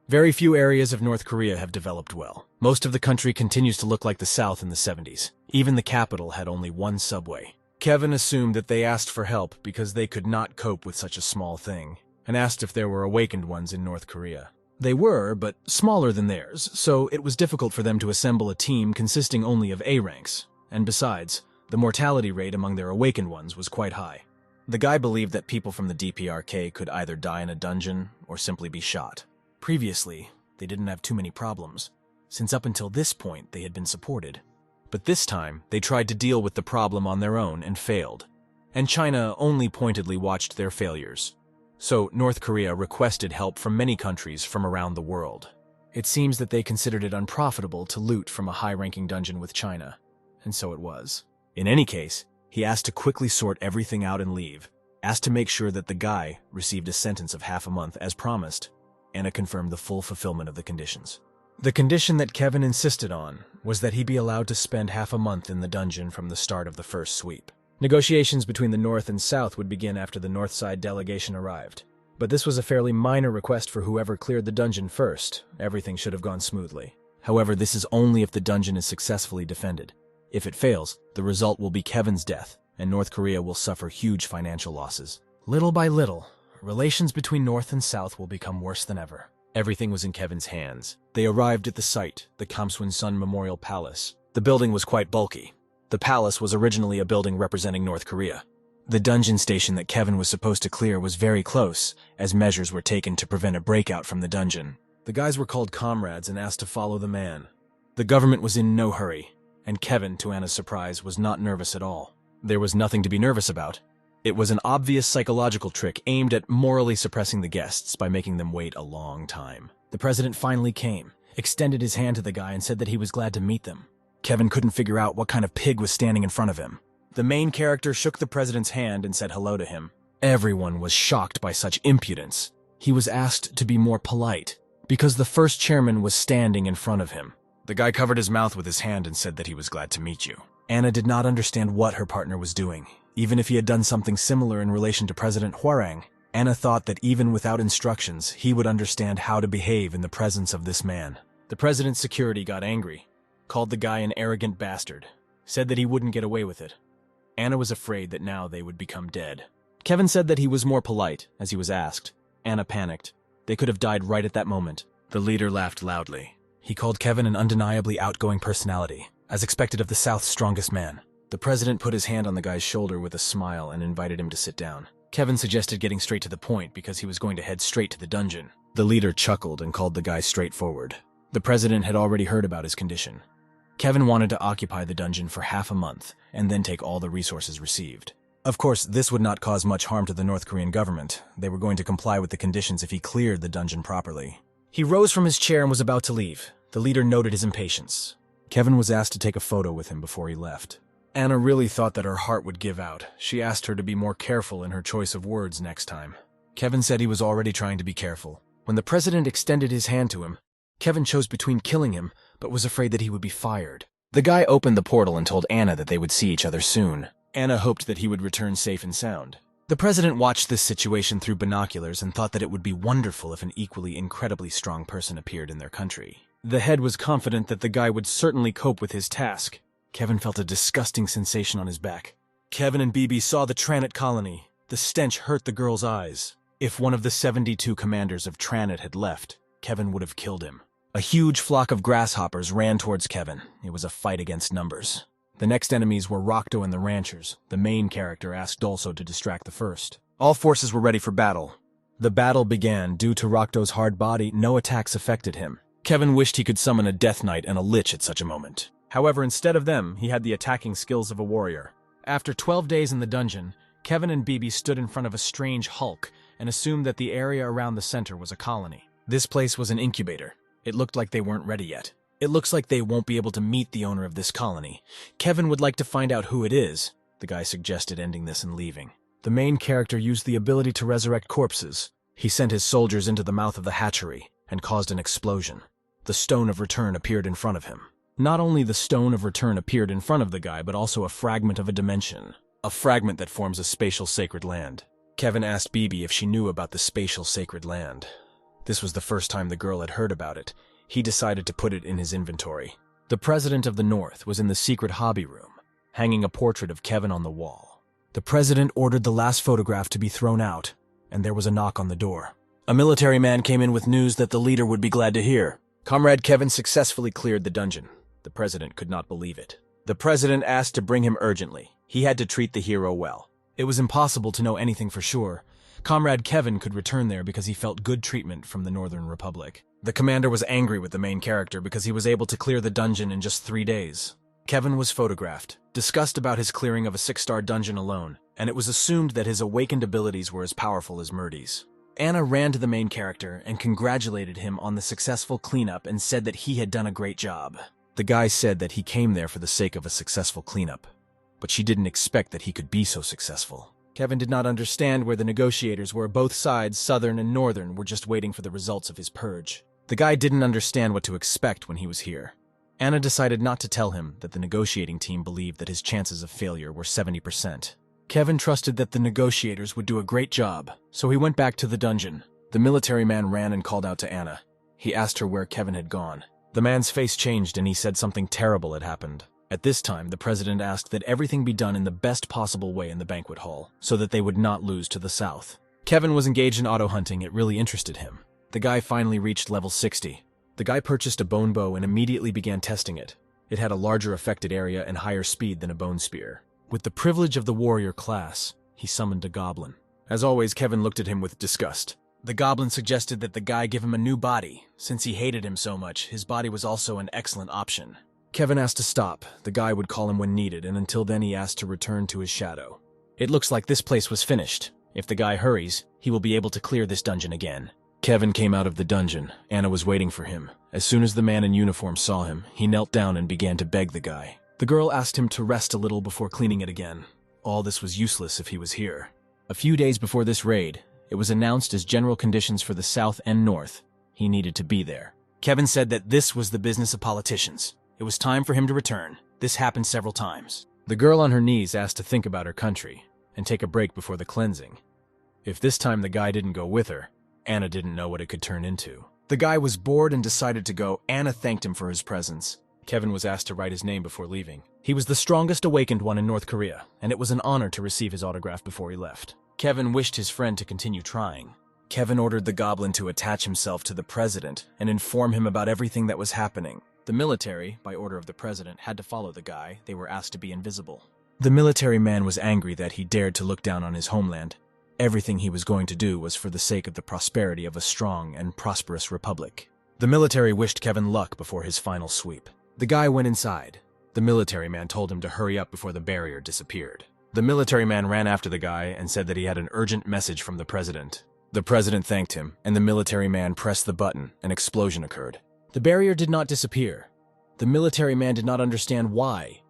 Very few areas of North Korea have developed well. Most of the country continues to look like the South in the 70s. Even the capital had only one subway. Kevin assumed that they asked for help because they could not cope with such a small thing, and asked if there were awakened ones in North Korea. They were, but smaller than theirs, so it was difficult for them to assemble a team consisting only of A ranks. And besides, the mortality rate among their awakened ones was quite high. The guy believed that people from the DPRK could either die in a dungeon or simply be shot. Previously, they didn't have too many problems, since up until this point they had been supported. But this time, they tried to deal with the problem on their own and failed. And China only pointedly watched their failures. So North Korea requested help from many countries from around the world. It seems that they considered it unprofitable to loot from a high-ranking dungeon with China, and so it was. In any case, he asked to quickly sort everything out and leave, asked to make sure that the guy received a sentence of half a month as promised. Anna confirmed the full fulfillment of the conditions. The condition that Kevin insisted on was that he be allowed to spend half a month in the dungeon from the start of the first sweep. Negotiations between the North and South would begin after the North side delegation arrived. But this was a fairly minor request for whoever cleared the dungeon first. Everything should have gone smoothly. However, this is only if the dungeon is successfully defended. If it fails, the result will be Kevin's death, and North Korea will suffer huge financial losses. Little by little, relations between North and South will become worse than ever. Everything was in Kevin's hands. They arrived at the site, the Kamswon-sun Memorial Palace. The building was quite bulky. The palace was originally a building representing North Korea. The dungeon station that Kevin was supposed to clear was very close, as measures were taken to prevent a breakout from the dungeon. The guys were called comrades and asked to follow the man. The government was in no hurry, and Kevin, to Anna's surprise, was not nervous at all. There was nothing to be nervous about. It was an obvious psychological trick aimed at morally suppressing the guests by making them wait a long time. The president finally came, extended his hand to the guy and said that he was glad to meet them. Kevin couldn't figure out what kind of pig was standing in front of him. The main character shook the president's hand and said hello to him. Everyone was shocked by such impudence. He was asked to be more polite, because the first chairman was standing in front of him. The guy covered his mouth with his hand and said that he was glad to meet you. Anna did not understand what her partner was doing. Even if he had done something similar in relation to President Hwarang, Anna thought that even without instructions, he would understand how to behave in the presence of this man. The president's security got angry, called the guy an arrogant bastard, said that he wouldn't get away with it. Anna was afraid that now they would become dead. Kevin said that he was more polite, as he was asked. Anna panicked. They could have died right at that moment. The leader laughed loudly. He called Kevin an undeniably outgoing personality, as expected of the South's strongest man. The president put his hand on the guy's shoulder with a smile and invited him to sit down. Kevin suggested getting straight to the point because he was going to head straight to the dungeon. The leader chuckled and called the guy straightforward. The president had already heard about his condition. Kevin wanted to occupy the dungeon for half a month and then take all the resources received. Of course, this would not cause much harm to the North Korean government. They were going to comply with the conditions if he cleared the dungeon properly. He rose from his chair and was about to leave. The leader noted his impatience. Kevin was asked to take a photo with him before he left. Anna really thought that her heart would give out. She asked her to be more careful in her choice of words next time. Kevin said he was already trying to be careful. When the president extended his hand to him, Kevin chose between killing him, but was afraid that he would be fired. The guy opened the portal and told Anna that they would see each other soon. Anna hoped that he would return safe and sound. The president watched this situation through binoculars and thought that it would be wonderful if an equally incredibly strong person appeared in their country. The head was confident that the guy would certainly cope with his task. Kevin felt a disgusting sensation on his back. Kevin and Bibi saw the Tranit colony. The stench hurt the girl's eyes. If one of the 72 commanders of Tranit had left, Kevin would have killed him. A huge flock of grasshoppers ran towards Kevin. It was a fight against numbers. The next enemies were Rokdo and the ranchers. The main character asked Dolso to distract the first. All forces were ready for battle. The battle began. Due to Rokdo's hard body, no attacks affected him. Kevin wished he could summon a Death Knight and a Lich at such a moment. However, instead of them, he had the attacking skills of a warrior. After 12 days in the dungeon, Kevin and Bibi stood in front of a strange hulk and assumed that the area around the center was a colony. This place was an incubator. It looked like they weren't ready yet. It looks like they won't be able to meet the owner of this colony. Kevin would like to find out who it is, the guy suggested, ending this and leaving. The main character used the ability to resurrect corpses. He sent his soldiers into the mouth of the hatchery and caused an explosion. The Stone of Return appeared in front of him. Not only the Stone of Return appeared in front of the guy, but also a fragment of a dimension. A fragment that forms a spatial sacred land. Kevin asked Bibi if she knew about the spatial sacred land. This was the first time the girl had heard about it. He decided to put it in his inventory. The president of the North was in the secret hobby room, hanging a portrait of Kevin on the wall. The president ordered the last photograph to be thrown out, and there was a knock on the door. A military man came in with news that the leader would be glad to hear. Comrade Kevin successfully cleared the dungeon. The president could not believe it. The president asked to bring him urgently. He had to treat the hero well. It was impossible to know anything for sure. Comrade Kevin could return there because he felt good treatment from the Northern Republic. The commander was angry with the main character because he was able to clear the dungeon in just 3 days. Kevin was photographed, discussed about his clearing of a 6-star dungeon alone, and it was assumed that his awakened abilities were as powerful as Murdy's. Anna ran to the main character and congratulated him on the successful cleanup and said that he had done a great job. The guy said that he came there for the sake of a successful cleanup, but she didn't expect that he could be so successful. Kevin did not understand where the negotiators were. Both sides, Southern and Northern, were just waiting for the results of his purge. The guy didn't understand what to expect when he was here. Anna decided not to tell him that the negotiating team believed that his chances of failure were 70%. Kevin trusted that the negotiators would do a great job, so he went back to the dungeon. The military man ran and called out to Anna. He asked her where Kevin had gone. The man's face changed and he said something terrible had happened. At this time, the president asked that everything be done in the best possible way in the banquet hall, so that they would not lose to the south. Kevin was engaged in auto hunting. It really interested him. The guy finally reached level 60. The guy purchased a bone bow and immediately began testing it. It had a larger affected area and higher speed than a bone spear. With the privilege of the warrior class, he summoned a goblin. As always, Kevin looked at him with disgust. The goblin suggested that the guy give him a new body. Since he hated him so much, his body was also an excellent option. Kevin asked to stop. The guy would call him when needed, and until then he asked to return to his shadow. It looks like this place was finished. If the guy hurries, he will be able to clear this dungeon again. Kevin came out of the dungeon. Anna was waiting for him. As soon as the man in uniform saw him, he knelt down and began to beg the guy. The girl asked him to rest a little before cleaning it again. All this was useless if he was here. A few days before this raid, it was announced as general conditions for the South and North. He needed to be there. Kevin said that this was the business of politicians. It was time for him to return. This happened several times. The girl on her knees asked to think about her country and take a break before the cleansing. If this time the guy didn't go with her, Anna didn't know what it could turn into. The guy was bored and decided to go. Anna thanked him for his presence. Kevin was asked to write his name before leaving. He was the strongest awakened one in North Korea, and it was an honor to receive his autograph before he left. Kevin wished his friend to continue trying. Kevin ordered the goblin to attach himself to the president and inform him about everything that was happening. The military, by order of the president, had to follow the guy. They were asked to be invisible. The military man was angry that he dared to look down on his homeland. Everything he was going to do was for the sake of the prosperity of a strong and prosperous republic. The military wished Kevin luck before his final sweep. The guy went inside. The military man told him to hurry up before the barrier disappeared. The military man ran after the guy and said that he had an urgent message from the president. The president thanked him, and the military man pressed the button. An explosion occurred. The barrier did not disappear. The military man did not understand why.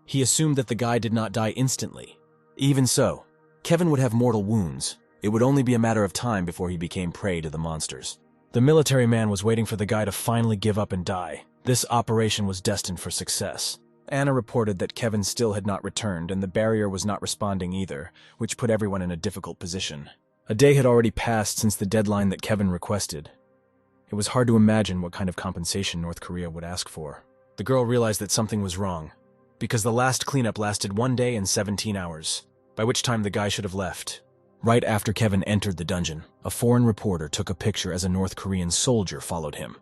He assumed that the guy did not die instantly. Even so, Kevin would have mortal wounds. It would only be a matter of time before he became prey to the monsters. The military man was waiting for the guy to finally give up and die. This operation was destined for success. Anna reported that Kevin still had not returned, and the barrier was not responding either, which put everyone in a difficult position. A day had already passed since the deadline that Kevin requested. It was hard to imagine what kind of compensation North Korea would ask for. The girl realized that something was wrong, because the last cleanup lasted 1 day and 17 hours, by which time the guy should have left. Right after Kevin entered the dungeon, a foreign reporter took a picture as a North Korean soldier followed him.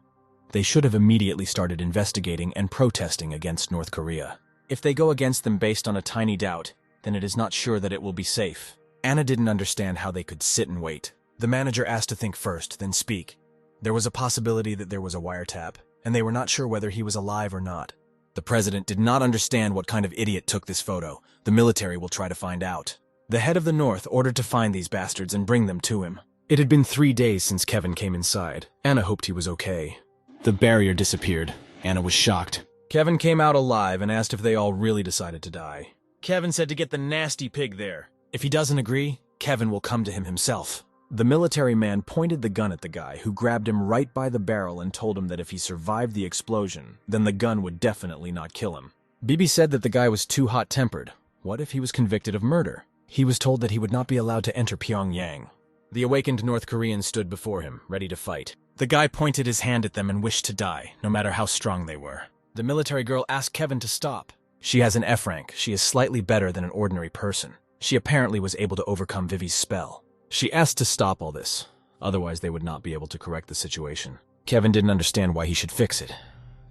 They should have immediately started investigating and protesting against North Korea. If they go against them based on a tiny doubt, then it is not sure that it will be safe. Anna didn't understand how they could sit and wait. The manager asked to think first, then speak. There was a possibility that there was a wiretap, and they were not sure whether he was alive or not. The president did not understand what kind of idiot took this photo. The military will try to find out. The head of the North ordered to find these bastards and bring them to him. It had been 3 days since Kevin came inside. Anna hoped he was okay. The barrier disappeared. Anna was shocked. Kevin came out alive and asked if they all really decided to die. Kevin said to get the nasty pig there. If he doesn't agree, Kevin will come to him himself. The military man pointed the gun at the guy, who grabbed him right by the barrel and told him that if he survived the explosion, then the gun would definitely not kill him. Bibi said that the guy was too hot-tempered. What if he was convicted of murder? He was told that he would not be allowed to enter Pyongyang. The awakened North Koreans stood before him, ready to fight. The guy pointed his hand at them and wished to die, no matter how strong they were. The military girl asked Kevin to stop. She has an F rank. She is slightly better than an ordinary person. She apparently was able to overcome Vivi's spell. She asked to stop all this, otherwise they would not be able to correct the situation. Kevin didn't understand why he should fix it.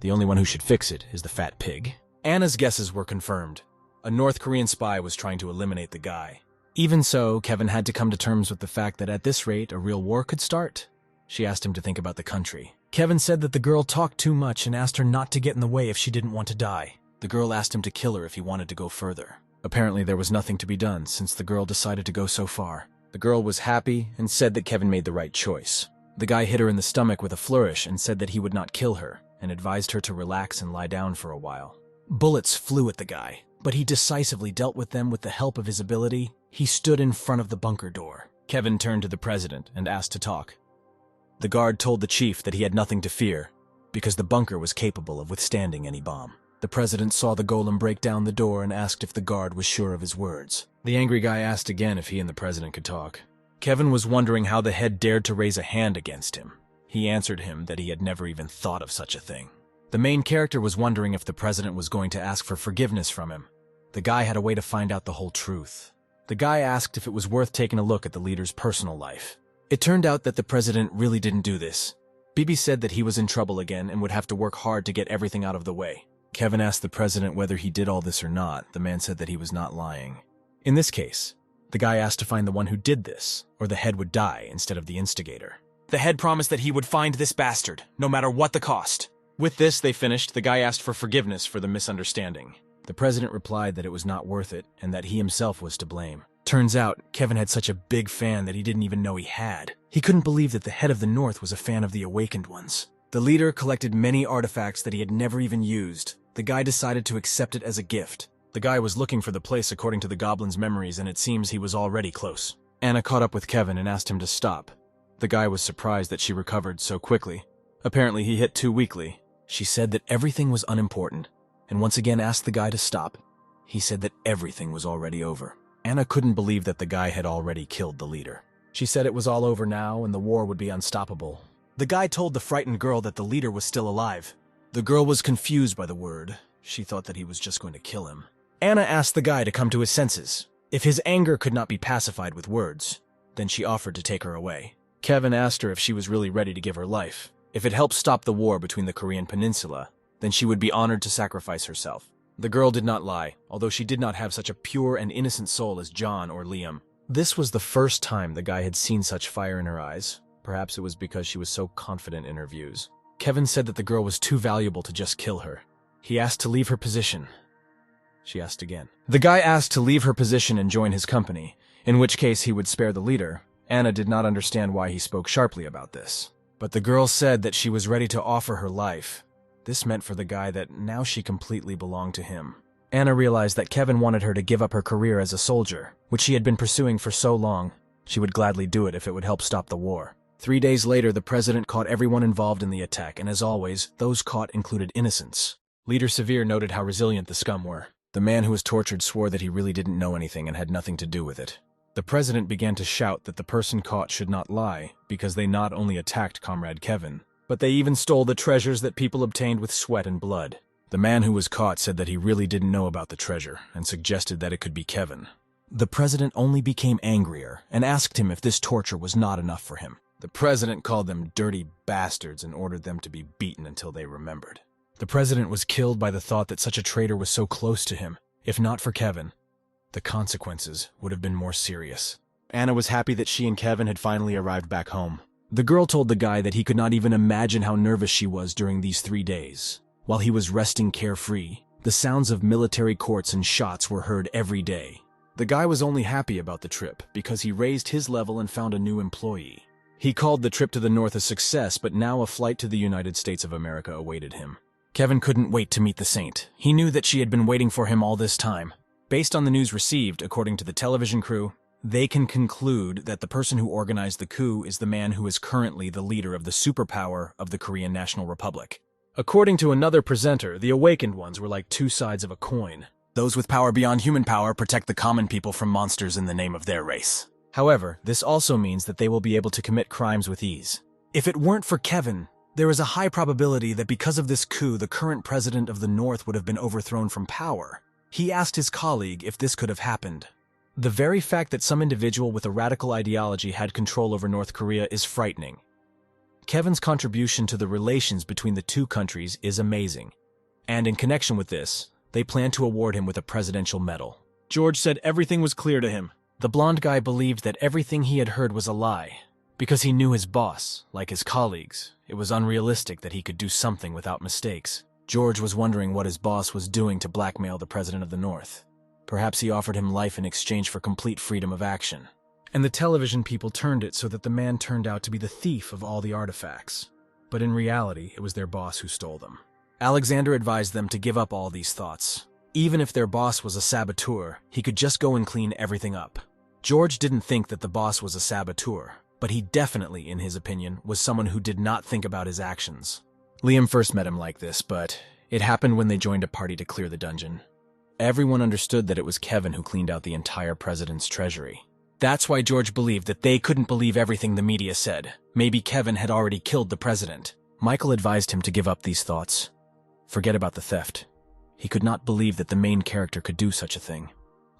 The only one who should fix it is the fat pig. Anna's guesses were confirmed. A North Korean spy was trying to eliminate the guy. Even so, Kevin had to come to terms with the fact that at this rate, a real war could start. She asked him to think about the country. Kevin said that the girl talked too much and asked her not to get in the way if she didn't want to die. The girl asked him to kill her if he wanted to go further. Apparently there was nothing to be done since the girl decided to go so far. The girl was happy and said that Kevin made the right choice. The guy hit her in the stomach with a flourish and said that he would not kill her, and advised her to relax and lie down for a while. Bullets flew at the guy, but he decisively dealt with them with the help of his ability. He stood in front of the bunker door. Kevin turned to the president and asked to talk. The guard told the chief that he had nothing to fear, because the bunker was capable of withstanding any bomb. The president saw the golem break down the door and asked if the guard was sure of his words. The angry guy asked again if he and the president could talk. Kevin was wondering how the head dared to raise a hand against him. He answered him that he had never even thought of such a thing. The main character was wondering if the president was going to ask for forgiveness from him. The guy had a way to find out the whole truth. The guy asked if it was worth taking a look at the leader's personal life. It turned out that the president really didn't do this. Bibi said that he was in trouble again and would have to work hard to get everything out of the way. Kevin asked the president whether he did all this or not. The man said that he was not lying. In this case, the guy asked to find the one who did this, or the head would die instead of the instigator. The head promised that he would find this bastard, no matter what the cost. With this, they finished. The guy asked for forgiveness for the misunderstanding. The president replied that it was not worth it, and that he himself was to blame. Turns out, Kevin had such a big fan that he didn't even know he had. He couldn't believe that the head of the North was a fan of the Awakened Ones. The leader collected many artifacts that he had never even used. The guy decided to accept it as a gift. The guy was looking for the place according to the goblin's memories, and it seems he was already close. Anna caught up with Kevin and asked him to stop. The guy was surprised that she recovered so quickly. Apparently he hit too weakly. She said that everything was unimportant, and once again asked the guy to stop. He said that everything was already over. Anna couldn't believe that the guy had already killed the leader. She said it was all over now and the war would be unstoppable. The guy told the frightened girl that the leader was still alive. The girl was confused by the word. She thought that he was just going to kill him. Anna asked the guy to come to his senses. If his anger could not be pacified with words, then she offered to take her away. Kevin asked her if she was really ready to give her life. If it helped stop the war between the Korean peninsula, then she would be honored to sacrifice herself. The girl did not lie, although she did not have such a pure and innocent soul as John or Liam. This was the first time the guy had seen such fire in her eyes. Perhaps it was because she was so confident in her views. Kevin said that the girl was too valuable to just kill her. He asked to leave her position. She asked again. The guy asked to leave her position and join his company, in which case he would spare the leader. Anna did not understand why he spoke sharply about this. But the girl said that she was ready to offer her life. This meant for the guy that now she completely belonged to him. Anna realized that Kevin wanted her to give up her career as a soldier, which she had been pursuing for so long. She would gladly do it if it would help stop the war. 3 days later, the president caught everyone involved in the attack, and as always, those caught included innocents. Leader Severe noted how resilient the scum were. The man who was tortured swore that he really didn't know anything and had nothing to do with it. The president began to shout that the person caught should not lie, because they not only attacked Comrade Kevin, but they even stole the treasures that people obtained with sweat and blood. The man who was caught said that he really didn't know about the treasure, and suggested that it could be Kevin. The president only became angrier, and asked him if this torture was not enough for him. The president called them dirty bastards and ordered them to be beaten until they remembered. The president was killed by the thought that such a traitor was so close to him. If not for Kevin, the consequences would have been more serious. Anna was happy that she and Kevin had finally arrived back home. The girl told the guy that he could not even imagine how nervous she was during these 3 days. While he was resting carefree, the sounds of military courts and shots were heard every day. The guy was only happy about the trip because he raised his level and found a new employee. He called the trip to the north a success, but now a flight to the United States of America awaited him. Kevin couldn't wait to meet the saint. He knew that she had been waiting for him all this time. Based on the news received, according to the television crew, they can conclude that the person who organized the coup is the man who is currently the leader of the superpower of the Korean National Republic. According to another presenter, the awakened ones were like two sides of a coin. Those with power beyond human power protect the common people from monsters in the name of their race. However, this also means that they will be able to commit crimes with ease. If it weren't for Kevin, there is a high probability that because of this coup, the current president of the North would have been overthrown from power. He asked his colleague if this could have happened. The very fact that some individual with a radical ideology had control over North Korea is frightening. Kevin's contribution to the relations between the two countries is amazing. And in connection with this, they plan to award him with a presidential medal. George said everything was clear to him. The blonde guy believed that everything he had heard was a lie. Because he knew his boss, like his colleagues, it was unrealistic that he could do something without mistakes. George was wondering what his boss was doing to blackmail the president of the North. Perhaps he offered him life in exchange for complete freedom of action. And the television people turned it so that the man turned out to be the thief of all the artifacts. But in reality, it was their boss who stole them. Alexander advised them to give up all these thoughts. Even if their boss was a saboteur, he could just go and clean everything up. George didn't think that the boss was a saboteur, but he definitely, in his opinion, was someone who did not think about his actions. Liam first met him like this, but it happened when they joined a party to clear the dungeon. Everyone understood that it was Kevin who cleaned out the entire president's treasury. That's why George believed that they couldn't believe everything the media said. Maybe Kevin had already killed the president. Michael advised him to give up these thoughts. Forget about the theft. He could not believe that the main character could do such a thing.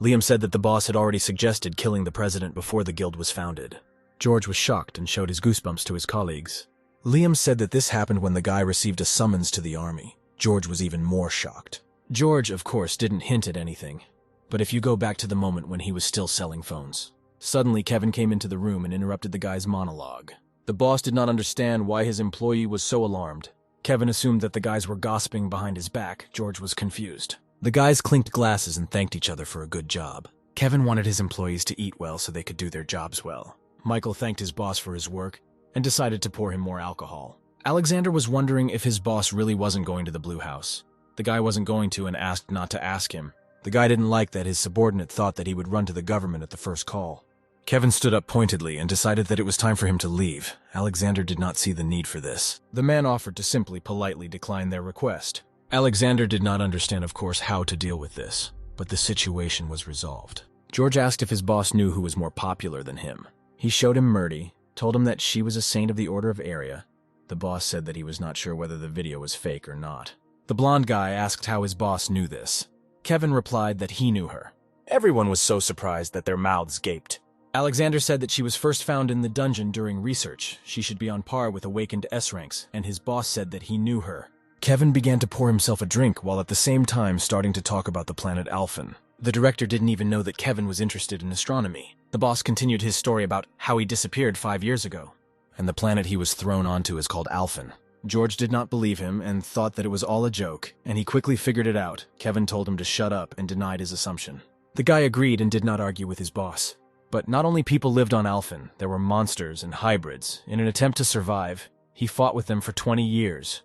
Liam said that the boss had already suggested killing the president before the guild was founded. George was shocked and showed his goosebumps to his colleagues. Liam said that this happened when the guy received a summons to the army. George was even more shocked. George, of course, didn't hint at anything. But if you go back to the moment when he was still selling phones. Suddenly, Kevin came into the room and interrupted the guy's monologue. The boss did not understand why his employee was so alarmed. Kevin assumed that the guys were gossiping behind his back. George was confused. The guys clinked glasses and thanked each other for a good job. Kevin wanted his employees to eat well so they could do their jobs well. Michael thanked his boss for his work and decided to pour him more alcohol. Alexander was wondering if his boss really wasn't going to the Blue House. The guy wasn't going to and asked not to ask him. The guy didn't like that his subordinate thought that he would run to the government at the first call. Kevin stood up pointedly and decided that it was time for him to leave. Alexander did not see the need for this. The man offered to simply politely decline their request. Alexander did not understand, of course, how to deal with this, but the situation was resolved. George asked if his boss knew who was more popular than him. He showed him Murdy, told him that she was a saint of the Order of Area. The boss said that he was not sure whether the video was fake or not. The blonde guy asked how his boss knew this. Kevin replied that he knew her. Everyone was so surprised that their mouths gaped. Alexander said that she was first found in the dungeon during research. She should be on par with awakened S-ranks, and his boss said that he knew her. Kevin began to pour himself a drink while at the same time starting to talk about the planet Alphen. The director didn't even know that Kevin was interested in astronomy. The boss continued his story about how he disappeared 5 years ago, and the planet he was thrown onto is called Alphen. George did not believe him and thought that it was all a joke, and he quickly figured it out. Kevin told him to shut up and denied his assumption. The guy agreed and did not argue with his boss. But not only people lived on Alphen, there were monsters and hybrids. In an attempt to survive, he fought with them for 20 years.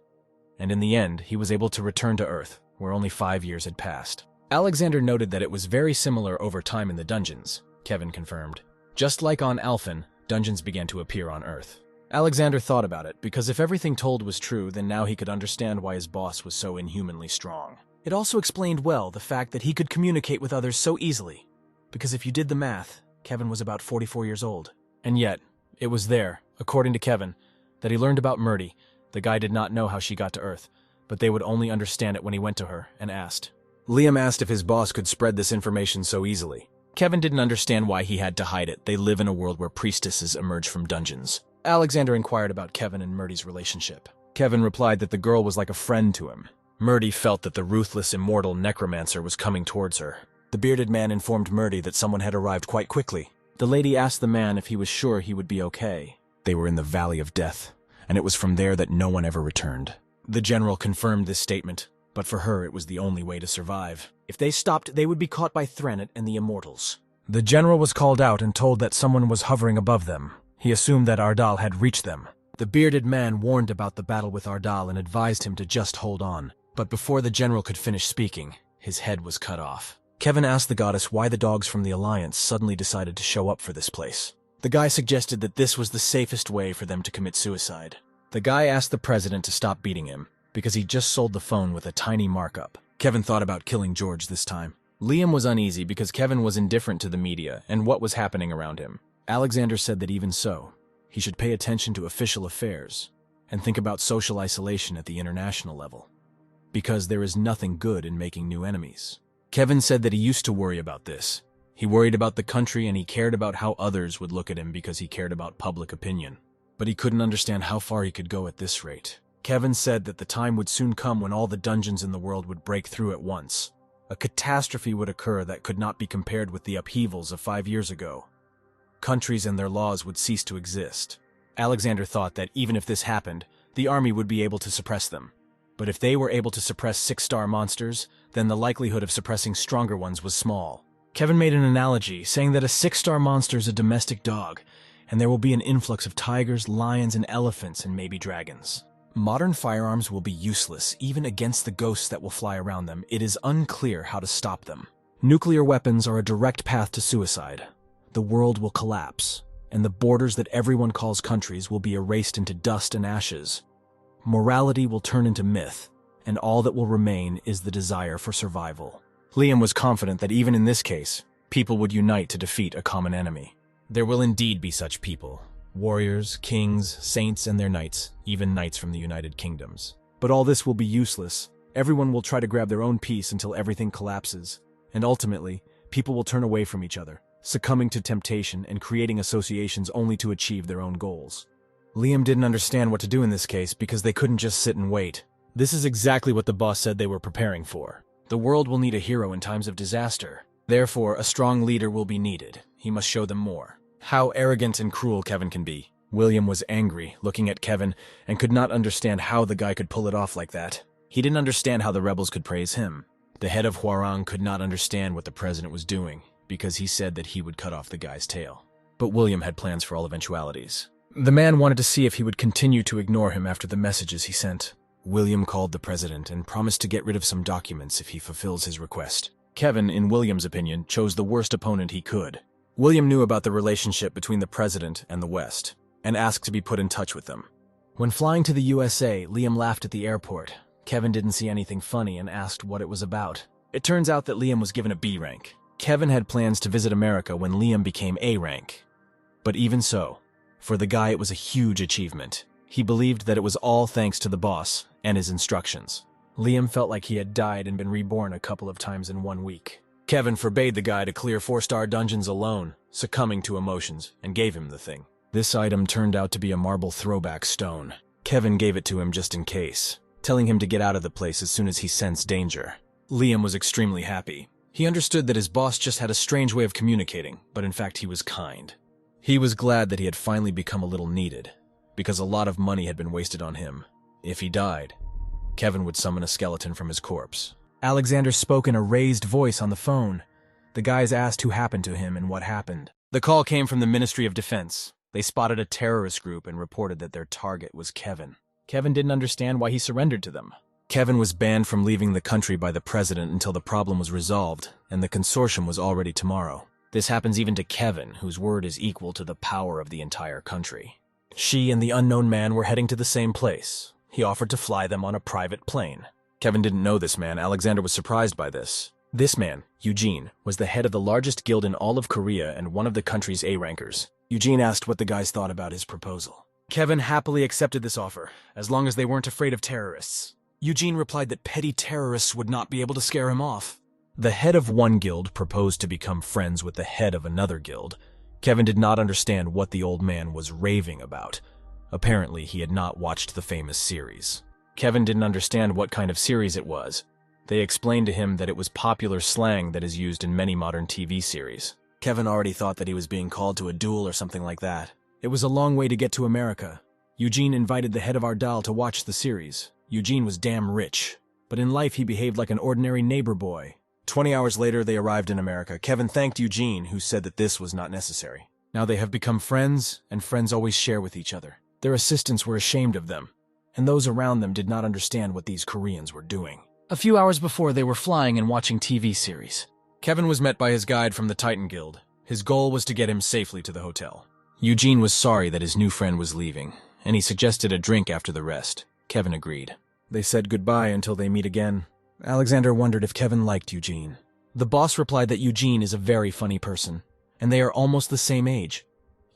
And in the end, he was able to return to Earth, where only 5 years had passed. Alexander noted that it was very similar over time in the dungeons, Kevin confirmed. Just like on Alphen, dungeons began to appear on Earth. Alexander thought about it, because if everything told was true, then now he could understand why his boss was so inhumanly strong. It also explained well the fact that he could communicate with others so easily. Because if you did the math, Kevin was about 44 years old. And yet, it was there, according to Kevin, that he learned about Murdy. The guy did not know how she got to Earth, but they would only understand it when he went to her and asked. Liam asked if his boss could spread this information so easily. Kevin didn't understand why he had to hide it. They live in a world where priestesses emerge from dungeons. Alexander inquired about Kevin and Murdy's relationship. Kevin replied that the girl was like a friend to him. Murdy felt that the ruthless, immortal necromancer was coming towards her. The bearded man informed Murdy that someone had arrived quite quickly. The lady asked the man if he was sure he would be okay. They were in the Valley of Death, and it was from there that no one ever returned. The general confirmed this statement, but for her it was the only way to survive. If they stopped, they would be caught by Threnet and the Immortals. The general was called out and told that someone was hovering above them. He assumed that Ardal had reached them. The bearded man warned about the battle with Ardal and advised him to just hold on. But before the general could finish speaking, his head was cut off. Kevin asked the goddess why the dogs from the Alliance suddenly decided to show up for this place. The guy suggested that this was the safest way for them to commit suicide. The guy asked the president to stop beating him, because he just sold the phone with a tiny markup. Kevin thought about killing George this time. Liam was uneasy because Kevin was indifferent to the media and what was happening around him. Alexander said that even so, he should pay attention to official affairs and think about social isolation at the international level, because there is nothing good in making new enemies. Kevin said that he used to worry about this. He worried about the country and he cared about how others would look at him because he cared about public opinion. But he couldn't understand how far he could go at this rate. Kevin said that the time would soon come when all the dungeons in the world would break through at once. A catastrophe would occur that could not be compared with the upheavals of 5 years ago. Countries and their laws would cease to exist. Alexander thought that even if this happened, the army would be able to suppress them. But if they were able to suppress 6-star monsters, then the likelihood of suppressing stronger ones was small. Kevin made an analogy, saying that a 6-star monster is a domestic dog, and there will be an influx of tigers, lions, and elephants, and maybe dragons. Modern firearms will be useless, even against the ghosts that will fly around them. It is unclear how to stop them. Nuclear weapons are a direct path to suicide. The world will collapse, and the borders that everyone calls countries will be erased into dust and ashes. Morality will turn into myth, and all that will remain is the desire for survival. Liam was confident that even in this case, people would unite to defeat a common enemy. There will indeed be such people. Warriors, kings, saints, and their knights, even knights from the United Kingdoms. But all this will be useless. Everyone will try to grab their own piece until everything collapses, and ultimately, people will turn away from each other, succumbing to temptation and creating associations only to achieve their own goals. Liam didn't understand what to do in this case because they couldn't just sit and wait. This is exactly what the boss said they were preparing for. The world will need a hero in times of disaster. Therefore, a strong leader will be needed. He must show them more. How arrogant and cruel Kevin can be. William was angry, looking at Kevin, and could not understand how the guy could pull it off like that. He didn't understand how the rebels could praise him. The head of Hwarang could not understand what the president was doing, because he said that he would cut off the guy's tail. But William had plans for all eventualities. The man wanted to see if he would continue to ignore him after the messages he sent. William called the president and promised to get rid of some documents if he fulfills his request. Kevin, in William's opinion, chose the worst opponent he could. William knew about the relationship between the president and the West, and asked to be put in touch with them. When flying to the USA, Liam laughed at the airport. Kevin didn't see anything funny and asked what it was about. It turns out that Liam was given a B rank. Kevin had plans to visit America when Liam became A rank. But even so, for the guy it was a huge achievement. He believed that it was all thanks to the boss and his instructions. Liam felt like he had died and been reborn a couple of times in 1 week. Kevin forbade the guy to clear 4-star dungeons alone, succumbing to emotions, and gave him the thing. This item turned out to be a marble throwback stone. Kevin gave it to him just in case, telling him to get out of the place as soon as he sensed danger. Liam was extremely happy. He understood that his boss just had a strange way of communicating, but in fact he was kind. He was glad that he had finally become a little needed, because a lot of money had been wasted on him. If he died, Kevin would summon a skeleton from his corpse. Alexander spoke in a raised voice on the phone. The guys asked who happened to him and what happened. The call came from the Ministry of Defense. They spotted a terrorist group and reported that their target was Kevin. Kevin didn't understand why he surrendered to them. Kevin was banned from leaving the country by the president until the problem was resolved, and the consortium was all ready tomorrow. This happens even to Kevin, whose word is equal to the power of the entire country. She and the unknown man were heading to the same place. He offered to fly them on a private plane. Kevin didn't know this man. Alexander was surprised by this. This man, Eugene, was the head of the largest guild in all of Korea and one of the country's A-rankers. Eugene asked what the guys thought about his proposal. Kevin happily accepted this offer, as long as they weren't afraid of terrorists. Eugene replied that petty terrorists would not be able to scare him off. The head of one guild proposed to become friends with the head of another guild. Kevin did not understand what the old man was raving about. Apparently, he had not watched the famous series. Kevin didn't understand what kind of series it was. They explained to him that it was popular slang that is used in many modern TV series. Kevin already thought that he was being called to a duel or something like that. It was a long way to get to America. Eugene invited the head of Ardal to watch the series. Eugene was damn rich, but in life he behaved like an ordinary neighbor boy. 20 hours later, they arrived in America. Kevin thanked Eugene, who said that this was not necessary. Now they have become friends, and friends always share with each other. Their assistants were ashamed of them, and those around them did not understand what these Koreans were doing. A few hours before, they were flying and watching TV series. Kevin was met by his guide from the Titan Guild. His goal was to get him safely to the hotel. Eugene was sorry that his new friend was leaving, and he suggested a drink after the rest. Kevin agreed. They said goodbye until they meet again. Alexander wondered if Kevin liked Eugene. The boss replied that Eugene is a very funny person, and they are almost the same age.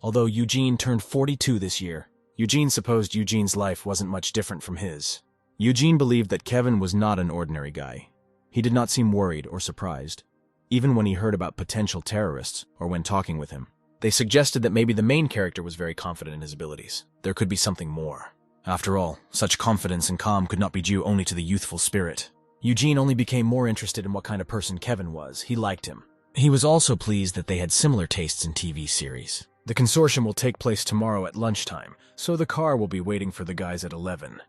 Although Eugene turned 42 this year, Eugene supposed Eugene's life wasn't much different from his. Eugene believed that Kevin was not an ordinary guy. He did not seem worried or surprised, even when he heard about potential terrorists or when talking with him. They suggested that maybe the main character was very confident in his abilities. There could be something more. After all, such confidence and calm could not be due only to the youthful spirit. Eugene only became more interested in what kind of person Kevin was. He liked him. He was also pleased that they had similar tastes in TV series. The consortium will take place tomorrow at lunchtime, so the car will be waiting for the guys at 11.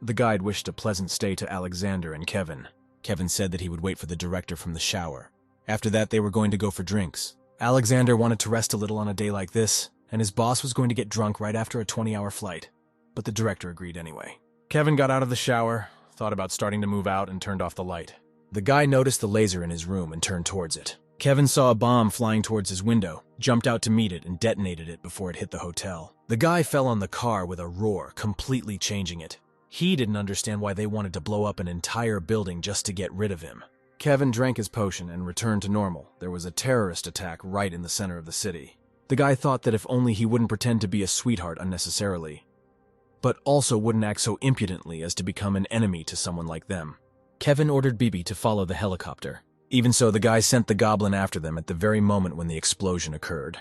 The guide wished a pleasant stay to Alexander and Kevin. Kevin said that he would wait for the director from the shower. After that, they were going to go for drinks. Alexander wanted to rest a little on a day like this, and his boss was going to get drunk right after a 20-hour flight. But the director agreed anyway. Kevin got out of the shower, thought about starting to move out, and turned off the light. The guy noticed the laser in his room and turned towards it. Kevin saw a bomb flying towards his window, jumped out to meet it, and detonated it before it hit the hotel. The guy fell on the car with a roar, completely changing it. He didn't understand why they wanted to blow up an entire building just to get rid of him. Kevin drank his potion and returned to normal. There was a terrorist attack right in the center of the city. The guy thought that if only he wouldn't pretend to be a sweetheart unnecessarily, but also wouldn't act so impudently as to become an enemy to someone like them. Kevin ordered Bibi to follow the helicopter. Even so, the guy sent the goblin after them at the very moment when the explosion occurred.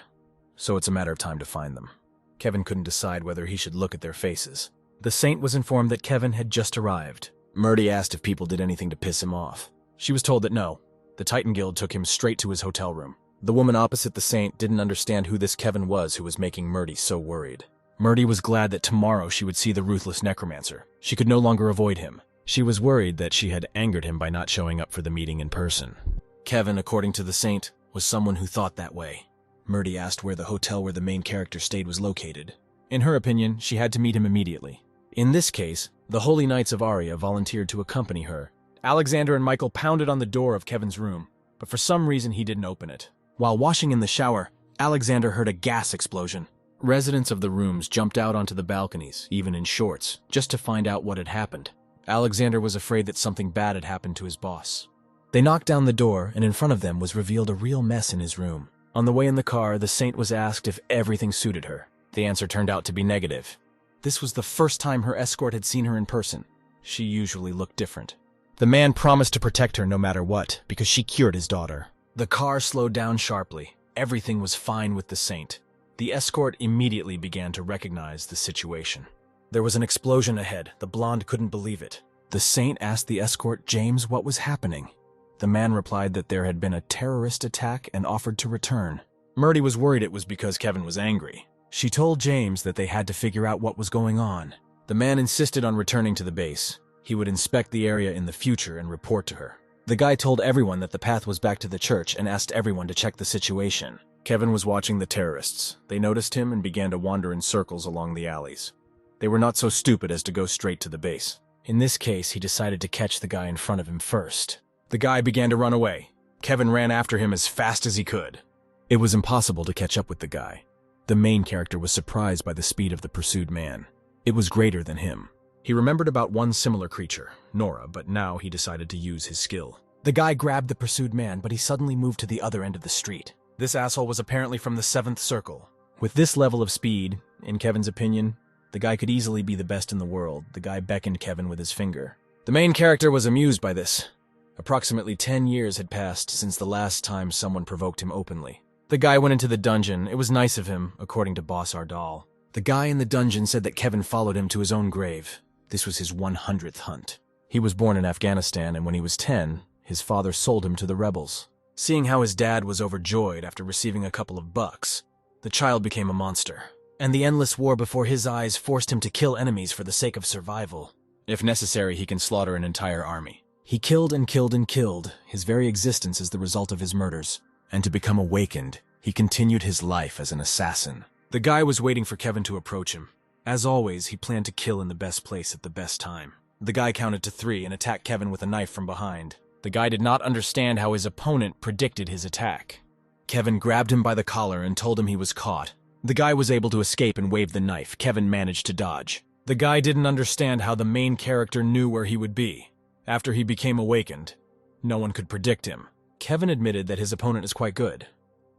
So it's a matter of time to find them. Kevin couldn't decide whether he should look at their faces. The saint was informed that Kevin had just arrived. Murdy asked if people did anything to piss him off. She was told that no. The Titan Guild took him straight to his hotel room. The woman opposite the saint didn't understand who this Kevin was who was making Murdy so worried. Murdy was glad that tomorrow she would see the ruthless necromancer. She could no longer avoid him. She was worried that she had angered him by not showing up for the meeting in person. Kevin, according to the saint, was someone who thought that way. Murdy asked where the hotel where the main character stayed was located. In her opinion, she had to meet him immediately. In this case, the Holy Knights of Aria volunteered to accompany her. Alexander and Michael pounded on the door of Kevin's room, but for some reason he didn't open it. While washing in the shower, Alexander heard a gas explosion. Residents of the rooms jumped out onto the balconies, even in shorts, just to find out what had happened. Alexander was afraid that something bad had happened to his boss. They knocked down the door, and in front of them was revealed a real mess in his room. On the way in the car, the saint was asked if everything suited her. The answer turned out to be negative. This was the first time her escort had seen her in person. She usually looked different. The man promised to protect her no matter what, because she cured his daughter. The car slowed down sharply. Everything was fine with the saint. The escort immediately began to recognize the situation. There was an explosion ahead. The blonde couldn't believe it. The saint asked the escort James what was happening. The man replied that there had been a terrorist attack and offered to return. Murdy was worried it was because Kevin was angry. She told James that they had to figure out what was going on. The man insisted on returning to the base. He would inspect the area in the future and report to her. The guy told everyone that the path was back to the church and asked everyone to check the situation. Kevin was watching the terrorists. They noticed him and began to wander in circles along the alleys. They were not so stupid as to go straight to the base. In this case, he decided to catch the guy in front of him first. The guy began to run away. Kevin ran after him as fast as he could. It was impossible to catch up with the guy. The main character was surprised by the speed of the pursued man. It was greater than him. He remembered about one similar creature, Nora, but now he decided to use his skill. The guy grabbed the pursued man, but he suddenly moved to the other end of the street. This asshole was apparently from the 7th Circle. With this level of speed, in Kevin's opinion, the guy could easily be the best in the world. The guy beckoned Kevin with his finger. The main character was amused by this. Approximately 10 years had passed since the last time someone provoked him openly. The guy went into the dungeon. It was nice of him, according to Boss Ardal. The guy in the dungeon said that Kevin followed him to his own grave. This was his 100th hunt. He was born in Afghanistan, and when he was 10, his father sold him to the rebels. Seeing how his dad was overjoyed after receiving a couple of bucks, the child became a monster. And the endless war before his eyes forced him to kill enemies for the sake of survival. If necessary, he can slaughter an entire army. He killed and killed and killed. His very existence is the result of his murders. And to become awakened, he continued his life as an assassin. The guy was waiting for Kevin to approach him. As always, he planned to kill in the best place at the best time. The guy counted to 3 and attacked Kevin with a knife from behind. The guy did not understand how his opponent predicted his attack. Kevin grabbed him by the collar and told him he was caught. The guy was able to escape and wave the knife. Kevin managed to dodge. The guy didn't understand how the main character knew where he would be. After he became awakened, no one could predict him. Kevin admitted that his opponent is quite good.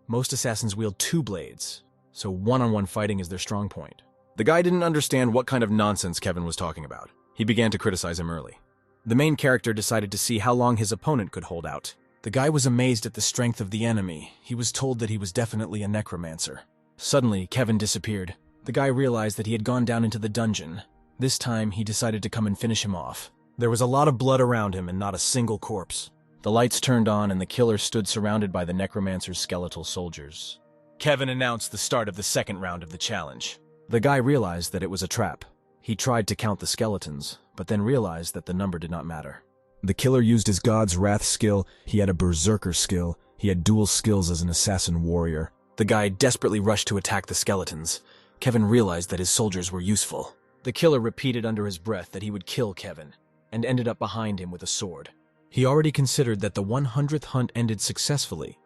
Most assassins wield 2 blades, so one-on-one fighting is their strong point. The guy didn't understand what kind of nonsense Kevin was talking about. He began to criticize him early. The main character decided to see how long his opponent could hold out. The guy was amazed at the strength of the enemy. He was told that he was definitely a necromancer. Suddenly, Kevin disappeared. The guy realized that he had gone down into the dungeon. This time, he decided to come and finish him off. There was a lot of blood around him and not a single corpse. The lights turned on and the killer stood surrounded by the necromancer's skeletal soldiers. Kevin announced the start of the second round of the challenge. The guy realized that it was a trap. He tried to count the skeletons, but then realized that the number did not matter. The killer used his God's Wrath skill, he had a berserker skill, he had dual skills as an assassin warrior. The guy desperately rushed to attack the skeletons. Kevin realized that his soldiers were useful. The killer repeated under his breath that he would kill Kevin, and ended up behind him with a sword. He already considered that the 100th hunt ended successfully,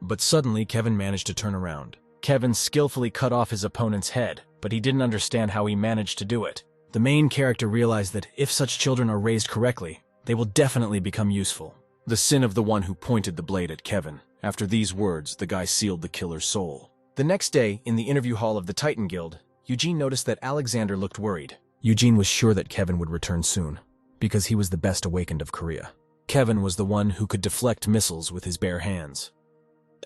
but suddenly Kevin managed to turn around. Kevin skillfully cut off his opponent's head, but he didn't understand how he managed to do it. The main character realized that if such children are raised correctly, they will definitely become useful. The sin of the one who pointed the blade at Kevin. After these words, the guy sealed the killer's soul. The next day, in the interview hall of the Titan Guild, Eugene noticed that Alexander looked worried. Eugene was sure that Kevin would return soon, because he was the best awakened of Korea. Kevin was the one who could deflect missiles with his bare hands.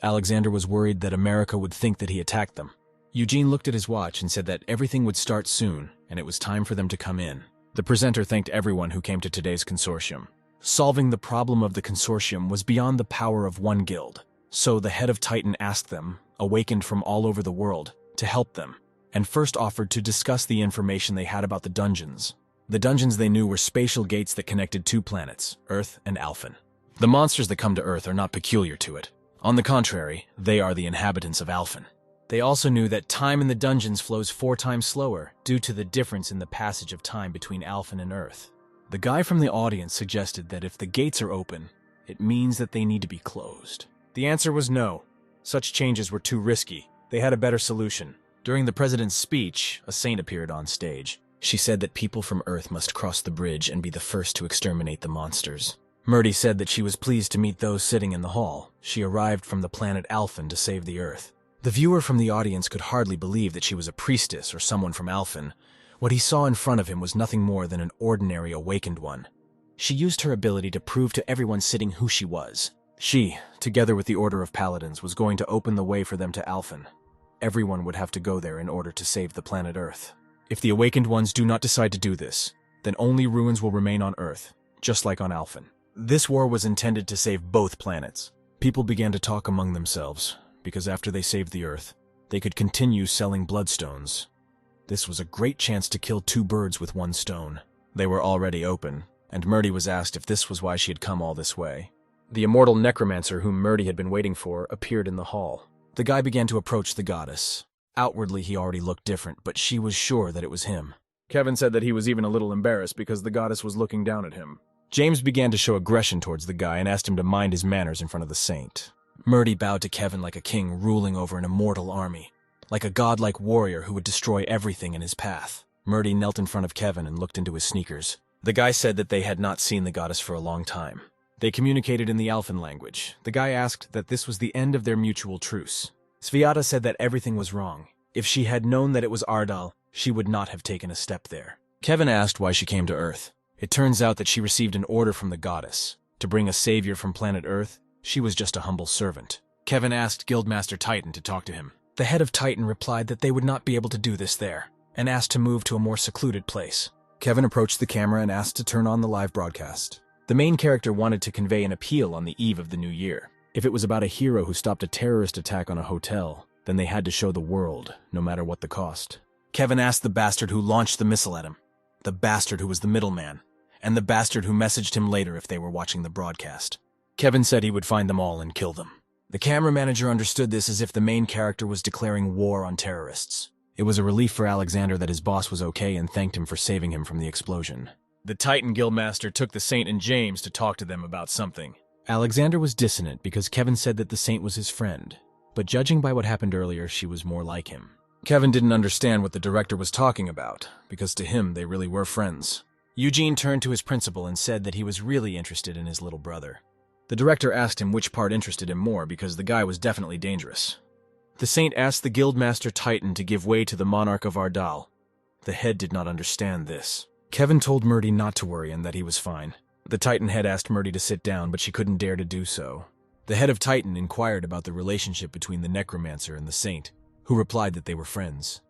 Alexander was worried that America would think that he attacked them. Eugene looked at his watch and said that everything would start soon, and it was time for them to come in. The presenter thanked everyone who came to today's consortium. Solving the problem of the consortium was beyond the power of one guild, so the head of Titan asked them, awakened from all over the world, to help them, and first offered to discuss the information they had about the dungeons. The dungeons they knew were spatial gates that connected 2 planets, Earth and Alphen. The monsters that come to Earth are not peculiar to it. On the contrary, they are the inhabitants of Alphen. They also knew that time in the dungeons flows 4 times slower due to the difference in the passage of time between Alphen and Earth. The guy from the audience suggested that if the gates are open, it means that they need to be closed. The answer was no. Such changes were too risky. They had a better solution. During the president's speech, a saint appeared on stage. She said that people from Earth must cross the bridge and be the first to exterminate the monsters. Murdy said that she was pleased to meet those sitting in the hall. She arrived from the planet Alphen to save the Earth. The viewer from the audience could hardly believe that she was a priestess or someone from Alphen. What he saw in front of him was nothing more than an ordinary awakened one. She used her ability to prove to everyone sitting who she was. She, together with the Order of Paladins, was going to open the way for them to Alphen. Everyone would have to go there in order to save the planet Earth. If the awakened ones do not decide to do this, then only ruins will remain on Earth, just like on Alphen. This war was intended to save both planets. People began to talk among themselves, because after they saved the Earth, they could continue selling bloodstones. This was a great chance to kill 2 birds with 1 stone. They were already open, and Murdy was asked if this was why she had come all this way. The immortal necromancer whom Murdy had been waiting for appeared in the hall. The guy began to approach the goddess. Outwardly, he already looked different, but she was sure that it was him. Kevin said that he was even a little embarrassed because the goddess was looking down at him. James began to show aggression towards the guy and asked him to mind his manners in front of the saint. Murdy bowed to Kevin like a king ruling over an immortal army, like a godlike warrior who would destroy everything in his path. Murdy knelt in front of Kevin and looked into his sneakers. The guy said that they had not seen the goddess for a long time. They communicated in the Alphen language. The guy asked that this was the end of their mutual truce. Sviata said that everything was wrong. If she had known that it was Ardal, she would not have taken a step there. Kevin asked why she came to Earth. It turns out that she received an order from the goddess to bring a savior from planet Earth. She was just a humble servant. Kevin asked Guildmaster Titan to talk to him. The head of Titan replied that they would not be able to do this there, and asked to move to a more secluded place. Kevin approached the camera and asked to turn on the live broadcast. The main character wanted to convey an appeal on the eve of the new year. If it was about a hero who stopped a terrorist attack on a hotel, then they had to show the world, no matter what the cost. Kevin asked the bastard who launched the missile at him, the bastard who was the middleman, and the bastard who messaged him later if they were watching the broadcast. Kevin said he would find them all and kill them. The camera manager understood this as if the main character was declaring war on terrorists. It was a relief for Alexander that his boss was okay and thanked him for saving him from the explosion. The Titan Guildmaster took the Saint and James to talk to them about something. Alexander was dissonant because Kevin said that the Saint was his friend, but judging by what happened earlier, she was more like him. Kevin didn't understand what the director was talking about, because to him they really were friends. Eugene turned to his principal and said that he was really interested in his little brother. The director asked him which part interested him more because the guy was definitely dangerous. The Saint asked the Guildmaster Titan to give way to the Monarch of Ardal. The head did not understand this. Kevin told Murdy not to worry and that he was fine. The Titan head asked Murdy to sit down, but she couldn't dare to do so. The head of Titan inquired about the relationship between the Necromancer and the Saint, who replied that they were friends.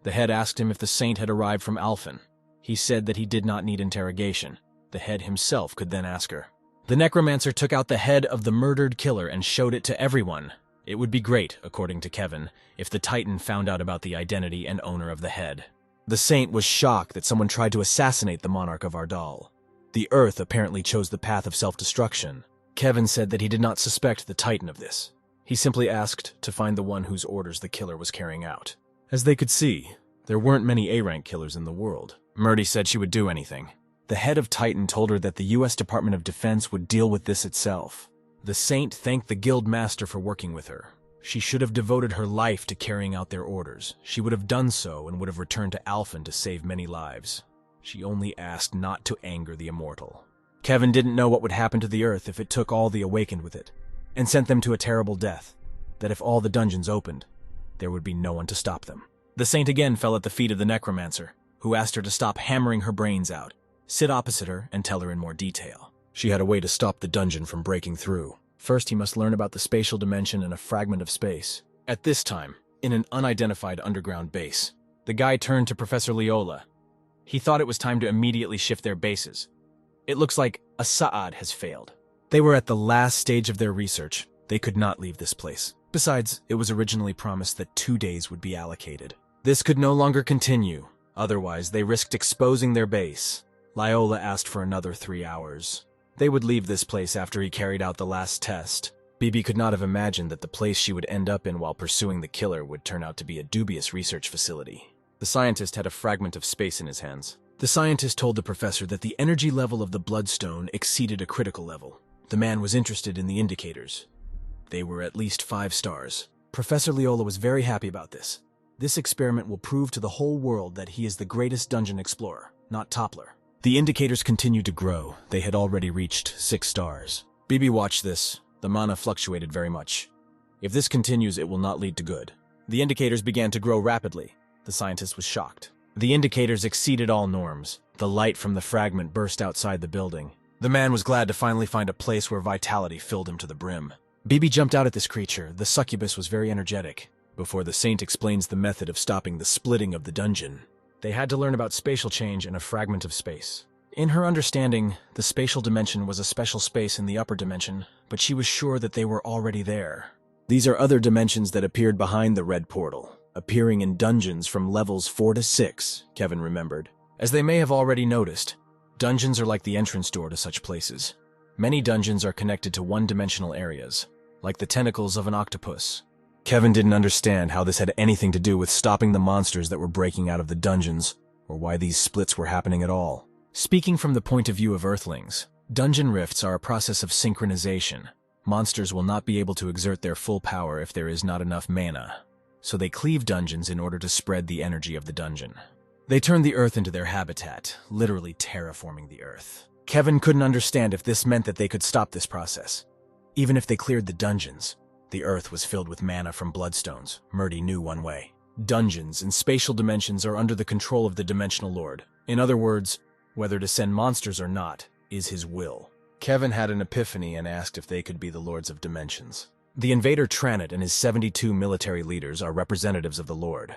The head asked him if the Saint had arrived from Alphen. He said that he did not need interrogation. The head himself could then ask her. The Necromancer took out the head of the murdered killer and showed it to everyone. It would be great, according to Kevin, if the Titan found out about the identity and owner of the head. The Saint was shocked that someone tried to assassinate the Monarch of Ardal. The Earth apparently chose the path of self-destruction. Kevin said that he did not suspect the Titan of this. He simply asked to find the one whose orders the killer was carrying out. As they could see, there weren't many A-rank killers in the world. Murdy said she would do anything. The head of Titan told her that the U.S. Department of Defense would deal with this itself. The Saint thanked the Guild Master for working with her. She should have devoted her life to carrying out their orders. She would have done so and would have returned to Alphen to save many lives. She only asked not to anger the immortal. Kevin didn't know what would happen to the Earth if it took all the awakened with it, and sent them to a terrible death, that if all the dungeons opened, there would be no one to stop them. The Saint again fell at the feet of the Necromancer, who asked her to stop hammering her brains out, sit opposite her, and tell her in more detail. She had a way to stop the dungeon from breaking through. First, he must learn about the spatial dimension and a fragment of space. At this time, in an unidentified underground base, the guy turned to Professor Leola. He thought it was time to immediately shift their bases. It looks like Assad has failed. They were at the last stage of their research. They could not leave this place. Besides, it was originally promised that 2 days would be allocated. This could no longer continue. Otherwise, they risked exposing their base. Leola asked for another 3 hours. They would leave this place after he carried out the last test. Bibi could not have imagined that the place she would end up in while pursuing the killer would turn out to be a dubious research facility. The scientist had a fragment of space in his hands. The scientist told the professor that the energy level of the bloodstone exceeded a critical level. The man was interested in the indicators. They were at least 5 stars. Professor Leola was very happy about this. This experiment will prove to the whole world that he is the greatest dungeon explorer, not Toppler. The indicators continued to grow. They had already reached 6 stars. Bibi watched this. The mana fluctuated very much. If this continues, it will not lead to good. The indicators began to grow rapidly. The scientist was shocked. The indicators exceeded all norms. The light from the fragment burst outside the building. The man was glad to finally find a place where vitality filled him to the brim. Bibi jumped out at this creature. The succubus was very energetic. Before the Saint explains the method of stopping the splitting of the dungeon, they had to learn about spatial change and a fragment of space. In her understanding, the spatial dimension was a special space in the upper dimension, but she was sure that they were already there. These are other dimensions that appeared behind the red portal, appearing in dungeons from levels 4 to 6, Kevin remembered. As they may have already noticed, dungeons are like the entrance door to such places. Many dungeons are connected to one-dimensional areas, like the tentacles of an octopus. Kevin didn't understand how this had anything to do with stopping the monsters that were breaking out of the dungeons, or why these splits were happening at all. Speaking from the point of view of Earthlings, dungeon rifts are a process of synchronization. Monsters will not be able to exert their full power if there is not enough mana, so they cleave dungeons in order to spread the energy of the dungeon. They turned the Earth into their habitat, literally terraforming the Earth. Kevin couldn't understand if this meant that they could stop this process. Even if they cleared the dungeons, the Earth was filled with mana from bloodstones. Murdy knew one way. Dungeons and spatial dimensions are under the control of the Dimensional Lord. In other words, whether to send monsters or not is his will. Kevin had an epiphany and asked if they could be the Lords of Dimensions. The invader Tranit and his 72 military leaders are representatives of the Lord.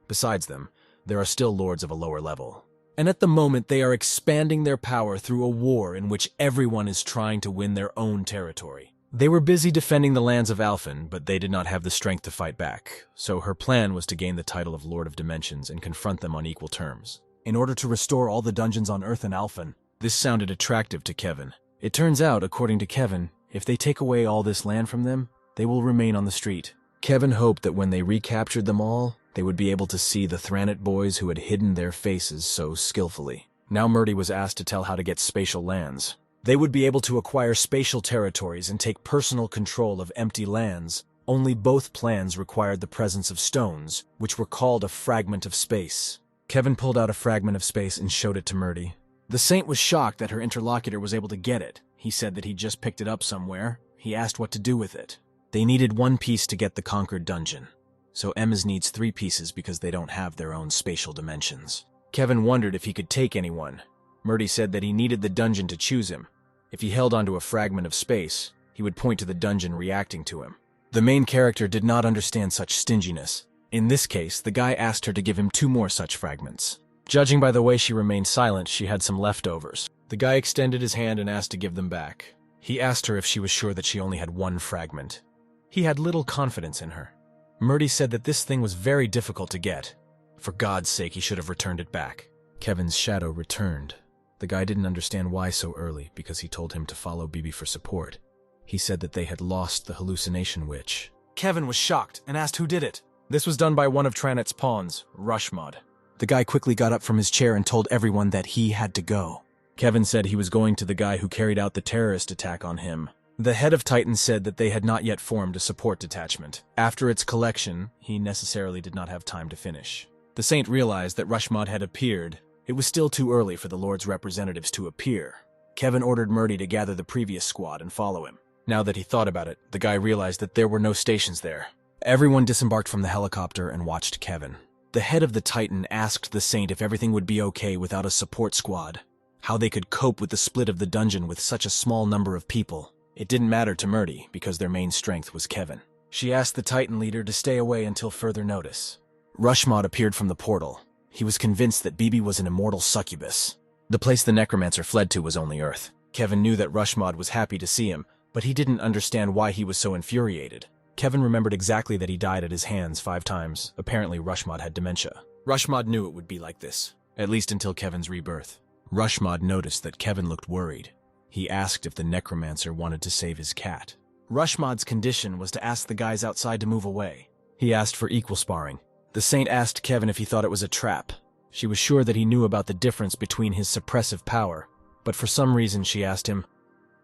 Besides them, there are still lords of a lower level. And at the moment they are expanding their power through a war in which everyone is trying to win their own territory. They were busy defending the lands of Alphen, but they did not have the strength to fight back, so her plan was to gain the title of Lord of Dimensions and confront them on equal terms. In order to restore all the dungeons on Earth and Alphen, This sounded attractive to Kevin. It turns out, according to Kevin, if they take away all this land from them, they will remain on the street. Kevin hoped that when they recaptured them all, they would be able to see the Thranit boys who had hidden their faces so skillfully. Now Murdy was asked to tell how to get spatial lands. They would be able to acquire spatial territories and take personal control of empty lands. Only both plans required the presence of stones, which were called a fragment of space. Kevin pulled out a fragment of space and showed it to Murdy. The saint was shocked that her interlocutor was able to get it. He said that he just picked it up somewhere. He asked what to do with it. They needed 1 piece to get the conquered dungeon. So Emma's needs 3 pieces because they don't have their own spatial dimensions. Kevin wondered if he could take anyone. Murdy said that he needed the dungeon to choose him. If he held onto a fragment of space, he would point to the dungeon reacting to him. The main character did not understand such stinginess. In this case, the guy asked her to give him 2 more such fragments. Judging by the way she remained silent, she had some leftovers. The guy extended his hand and asked to give them back. He asked her if she was sure that she only had 1 fragment. He had little confidence in her. Murdy said that this thing was very difficult to get. For God's sake, he should have returned it back. Kevin's shadow returned. The guy didn't understand why so early, because he told him to follow Bibi for support. He said that they had lost the hallucination witch. Kevin was shocked and asked who did it. This was done by one of Tranit's pawns, Rushmod. The guy quickly got up from his chair and told everyone that he had to go. Kevin said he was going to the guy who carried out the terrorist attack on him. The head of Titan said that they had not yet formed a support detachment. After its collection, he necessarily did not have time to finish. The saint realized that Rushmod had appeared. It was still too early for the Lord's representatives to appear. Kevin ordered Murdy to gather the previous squad and follow him. Now that he thought about it, the guy realized that there were no stations there. Everyone disembarked from the helicopter and watched Kevin. The head of the Titan asked the saint if everything would be okay without a support squad, how they could cope with the split of the dungeon with such a small number of people. It didn't matter to Murdy because their main strength was Kevin. She asked the Titan leader to stay away until further notice. Rushmod appeared from the portal. He was convinced that Bibi was an immortal succubus. The place the necromancer fled to was only Earth. Kevin knew that Rushmod was happy to see him, but he didn't understand why he was so infuriated. Kevin remembered exactly that he died at his hands 5 times. Apparently, Rushmod had dementia. Rushmod knew it would be like this, at least until Kevin's rebirth. Rushmod noticed that Kevin looked worried. He asked if the necromancer wanted to save his cat. Rushmod's condition was to ask the guys outside to move away. He asked for equal sparring. The saint asked Kevin if he thought it was a trap. She was sure that he knew about the difference between his suppressive power, but for some reason she asked him,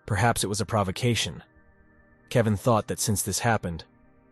perhaps it was a provocation. Kevin thought that since this happened,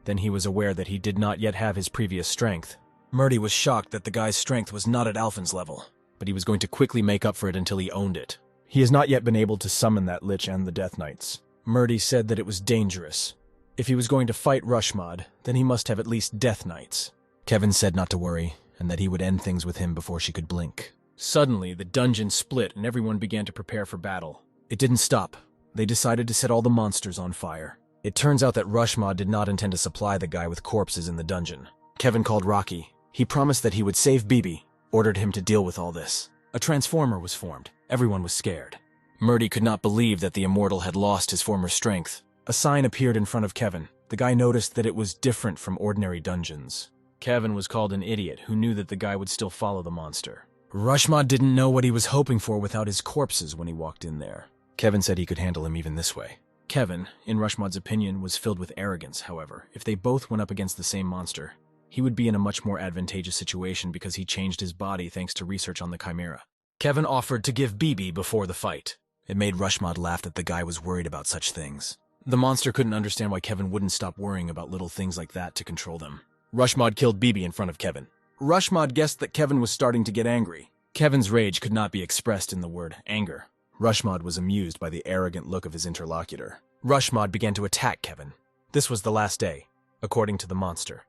then he was aware that he did not yet have his previous strength. Murdy was shocked that the guy's strength was not at Alphen's level, but he was going to quickly make up for it until he owned it. He has not yet been able to summon that Lich and the Death Knights. Murdy said that it was dangerous. If he was going to fight Rushmod, then he must have at least Death Knights. Kevin said not to worry, and that he would end things with him before she could blink. Suddenly, the dungeon split and everyone began to prepare for battle. It didn't stop. They decided to set all the monsters on fire. It turns out that Rushmod did not intend to supply the guy with corpses in the dungeon. Kevin called Rocky. He promised that he would save Bibi, ordered him to deal with all this. A transformer was formed. Everyone was scared. Murdy could not believe that the immortal had lost his former strength. A sign appeared in front of Kevin. The guy noticed that it was different from ordinary dungeons. Kevin was called an idiot who knew that the guy would still follow the monster. Rushmod didn't know what he was hoping for without his corpses when he walked in there. Kevin said he could handle him even this way. Kevin, in Rushmod's opinion, was filled with arrogance, however. If they both went up against the same monster, he would be in a much more advantageous situation because he changed his body thanks to research on the Chimera. Kevin offered to give Bibi before the fight. It made Rushmod laugh that the guy was worried about such things. The monster couldn't understand why Kevin wouldn't stop worrying about little things like that to control them. Rushmod killed Bibi in front of Kevin. Rushmod guessed that Kevin was starting to get angry. Kevin's rage could not be expressed in the word anger. Rushmod was amused by the arrogant look of his interlocutor. Rushmod began to attack Kevin. This was the last day, according to the monster,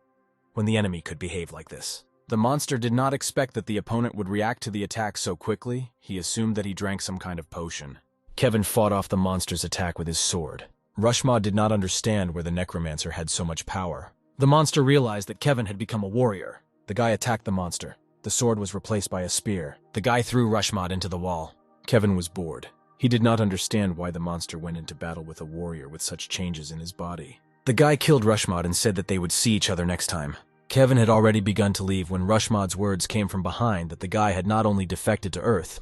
when the enemy could behave like this. The monster did not expect that the opponent would react to the attack so quickly. He assumed that he drank some kind of potion. Kevin fought off the monster's attack with his sword. Rushmod did not understand where the necromancer had so much power. The monster realized that Kevin had become a warrior. The guy attacked the monster. The sword was replaced by a spear. The guy threw Rushmod into the wall. Kevin was bored. He did not understand why the monster went into battle with a warrior with such changes in his body. The guy killed Rushmod and said that they would see each other next time. Kevin had already begun to leave when Rushmod's words came from behind that the guy had not only defected to Earth,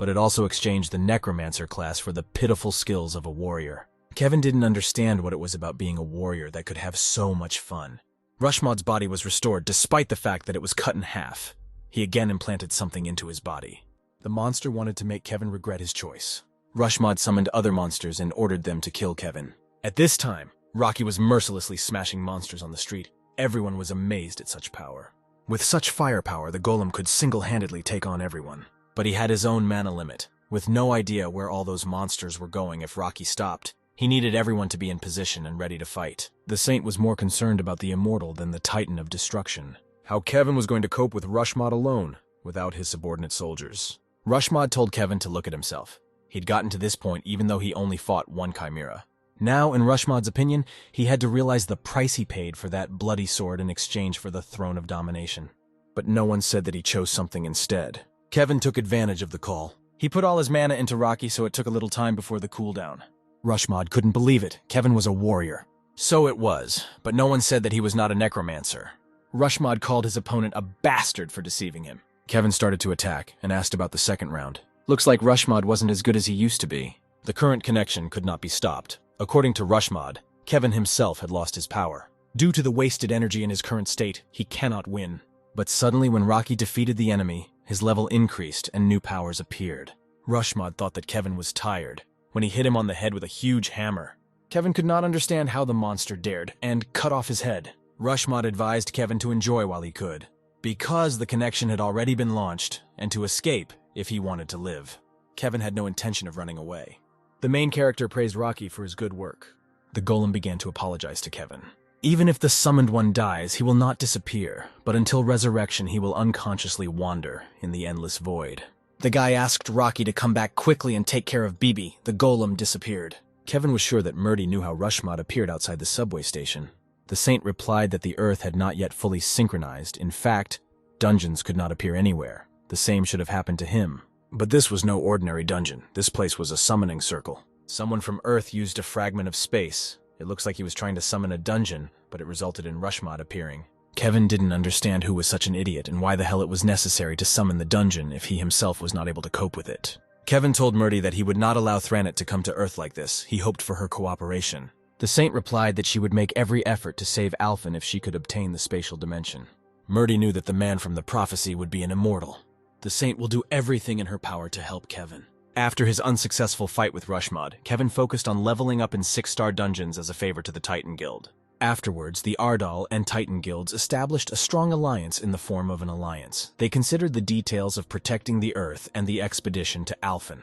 but it also exchanged the necromancer class for the pitiful skills of a warrior. Kevin didn't understand what it was about being a warrior that could have so much fun. Rushmod's body was restored despite the fact that it was cut in half. He again implanted something into his body. The monster wanted to make Kevin regret his choice. Rushmod summoned other monsters and ordered them to kill Kevin. At this time, Rocky was mercilessly smashing monsters on the street. Everyone was amazed at such power. With such firepower, the golem could single-handedly take on everyone. But he had his own mana limit. With no idea where all those monsters were going if Rocky stopped, he needed everyone to be in position and ready to fight. The Saint was more concerned about the immortal than the Titan of Destruction. How Kevin was going to cope with Rushmod alone, without his subordinate soldiers. Rushmod told Kevin to look at himself. He'd gotten to this point even though he only fought one chimera. Now, in Rushmod's opinion, he had to realize the price he paid for that bloody sword in exchange for the throne of domination. But no one said that he chose something instead. Kevin took advantage of the call. He put all his mana into Rocky, so it took a little time before the cooldown. Rushmod couldn't believe it. Kevin was a warrior. So it was, but no one said that he was not a necromancer. Rushmod called his opponent a bastard for deceiving him. Kevin started to attack and asked about the second round. Looks like Rushmod wasn't as good as he used to be. The current connection could not be stopped. According to Rushmod, Kevin himself had lost his power. Due to the wasted energy in his current state, he cannot win. But suddenly when Rocky defeated the enemy, his level increased and new powers appeared. Rushmod thought that Kevin was tired when he hit him on the head with a huge hammer. Kevin could not understand how the monster dared and cut off his head. Rushmod advised Kevin to enjoy while he could, because the connection had already been launched, and to escape if he wanted to live. Kevin had no intention of running away. The main character praised Rocky for his good work. The golem began to apologize to Kevin. Even if the summoned one dies, he will not disappear, but until resurrection he will unconsciously wander in the endless void. The guy asked Rocky to come back quickly and take care of Bibi. The golem disappeared. Kevin was sure that Murdy knew how Rushmod appeared outside the subway station. The Saint replied that the Earth had not yet fully synchronized. In fact, dungeons could not appear anywhere. The same should have happened to him. But this was no ordinary dungeon. This place was a summoning circle. Someone from Earth used a fragment of space. It looks like he was trying to summon a dungeon, but it resulted in Rushmod appearing. Kevin didn't understand who was such an idiot and why the hell it was necessary to summon the dungeon if he himself was not able to cope with it. Kevin told Murdy that he would not allow Thranit to come to Earth like this. He hoped for her cooperation. The Saint replied that she would make every effort to save Alphen if she could obtain the spatial dimension. Murdy knew that the man from the prophecy would be an immortal. The Saint will do everything in her power to help Kevin. After his unsuccessful fight with Rushmod, Kevin focused on leveling up in 6-star dungeons as a favor to the Titan Guild. Afterwards, the Ardal and Titan Guilds established a strong alliance in the form of an alliance. They considered the details of protecting the Earth and the expedition to Alphen.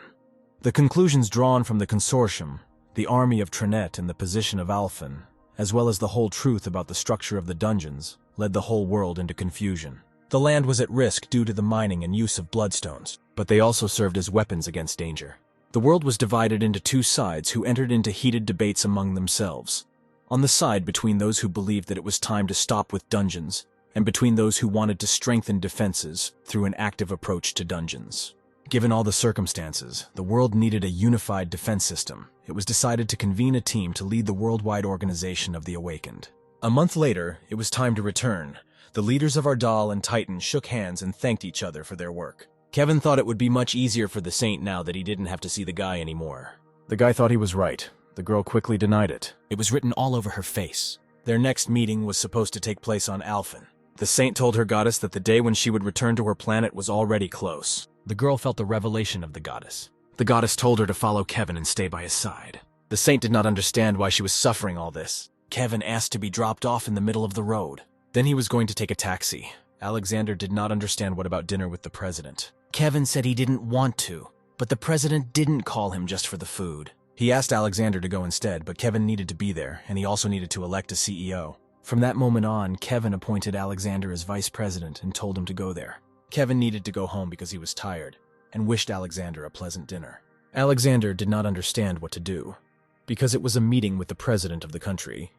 The conclusions drawn from the consortium, the army of Thranit and the position of Alphen, as well as the whole truth about the structure of the dungeons, led the whole world into confusion. The land was at risk due to the mining and use of bloodstones, but they also served as weapons against danger. The world was divided into two sides who entered into heated debates among themselves. On the side between those who believed that it was time to stop with dungeons, and between those who wanted to strengthen defenses through an active approach to dungeons. Given all the circumstances, the world needed a unified defense system. It was decided to convene a team to lead the worldwide organization of the Awakened. A month later, it was time to return. The leaders of Ardal and Titan shook hands and thanked each other for their work. Kevin thought it would be much easier for the Saint now that he didn't have to see the guy anymore. The guy thought he was right. The girl quickly denied it. It was written all over her face. Their next meeting was supposed to take place on Alphen. The Saint told her goddess that the day when she would return to her planet was already close. The girl felt the revelation of the goddess. The goddess told her to follow Kevin and stay by his side. The Saint did not understand why she was suffering all this. Kevin asked to be dropped off in the middle of the road. Then he was going to take a taxi. Alexander did not understand what about dinner with the president. Kevin said he didn't want to, but the president didn't call him just for the food. He asked Alexander to go instead, but Kevin needed to be there, and he also needed to elect a CEO. From that moment on, Kevin appointed Alexander as vice president and told him to go there. Kevin needed to go home because he was tired, and wished Alexander a pleasant dinner. Alexander did not understand what to do, because it was a meeting with the president of the country.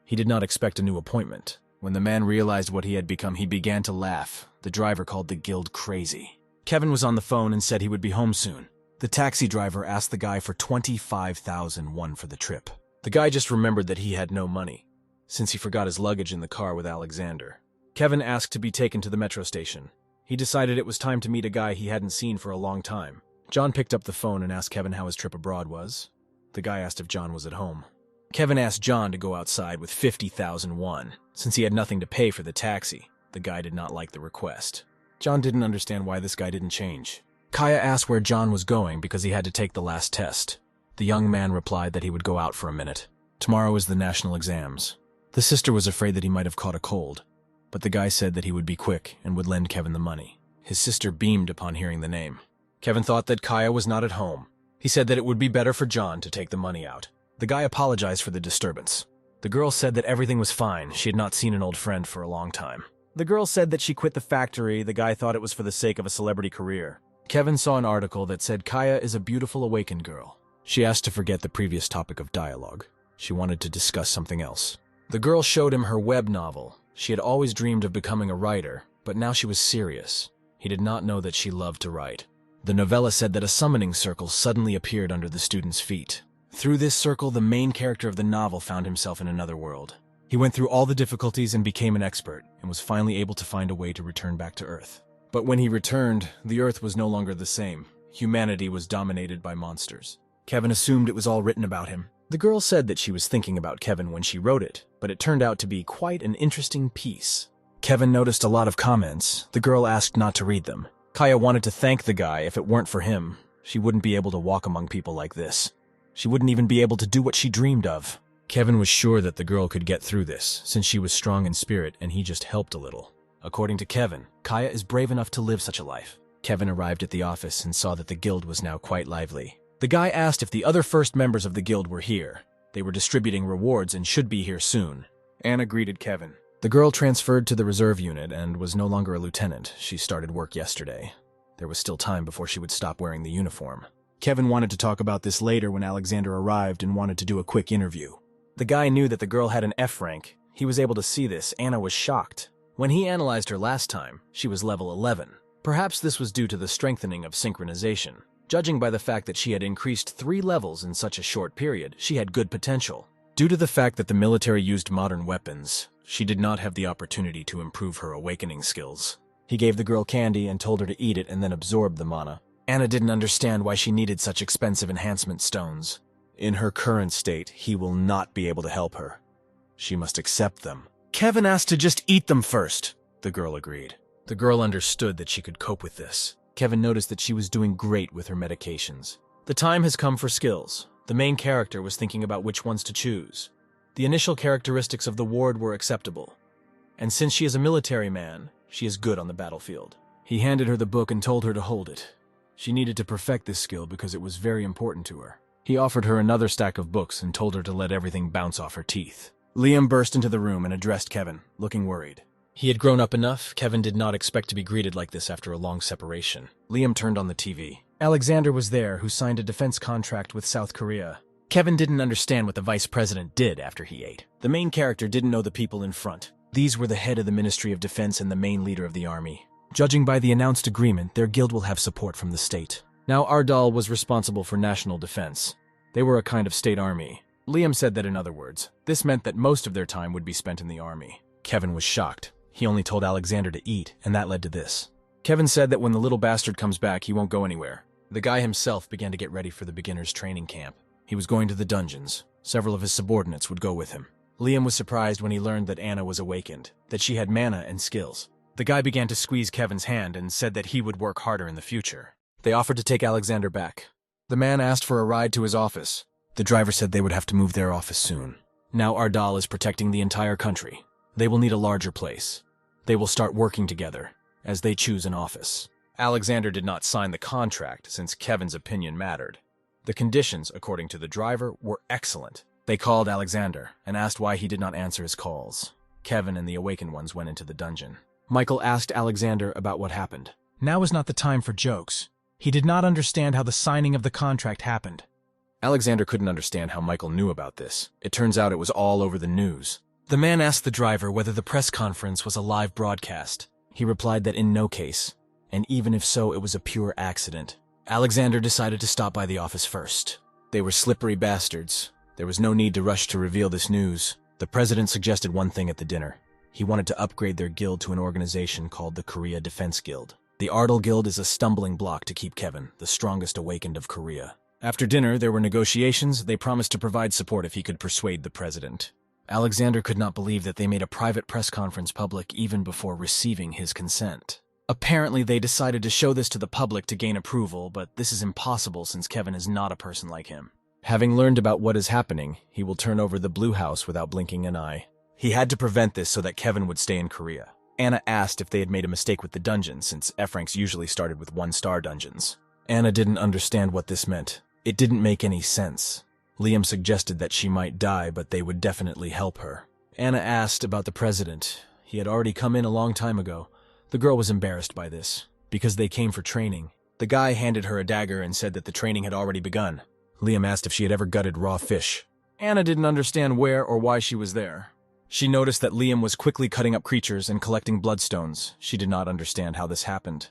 He did not expect a new appointment. When the man realized what he had become, he began to laugh. The driver called the guild crazy. Kevin was on the phone and said he would be home soon. The taxi driver asked the guy for 25,001 for the trip. The guy just remembered that he had no money, since he forgot his luggage in the car with Alexander. Kevin asked to be taken to the metro station. He decided it was time to meet a guy he hadn't seen for a long time. John picked up the phone and asked Kevin how his trip abroad was. The guy asked if John was at home. Kevin asked John to go outside with 50,000 won, since he had nothing to pay for the taxi. The guy did not like the request. John didn't understand why this guy didn't change. Kaya asked where John was going because he had to take the last test. The young man replied that he would go out for a minute. Tomorrow is the national exams. The sister was afraid that he might have caught a cold, but the guy said that he would be quick and would lend Kevin the money. His sister beamed upon hearing the name. Kevin thought that Kaya was not at home. He said that it would be better for John to take the money out. The guy apologized for the disturbance. The girl said that everything was fine. She had not seen an old friend for a long time. The girl said that she quit the factory. The guy thought it was for the sake of a celebrity career. Kevin saw an article that said Kaya is a beautiful awakened girl. She asked to forget the previous topic of dialogue. She wanted to discuss something else. The girl showed him her web novel. She had always dreamed of becoming a writer, but now she was serious. He did not know that she loved to write. The novella said that a summoning circle suddenly appeared under the student's feet. Through this circle, the main character of the novel found himself in another world. He went through all the difficulties and became an expert, and was finally able to find a way to return back to Earth. But when he returned, the Earth was no longer the same. Humanity was dominated by monsters. Kevin assumed it was all written about him. The girl said that she was thinking about Kevin when she wrote it, but it turned out to be quite an interesting piece. Kevin noticed a lot of comments. The girl asked not to read them. Kaya wanted to thank the guy. If it weren't for him, she wouldn't be able to walk among people like this. She wouldn't even be able to do what she dreamed of. Kevin was sure that the girl could get through this, since she was strong in spirit and he just helped a little. According to Kevin, Kaya is brave enough to live such a life. Kevin arrived at the office and saw that the guild was now quite lively. The guy asked if the other first members of the guild were here. They were distributing rewards and should be here soon. Anna greeted Kevin. The girl transferred to the reserve unit and was no longer a lieutenant. She started work yesterday. There was still time before she would stop wearing the uniform. Kevin wanted to talk about this later when Alexander arrived and wanted to do a quick interview. The guy knew that the girl had an F rank. He was able to see this. Anna was shocked. When he analyzed her last time, she was level 11. Perhaps this was due to the strengthening of synchronization. Judging by the fact that she had increased 3 levels in such a short period, she had good potential. Due to the fact that the military used modern weapons, she did not have the opportunity to improve her awakening skills. He gave the girl candy and told her to eat it and then absorb the mana. Anna didn't understand why she needed such expensive enhancement stones. In her current state, he will not be able to help her. She must accept them. Kevin asked to just eat them first. The girl agreed. The girl understood that she could cope with this. Kevin noticed that she was doing great with her medications. The time has come for skills. The main character was thinking about which ones to choose. The initial characteristics of the ward were acceptable. And since she is a military man, she is good on the battlefield. He handed her the book and told her to hold it. She needed to perfect this skill because it was very important to her. He offered her another stack of books and told her to let everything bounce off her teeth. Liam burst into the room and addressed Kevin, looking worried. He had grown up enough. Kevin did not expect to be greeted like this after a long separation. Liam turned on the TV. Alexander was there, who signed a defense contract with South Korea. Kevin didn't understand what the vice president did after he ate. The main character didn't know the people in front. These were the head of the Ministry of Defense and the main leader of the army. Judging by the announced agreement, their guild will have support from the state. Now Ardal was responsible for national defense. They were a kind of state army. Liam said that in other words. This meant that most of their time would be spent in the army. Kevin was shocked. He only told Alexander to eat, and that led to this. Kevin said that when the little bastard comes back, he won't go anywhere. The guy himself began to get ready for the beginner's training camp. He was going to the dungeons. Several of his subordinates would go with him. Liam was surprised when he learned that Anna was awakened, that she had mana and skills. The guy began to squeeze Kevin's hand and said that he would work harder in the future. They offered to take Alexander back. The man asked for a ride to his office. The driver said they would have to move their office soon. Now Ardal is protecting the entire country. They will need a larger place. They will start working together, as they choose an office. Alexander did not sign the contract since Kevin's opinion mattered. The conditions, according to the driver, were excellent. They called Alexander and asked why he did not answer his calls. Kevin and the awakened ones went into the dungeon. Michael asked Alexander about what happened. Now is not the time for jokes. He did not understand how the signing of the contract happened. Alexander couldn't understand how Michael knew about this. It turns out it was all over the news. The man asked the driver whether the press conference was a live broadcast. He replied that in no case, and even if so, it was a pure accident. Alexander decided to stop by the office first. They were slippery bastards. There was no need to rush to reveal this news. The president suggested one thing at the dinner. He wanted to upgrade their guild to an organization called the Korea Defense Guild. The Ardell Guild is a stumbling block to keep Kevin, the strongest awakened of Korea. After dinner, there were negotiations. They promised to provide support if he could persuade the president. Alexander could not believe that they made a private press conference public even before receiving his consent. Apparently, they decided to show this to the public to gain approval, but this is impossible since Kevin is not a person like him. Having learned about what is happening, he will turn over the Blue House without blinking an eye. He had to prevent this so that Kevin would stay in Korea. Anna asked if they had made a mistake with the dungeon, since F ranks usually started with 1-star dungeons. Anna didn't understand what this meant. It didn't make any sense. Liam suggested that she might die, but they would definitely help her. Anna asked about the president. He had already come in a long time ago. The girl was embarrassed by this, because they came for training. The guy handed her a dagger and said that the training had already begun. Liam asked if she had ever gutted raw fish. Anna didn't understand where or why she was there. She noticed that Liam was quickly cutting up creatures and collecting bloodstones. She did not understand how this happened.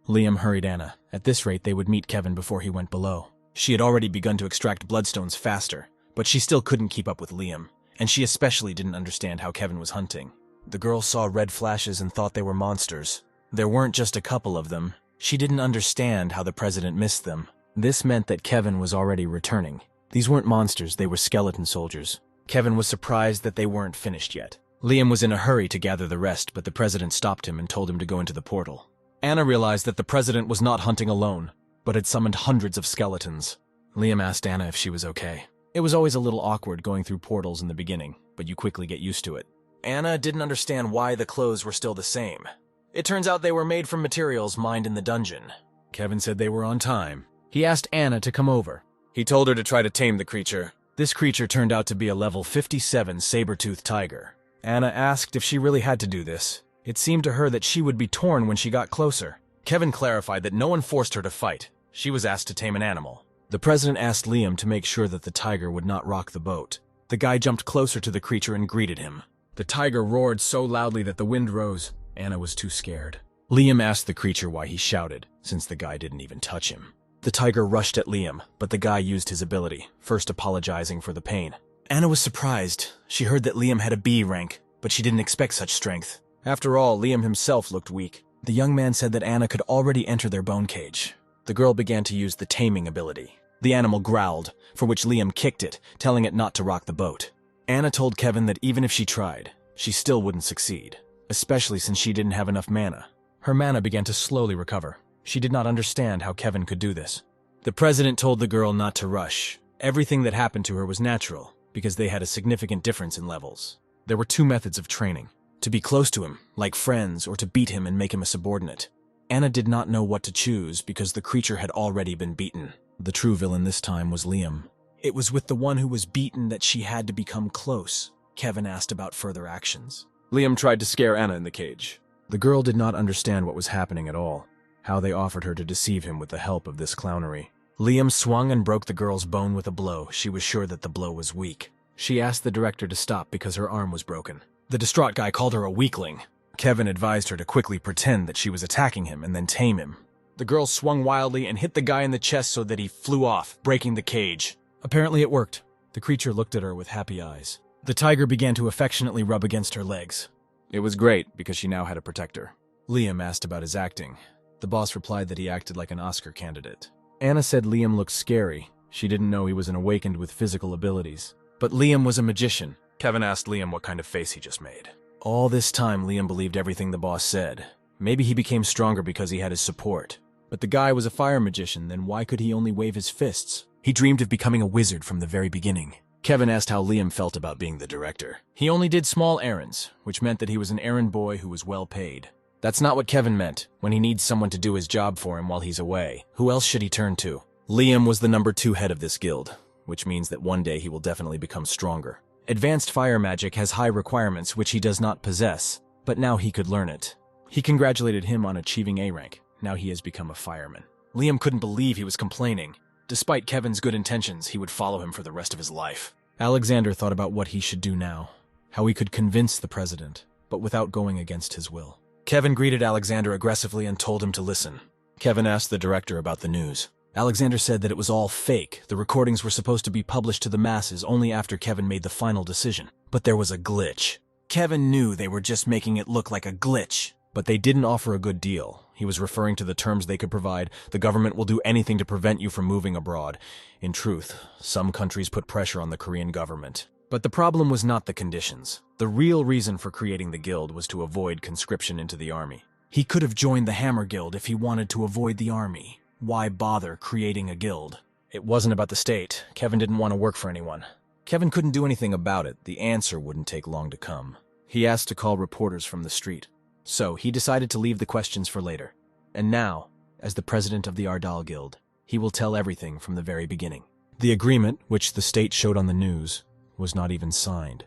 Liam hurried Anna. At this rate, they would meet Kevin before he went below. She had already begun to extract bloodstones faster, but she still couldn't keep up with Liam, and she especially didn't understand how Kevin was hunting. The girl saw red flashes and thought they were monsters. There weren't just a couple of them. She didn't understand how the president missed them. This meant that Kevin was already returning. These weren't monsters, they were skeleton soldiers. Kevin was surprised that they weren't finished yet. Liam was in a hurry to gather the rest, but the president stopped him and told him to go into the portal. Anna realized that the president was not hunting alone, but had summoned hundreds of skeletons. Liam asked Anna if she was okay. It was always a little awkward going through portals in the beginning, but you quickly get used to it. Anna didn't understand why the clothes were still the same. It turns out they were made from materials mined in the dungeon. Kevin said they were on time. He asked Anna to come over. He told her to try to tame the creature. This creature turned out to be a level 57 saber-toothed tiger. Anna asked if she really had to do this. It seemed to her that she would be torn when she got closer. Kevin clarified that no one forced her to fight. She was asked to tame an animal. The president asked Liam to make sure that the tiger would not rock the boat. The guy jumped closer to the creature and greeted him. The tiger roared so loudly that the wind rose. Anna was too scared. Liam asked the creature why he shouted, since the guy didn't even touch him. The tiger rushed at Liam, but the guy used his ability, first apologizing for the pain. Anna was surprised. She heard that Liam had a B rank, but she didn't expect such strength. After all, Liam himself looked weak. The young man said that Anna could already enter their bone cage. The girl began to use the taming ability. The animal growled, for which Liam kicked it, telling it not to rock the boat. Anna told Kevin that even if she tried, she still wouldn't succeed, especially since she didn't have enough mana. Her mana began to slowly recover. She did not understand how Kevin could do this. The president told the girl not to rush. Everything that happened to her was natural, because they had a significant difference in levels. There were 2 methods of training: to be close to him, like friends, or to beat him and make him a subordinate. Anna did not know what to choose because the creature had already been beaten. The true villain this time was Liam. It was with the one who was beaten that she had to become close. Kevin asked about further actions. Liam tried to scare Anna in the cage. The girl did not understand what was happening at all, how they offered her to deceive him with the help of this clownery. Liam swung and broke the girl's bone with a blow. She was sure that the blow was weak. She asked the director to stop because her arm was broken. The distraught guy called her a weakling. Kevin advised her to quickly pretend that she was attacking him and then tame him. The girl swung wildly and hit the guy in the chest so that he flew off, breaking the cage. Apparently it worked. The creature looked at her with happy eyes. The tiger began to affectionately rub against her legs. It was great because she now had a protector. Liam asked about his acting. The boss replied that he acted like an Oscar candidate. Anna said Liam looked scary. She didn't know he was an awakened with physical abilities. But Liam was a magician. Kevin asked Liam what kind of face he just made. All this time, Liam believed everything the boss said. Maybe he became stronger because he had his support. But the guy was a fire magician, then why could he only wave his fists? He dreamed of becoming a wizard from the very beginning. Kevin asked how Liam felt about being the director. He only did small errands, which meant that he was an errand boy who was well paid. That's not what Kevin meant. When he needs someone to do his job for him while he's away, who else should he turn to? Liam was the number 2 head of this guild, which means that one day he will definitely become stronger. Advanced fire magic has high requirements which he does not possess, but now he could learn it. He congratulated him on achieving A rank. Now he has become a fireman. Liam couldn't believe he was complaining. Despite Kevin's good intentions, he would follow him for the rest of his life. Alexander thought about what he should do now, how he could convince the president, but without going against his will. Kevin greeted Alexander aggressively and told him to listen. Kevin asked the director about the news. Alexander said that it was all fake. The recordings were supposed to be published to the masses only after Kevin made the final decision. But there was a glitch. Kevin knew they were just making it look like a glitch, but they didn't offer a good deal. He was referring to the terms they could provide. The government will do anything to prevent you from moving abroad. In truth, some countries put pressure on the Korean government. But the problem was not the conditions. The real reason for creating the guild was to avoid conscription into the army. He could have joined the Hammer Guild if he wanted to avoid the army. Why bother creating a guild? It wasn't about the state. Kevin didn't want to work for anyone. Kevin couldn't do anything about it. The answer wouldn't take long to come. He asked to call reporters from the street. So he decided to leave the questions for later. And now, as the president of the Ardal Guild, he will tell everything from the very beginning. The agreement, which the state showed on the news, was not even signed.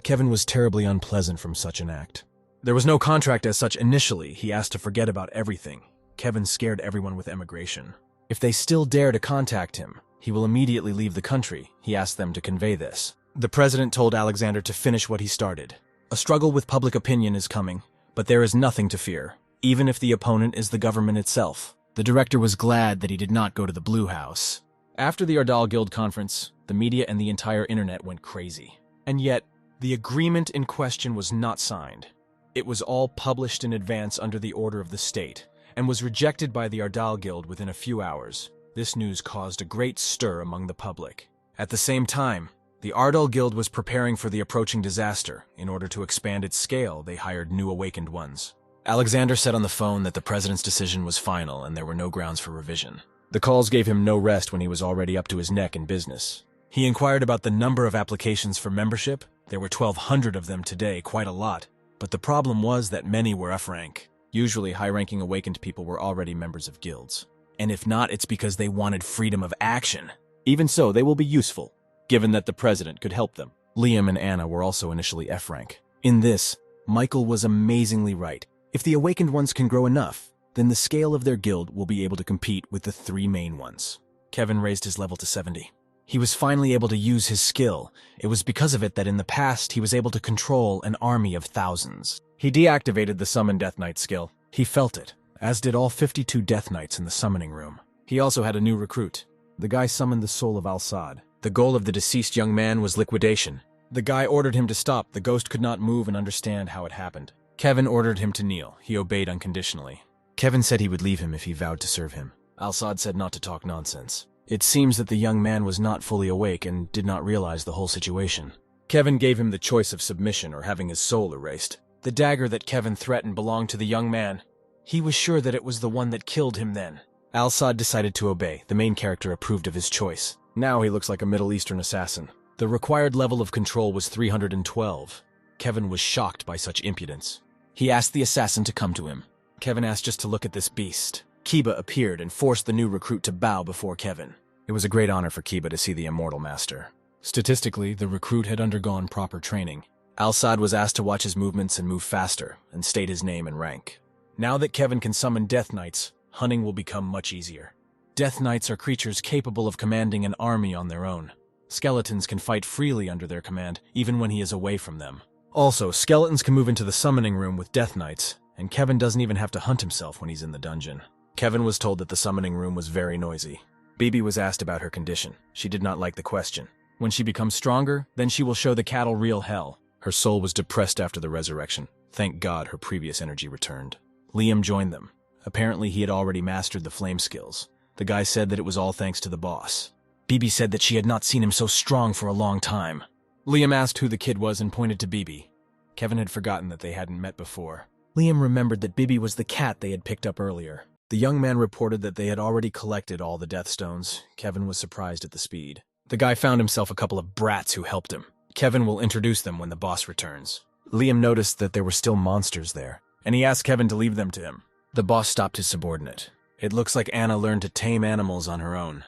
Kevin was terribly unpleasant from such an act. There was no contract as such initially. He asked to forget about everything. Kevin scared everyone with emigration. If they still dare to contact him, he will immediately leave the country. He asked them to convey this. The president told Alexander to finish what he started. A struggle with public opinion is coming. But there is nothing to fear, even if the opponent is the government itself. The director was glad that he did not go to the Blue House. After the Ardal Guild conference, the media and the entire internet went crazy. And yet, the agreement in question was not signed. It was all published in advance under the order of the state, and was rejected by the Ardal Guild within a few hours. This news caused a great stir among the public. At the same time, the Ardal Guild was preparing for the approaching disaster. In order to expand its scale, they hired new awakened ones. Alexander said on the phone that the president's decision was final and there were no grounds for revision. The calls gave him no rest when he was already up to his neck in business. He inquired about the number of applications for membership. There were 1,200 of them today, quite a lot. But the problem was that many were F-rank. Usually, high-ranking awakened people were already members of guilds. And if not, it's because they wanted freedom of action. Even so, they will be useful, given that the president could help them. Liam and Anna were also initially F-rank. In this, Michael was amazingly right. If the awakened ones can grow enough, then the scale of their guild will be able to compete with the three main ones. Kevin raised his level to 70. He was finally able to use his skill. It was because of it that in the past he was able to control an army of thousands. He deactivated the Summon Death Knight skill. He felt it, as did all 52 Death Knights in the summoning room. He also had a new recruit. The guy summoned the soul of Al-Sad. The goal of the deceased young man was liquidation. The guy ordered him to stop. The ghost could not move and understand how it happened. Kevin ordered him to kneel. He obeyed unconditionally. Kevin said he would leave him if he vowed to serve him. Al-Sad said not to talk nonsense. It seems that the young man was not fully awake and did not realize the whole situation. Kevin gave him the choice of submission or having his soul erased. The dagger that Kevin threatened belonged to the young man. He was sure that it was the one that killed him then. Al-Sad decided to obey. The main character approved of his choice. Now he looks like a Middle Eastern assassin. The required level of control was 312. Kevin was shocked by such impudence. He asked the assassin to come to him. Kevin asked just to look at this beast. Kiba appeared and forced the new recruit to bow before Kevin. It was a great honor for Kiba to see the immortal master. Statistically, the recruit had undergone proper training. Al-Sad was asked to watch his movements and move faster, and state his name and rank. Now that Kevin can summon Death Knights, hunting will become much easier. Death Knights are creatures capable of commanding an army on their own. Skeletons can fight freely under their command, even when he is away from them. Also, skeletons can move into the summoning room with Death Knights, and Kevin doesn't even have to hunt himself when he's in the dungeon. Kevin was told that the summoning room was very noisy. Bibi was asked about her condition. She did not like the question. When she becomes stronger, then she will show the cattle real hell. Her soul was depressed after the resurrection. Thank God her previous energy returned. Liam joined them. Apparently he had already mastered the flame skills. The guy said that it was all thanks to the boss. Bibi said that she had not seen him so strong for a long time. Liam asked who the kid was and pointed to Bibi. Kevin had forgotten that they hadn't met before. Liam remembered that Bibi was the cat they had picked up earlier. The young man reported that they had already collected all the death stones. Kevin was surprised at the speed. The guy found himself a couple of brats who helped him. Kevin will introduce them when the boss returns. Liam noticed that there were still monsters there, and he asked Kevin to leave them to him. The boss stopped his subordinate. It looks like Anna learned to tame animals on her own.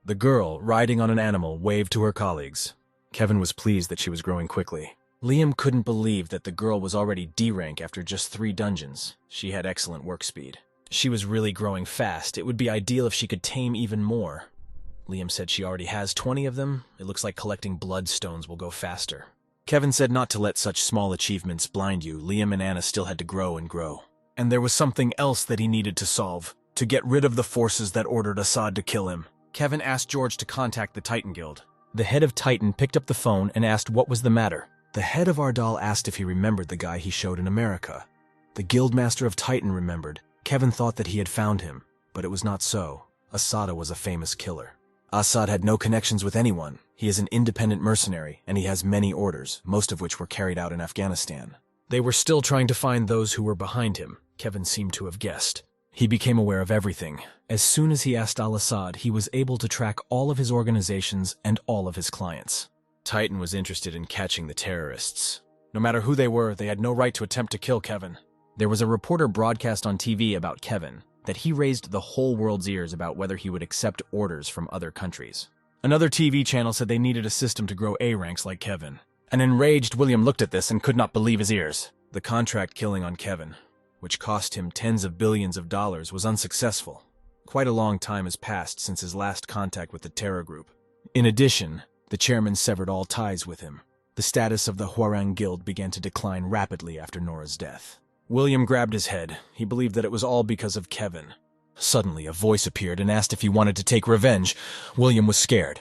The girl, riding on an animal, waved to her colleagues. Kevin was pleased that she was growing quickly. Liam couldn't believe that the girl was already D rank after just 3 dungeons. She had excellent work speed. She was really growing fast. It would be ideal if she could tame even more. Liam said she already has 20 of them. It looks like collecting bloodstones will go faster. Kevin said not to let such small achievements blind you. Liam and Anna still had to grow and grow. And there was something else that he needed to solve, to get rid of the forces that ordered Assad to kill him. Kevin asked George to contact the Titan Guild. The head of Titan picked up the phone and asked what was the matter. The head of Ardal asked if he remembered the guy he showed in America. The guildmaster of Titan remembered. Kevin thought that he had found him, but it was not so. Asada was a famous killer. Assad had no connections with anyone. He is an independent mercenary, and he has many orders, most of which were carried out in Afghanistan. They were still trying to find those who were behind him, Kevin seemed to have guessed. He became aware of everything. As soon as he asked al-Assad, he was able to track all of his organizations and all of his clients. Titan was interested in catching the terrorists. No matter who they were, they had no right to attempt to kill Kevin. There was a reporter broadcast on TV about Kevin, that he raised the whole world's ears about whether he would accept orders from other countries. Another TV channel said they needed a system to grow A ranks like Kevin. An enraged William looked at this and could not believe his ears. The contract killing on Kevin, which cost him tens of billions of dollars, was unsuccessful. Quite a long time has passed since his last contact with the terror group. In addition, the chairman severed all ties with him. The status of the Hwarang Guild began to decline rapidly after Nora's death. William grabbed his head. He believed that it was all because of Kevin. Suddenly, a voice appeared and asked if he wanted to take revenge. William was scared.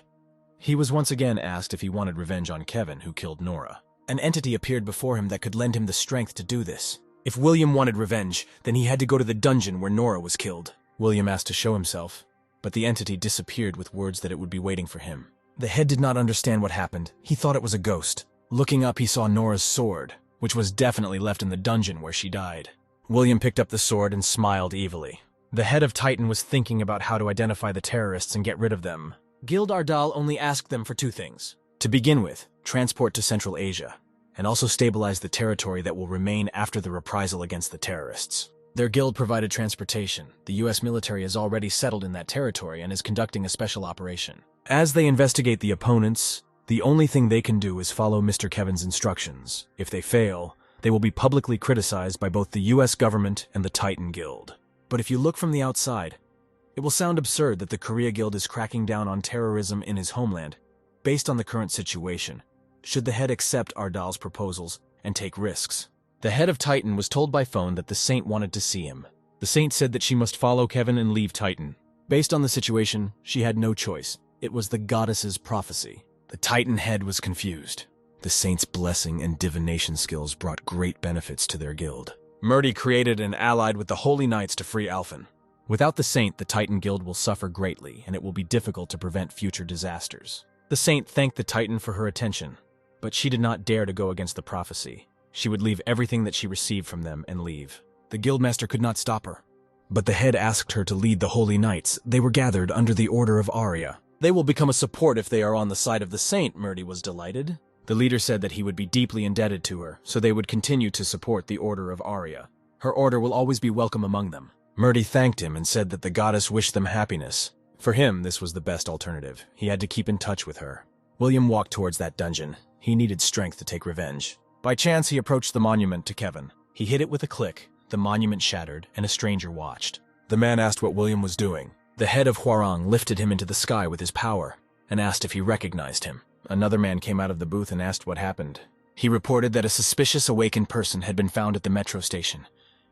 He was once again asked if he wanted revenge on Kevin, who killed Nora. An entity appeared before him that could lend him the strength to do this. If William wanted revenge, then he had to go to the dungeon where Nora was killed. William asked to show himself, but the entity disappeared with words that it would be waiting for him. The head did not understand what happened. He thought it was a ghost. Looking up, he saw Nora's sword, which was definitely left in the dungeon where she died. William picked up the sword and smiled evilly. The head of Titan was thinking about how to identify the terrorists and get rid of them. Guild Ardal only asked them for two things. To begin with, transport to Central Asia, and also stabilize the territory that will remain after the reprisal against the terrorists. Their guild provided transportation. The U.S. military has already settled in that territory and is conducting a special operation. As they investigate the opponents, the only thing they can do is follow Mr. Kevin's instructions. If they fail, they will be publicly criticized by both the U.S. government and the Titan Guild. But if you look from the outside, it will sound absurd that the Korea Guild is cracking down on terrorism in his homeland, based on the current situation. Should the head accept Ardal's proposals and take risks? The head of Titan was told by phone that the Saint wanted to see him. The Saint said that she must follow Kevin and leave Titan. Based on the situation, she had no choice. It was the goddess's prophecy. The Titan head was confused. The Saint's blessing and divination skills brought great benefits to their guild. Murdy created and allied with the Holy Knights to free Alphen. Without the Saint, the Titan Guild will suffer greatly, and it will be difficult to prevent future disasters. The Saint thanked the Titan for her attention, but she did not dare to go against the prophecy. She would leave everything that she received from them and leave. The Guildmaster could not stop her. But the head asked her to lead the Holy Knights. They were gathered under the Order of Arya. They will become a support if they are on the side of the Saint, Murdy was delighted. The leader said that he would be deeply indebted to her, so they would continue to support the Order of Arya. Her order will always be welcome among them. Murdy thanked him and said that the goddess wished them happiness. For him, this was the best alternative. He had to keep in touch with her. William walked towards that dungeon. He needed strength to take revenge. By chance, he approached the monument to Kevin. He hit it with a click. The monument shattered, and a stranger watched. The man asked what William was doing. The head of Hwarang lifted him into the sky with his power and asked if he recognized him. Another man came out of the booth and asked what happened. He reported that a suspicious awakened person had been found at the metro station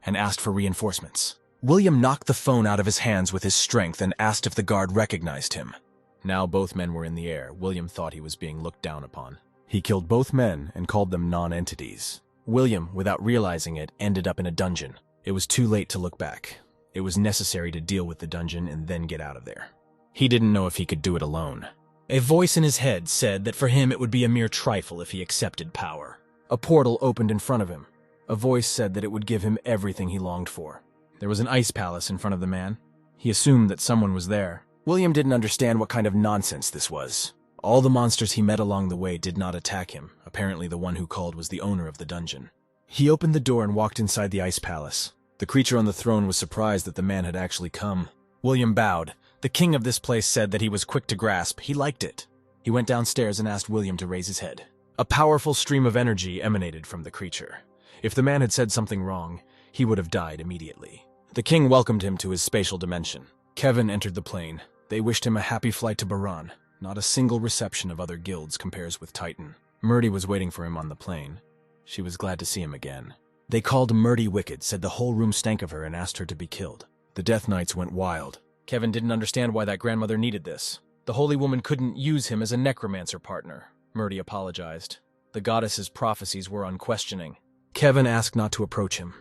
and asked for reinforcements. William knocked the phone out of his hands with his strength and asked if the guard recognized him. Now both men were in the air. William thought he was being looked down upon. He killed both men and called them non-entities. William, without realizing it, ended up in a dungeon. It was too late to look back. It was necessary to deal with the dungeon and then get out of there. He didn't know if he could do it alone. A voice in his head said that for him it would be a mere trifle if he accepted power. A portal opened in front of him. A voice said that it would give him everything he longed for. There was an ice palace in front of the man. He assumed that someone was there. William didn't understand what kind of nonsense this was. All the monsters he met along the way did not attack him. Apparently the one who called was the owner of the dungeon. He opened the door and walked inside the ice palace. The creature on the throne was surprised that the man had actually come. William bowed. The king of this place said that he was quick to grasp. He liked it. He went downstairs and asked William to raise his head. A powerful stream of energy emanated from the creature. If the man had said something wrong, he would have died immediately. The king welcomed him to his spatial dimension. Kevin entered the plane. They wished him a happy flight to Baran. Not a single reception of other guilds compares with Titan. Murdy was waiting for him on the plane. She was glad to see him again. They called Murdy wicked, said the whole room stank of her, and asked her to be killed. The Death Knights went wild. Kevin didn't understand why that grandmother needed this. The holy woman couldn't use him as a necromancer partner. Murdy apologized. The goddess's prophecies were unquestioning. Kevin asked not to approach him.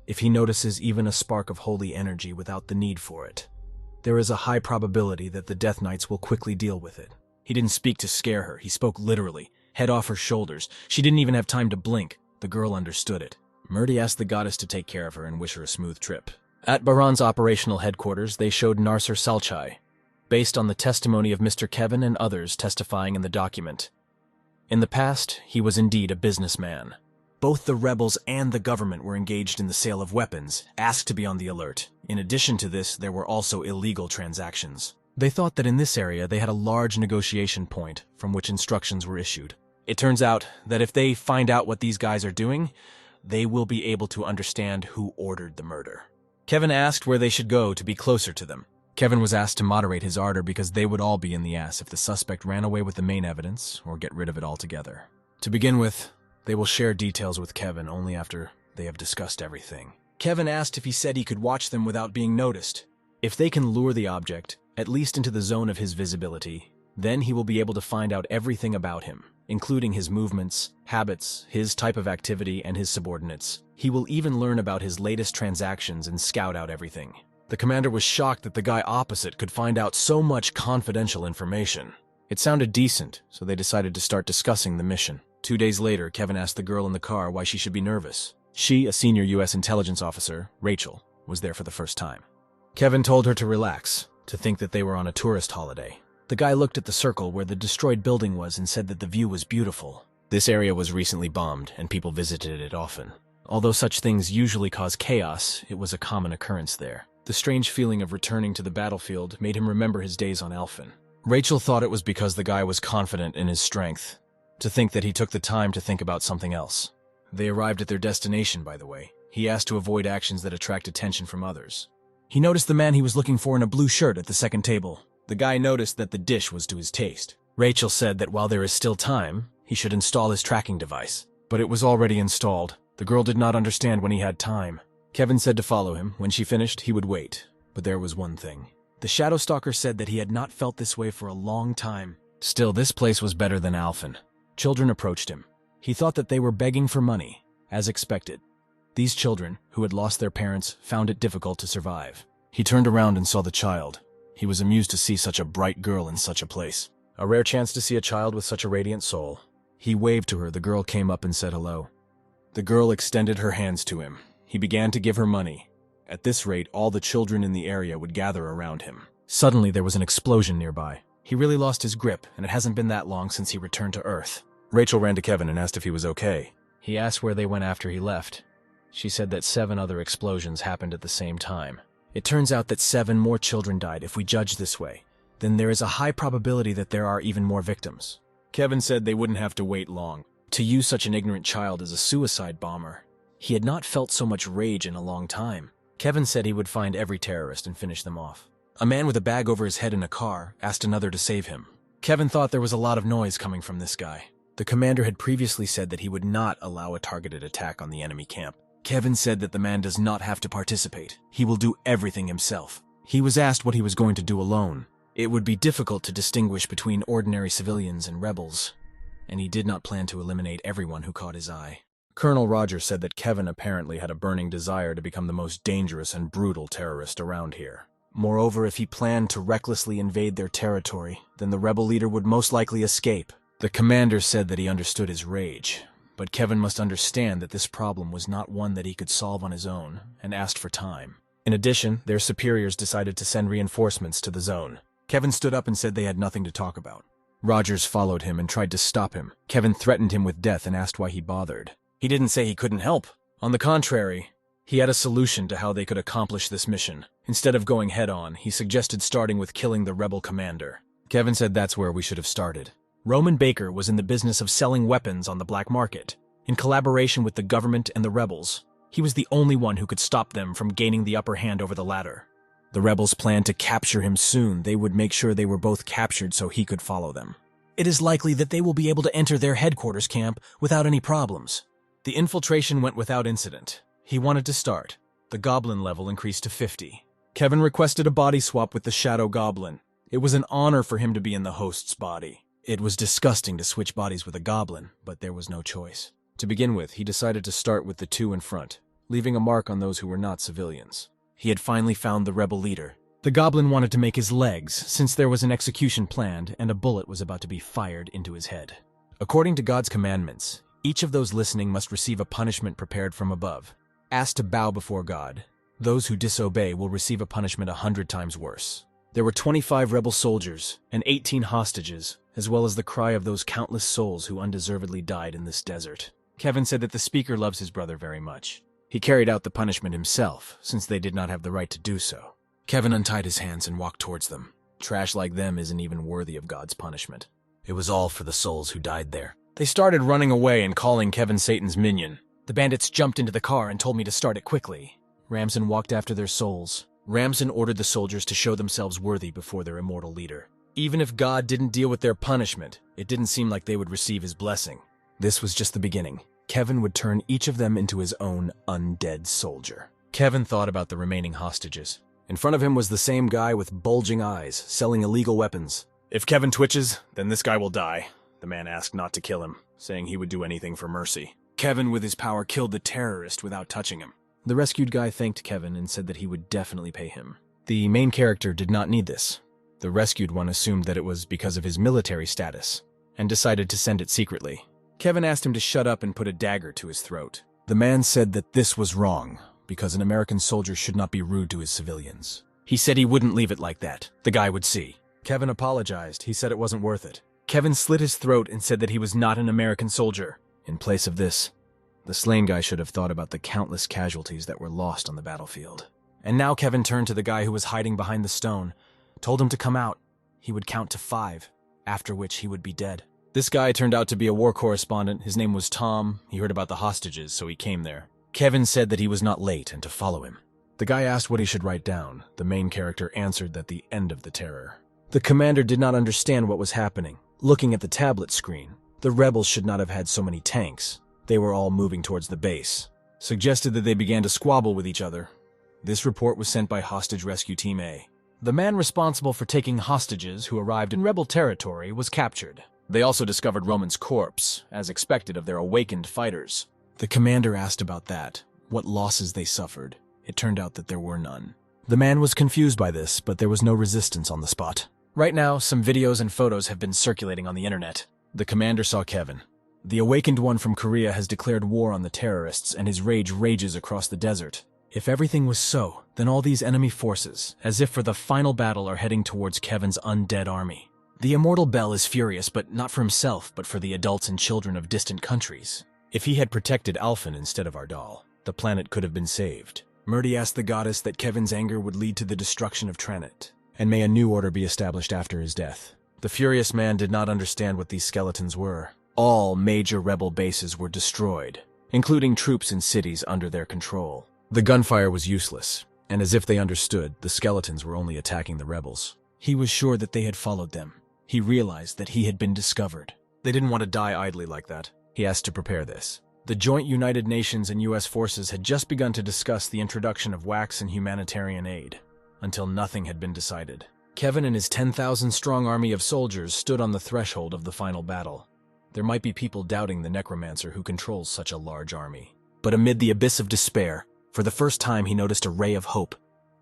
if he notices even a spark of holy energy without the need for it, there is a high probability that the Death Knights will quickly deal with it. He didn't speak to scare her, he spoke literally, head off her shoulders. She didn't even have time to blink. The girl understood it. Murdy asked the goddess to take care of her and wish her a smooth trip. At Baran's operational headquarters, they showed Narsur Salchai, based on the testimony of Mr. Kevin and others testifying in the document. In the past, he was indeed a businessman. Both the rebels and the government were engaged in the sale of weapons, asked to be on the alert. In addition to this, there were also illegal transactions. They thought that in this area they had a large negotiation point from which instructions were issued. It turns out that if they find out what these guys are doing, they will be able to understand who ordered the murder. Kevin asked where they should go to be closer to them. Kevin was asked to moderate his ardor because they would all be in the ass if the suspect ran away with the main evidence or get rid of it altogether. To begin with, they will share details with Kevin only after they have discussed everything. Kevin asked if he said he could watch them without being noticed. If they can lure the object, at least into the zone of his visibility, then he will be able to find out everything about him, including his movements, habits, his type of activity, and his subordinates. He will even learn about his latest transactions and scout out everything. The commander was shocked that the guy opposite could find out so much confidential information. It sounded decent, so they decided to start discussing the mission. 2 days later, Kevin asked the girl in the car why she should be nervous. She, a senior U.S. intelligence officer, Rachel, was there for the first time. Kevin told her to relax, to think that they were on a tourist holiday. The guy looked at the circle where the destroyed building was and said that the view was beautiful. This area was recently bombed, and people visited it often. Although such things usually cause chaos, it was a common occurrence there. The strange feeling of returning to the battlefield made him remember his days on Alphen. Rachel thought it was because the guy was confident in his strength, to think that he took the time to think about something else. They arrived at their destination, by the way. He asked to avoid actions that attract attention from others. He noticed the man he was looking for in a blue shirt at the second table. The guy noticed that the dish was to his taste. Rachel said that while there is still time, he should install his tracking device. But it was already installed. The girl did not understand when he had time. Kevin said to follow him. When she finished, he would wait. But there was one thing. The Shadow Stalker said that he had not felt this way for a long time. Still, this place was better than Alphen. Children approached him. He thought that they were begging for money, as expected. These children, who had lost their parents, found it difficult to survive. He turned around and saw the child. He was amused to see such a bright girl in such a place. A rare chance to see a child with such a radiant soul. He waved to her. The girl came up and said hello. The girl extended her hands to him. He began to give her money. At this rate, all the children in the area would gather around him. Suddenly, there was an explosion nearby. He really lost his grip, and it hasn't been that long since he returned to Earth. Rachel ran to Kevin and asked if he was okay. He asked where they went after he left. She said that 7 other explosions happened at the same time. It turns out that 7 more children died. If we judge this way, then there is a high probability that there are even more victims. Kevin said they wouldn't have to wait long. To use such an ignorant child as a suicide bomber, he had not felt so much rage in a long time. Kevin said he would find every terrorist and finish them off. A man with a bag over his head in a car asked another to save him. Kevin thought there was a lot of noise coming from this guy. The commander had previously said that he would not allow a targeted attack on the enemy camp. Kevin said that the man does not have to participate. He will do everything himself. He was asked what he was going to do alone. It would be difficult to distinguish between ordinary civilians and rebels, and he did not plan to eliminate everyone who caught his eye. Colonel Rogers said that Kevin apparently had a burning desire to become the most dangerous and brutal terrorist around here. Moreover, if he planned to recklessly invade their territory, then the rebel leader would most likely escape. The commander said that he understood his rage, but Kevin must understand that this problem was not one that he could solve on his own, and asked for time. In addition, their superiors decided to send reinforcements to the zone. Kevin stood up and said they had nothing to talk about. Rogers followed him and tried to stop him. Kevin threatened him with death and asked why he bothered. He didn't say he couldn't help. On the contrary, he had a solution to how they could accomplish this mission. Instead of going head-on, he suggested starting with killing the rebel commander. Kevin said that's where we should have started. Roman Baker was in the business of selling weapons on the black market. In collaboration with the government and the rebels, he was the only one who could stop them from gaining the upper hand over the latter. The rebels planned to capture him soon. They would make sure they were both captured so he could follow them. It is likely that they will be able to enter their headquarters camp without any problems. The infiltration went without incident. He wanted to start. The goblin level increased to 50. Kevin requested a body swap with the Shadow Goblin. It was an honor for him to be in the host's body. It was disgusting to switch bodies with a goblin, but there was no choice. To begin with, he decided to start with the 2 in front. leaving a mark on those who were not civilians. He had finally found the rebel leader. The goblin wanted to make his legs, since there was an execution planned and a bullet was about to be fired into his head. According to God's commandments, each of those listening must receive a punishment prepared from above. Asked to bow before God, those who disobey will receive a punishment 100 times worse. There were 25 rebel soldiers and 18 hostages, as well as the cry of those countless souls who undeservedly died in this desert. Kevin said that the speaker loves his brother very much. He carried out the punishment himself, since they did not have the right to do so. Kevin untied his hands and walked towards them. Trash like them isn't even worthy of God's punishment. It was all for the souls who died there. They started running away and calling Kevin Satan's minion. The bandits jumped into the car and told me to start it quickly. Ramson walked after their souls. Ramson ordered the soldiers to show themselves worthy before their immortal leader. Even if God didn't deal with their punishment, it didn't seem like they would receive his blessing. This was just the beginning. Kevin would turn each of them into his own undead soldier. Kevin thought about the remaining hostages. In front of him was the same guy with bulging eyes, selling illegal weapons. If Kevin twitches, then this guy will die. The man asked not to kill him, saying he would do anything for mercy. Kevin, with his power, killed the terrorist without touching him. The rescued guy thanked Kevin and said that he would definitely pay him. The main character did not need this. The rescued one assumed that it was because of his military status, and decided to send it secretly. Kevin asked him to shut up and put a dagger to his throat. The man said that this was wrong, because an American soldier should not be rude to his civilians. He said he wouldn't leave it like that. The guy would see. Kevin apologized. He said it wasn't worth it. Kevin slit his throat and said that he was not an American soldier. In place of this, the slain guy should have thought about the countless casualties that were lost on the battlefield. And now Kevin turned to the guy who was hiding behind the stone, told him to come out. He would count to 5, after which he would be dead. This guy turned out to be a war correspondent. His name was Tom. He heard about the hostages, so he came there. Kevin said that he was not late and to follow him. The guy asked what he should write down. The main character answered that the end of the terror. The commander did not understand what was happening. Looking at the tablet screen, the rebels should not have had so many tanks. They were all moving towards the base. Suggested that they began to squabble with each other. This report was sent by Hostage Rescue Team A. The man responsible for taking hostages who arrived in rebel territory was captured. They also discovered Roman's corpse, as expected of their awakened fighters. The commander asked about that, what losses they suffered. It turned out that there were none. The man was confused by this, but there was no resistance on the spot. Right now, some videos and photos have been circulating on the internet. The commander saw Kevin. The awakened one from Korea has declared war on the terrorists, and his rage rages across the desert. If everything was so, then all these enemy forces, as if for the final battle, are heading towards Kevin's undead army. The immortal Bell is furious, but not for himself, but for the adults and children of distant countries. If he had protected Alphen instead of Ardal, the planet could have been saved. Murdy asked the goddess that Kevin's anger would lead to the destruction of Tranit, and may a new order be established after his death. The furious man did not understand what these skeletons were. All major rebel bases were destroyed, including troops in cities under their control. The gunfire was useless, and as if they understood, the skeletons were only attacking the rebels. He was sure that they had followed them. He realized that he had been discovered. They didn't want to die idly like that. He asked to prepare this. The joint United Nations and U.S. forces had just begun to discuss the introduction of wax and humanitarian aid, until nothing had been decided. Kevin and his 10,000-strong army of soldiers stood on the threshold of the final battle. There might be people doubting the necromancer who controls such a large army. But amid the abyss of despair, for the first time he noticed a ray of hope.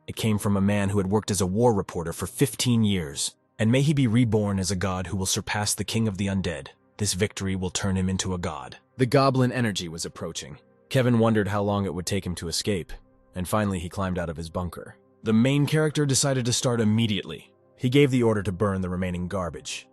It came from a man who had worked as a war reporter for 15 years. And may he be reborn as a god who will surpass the king of the undead. This victory will turn him into a god. The goblin energy was approaching. Kevin wondered how long it would take him to escape, and finally he climbed out of his bunker. The main character decided to start immediately. He gave the order to burn the remaining garbage.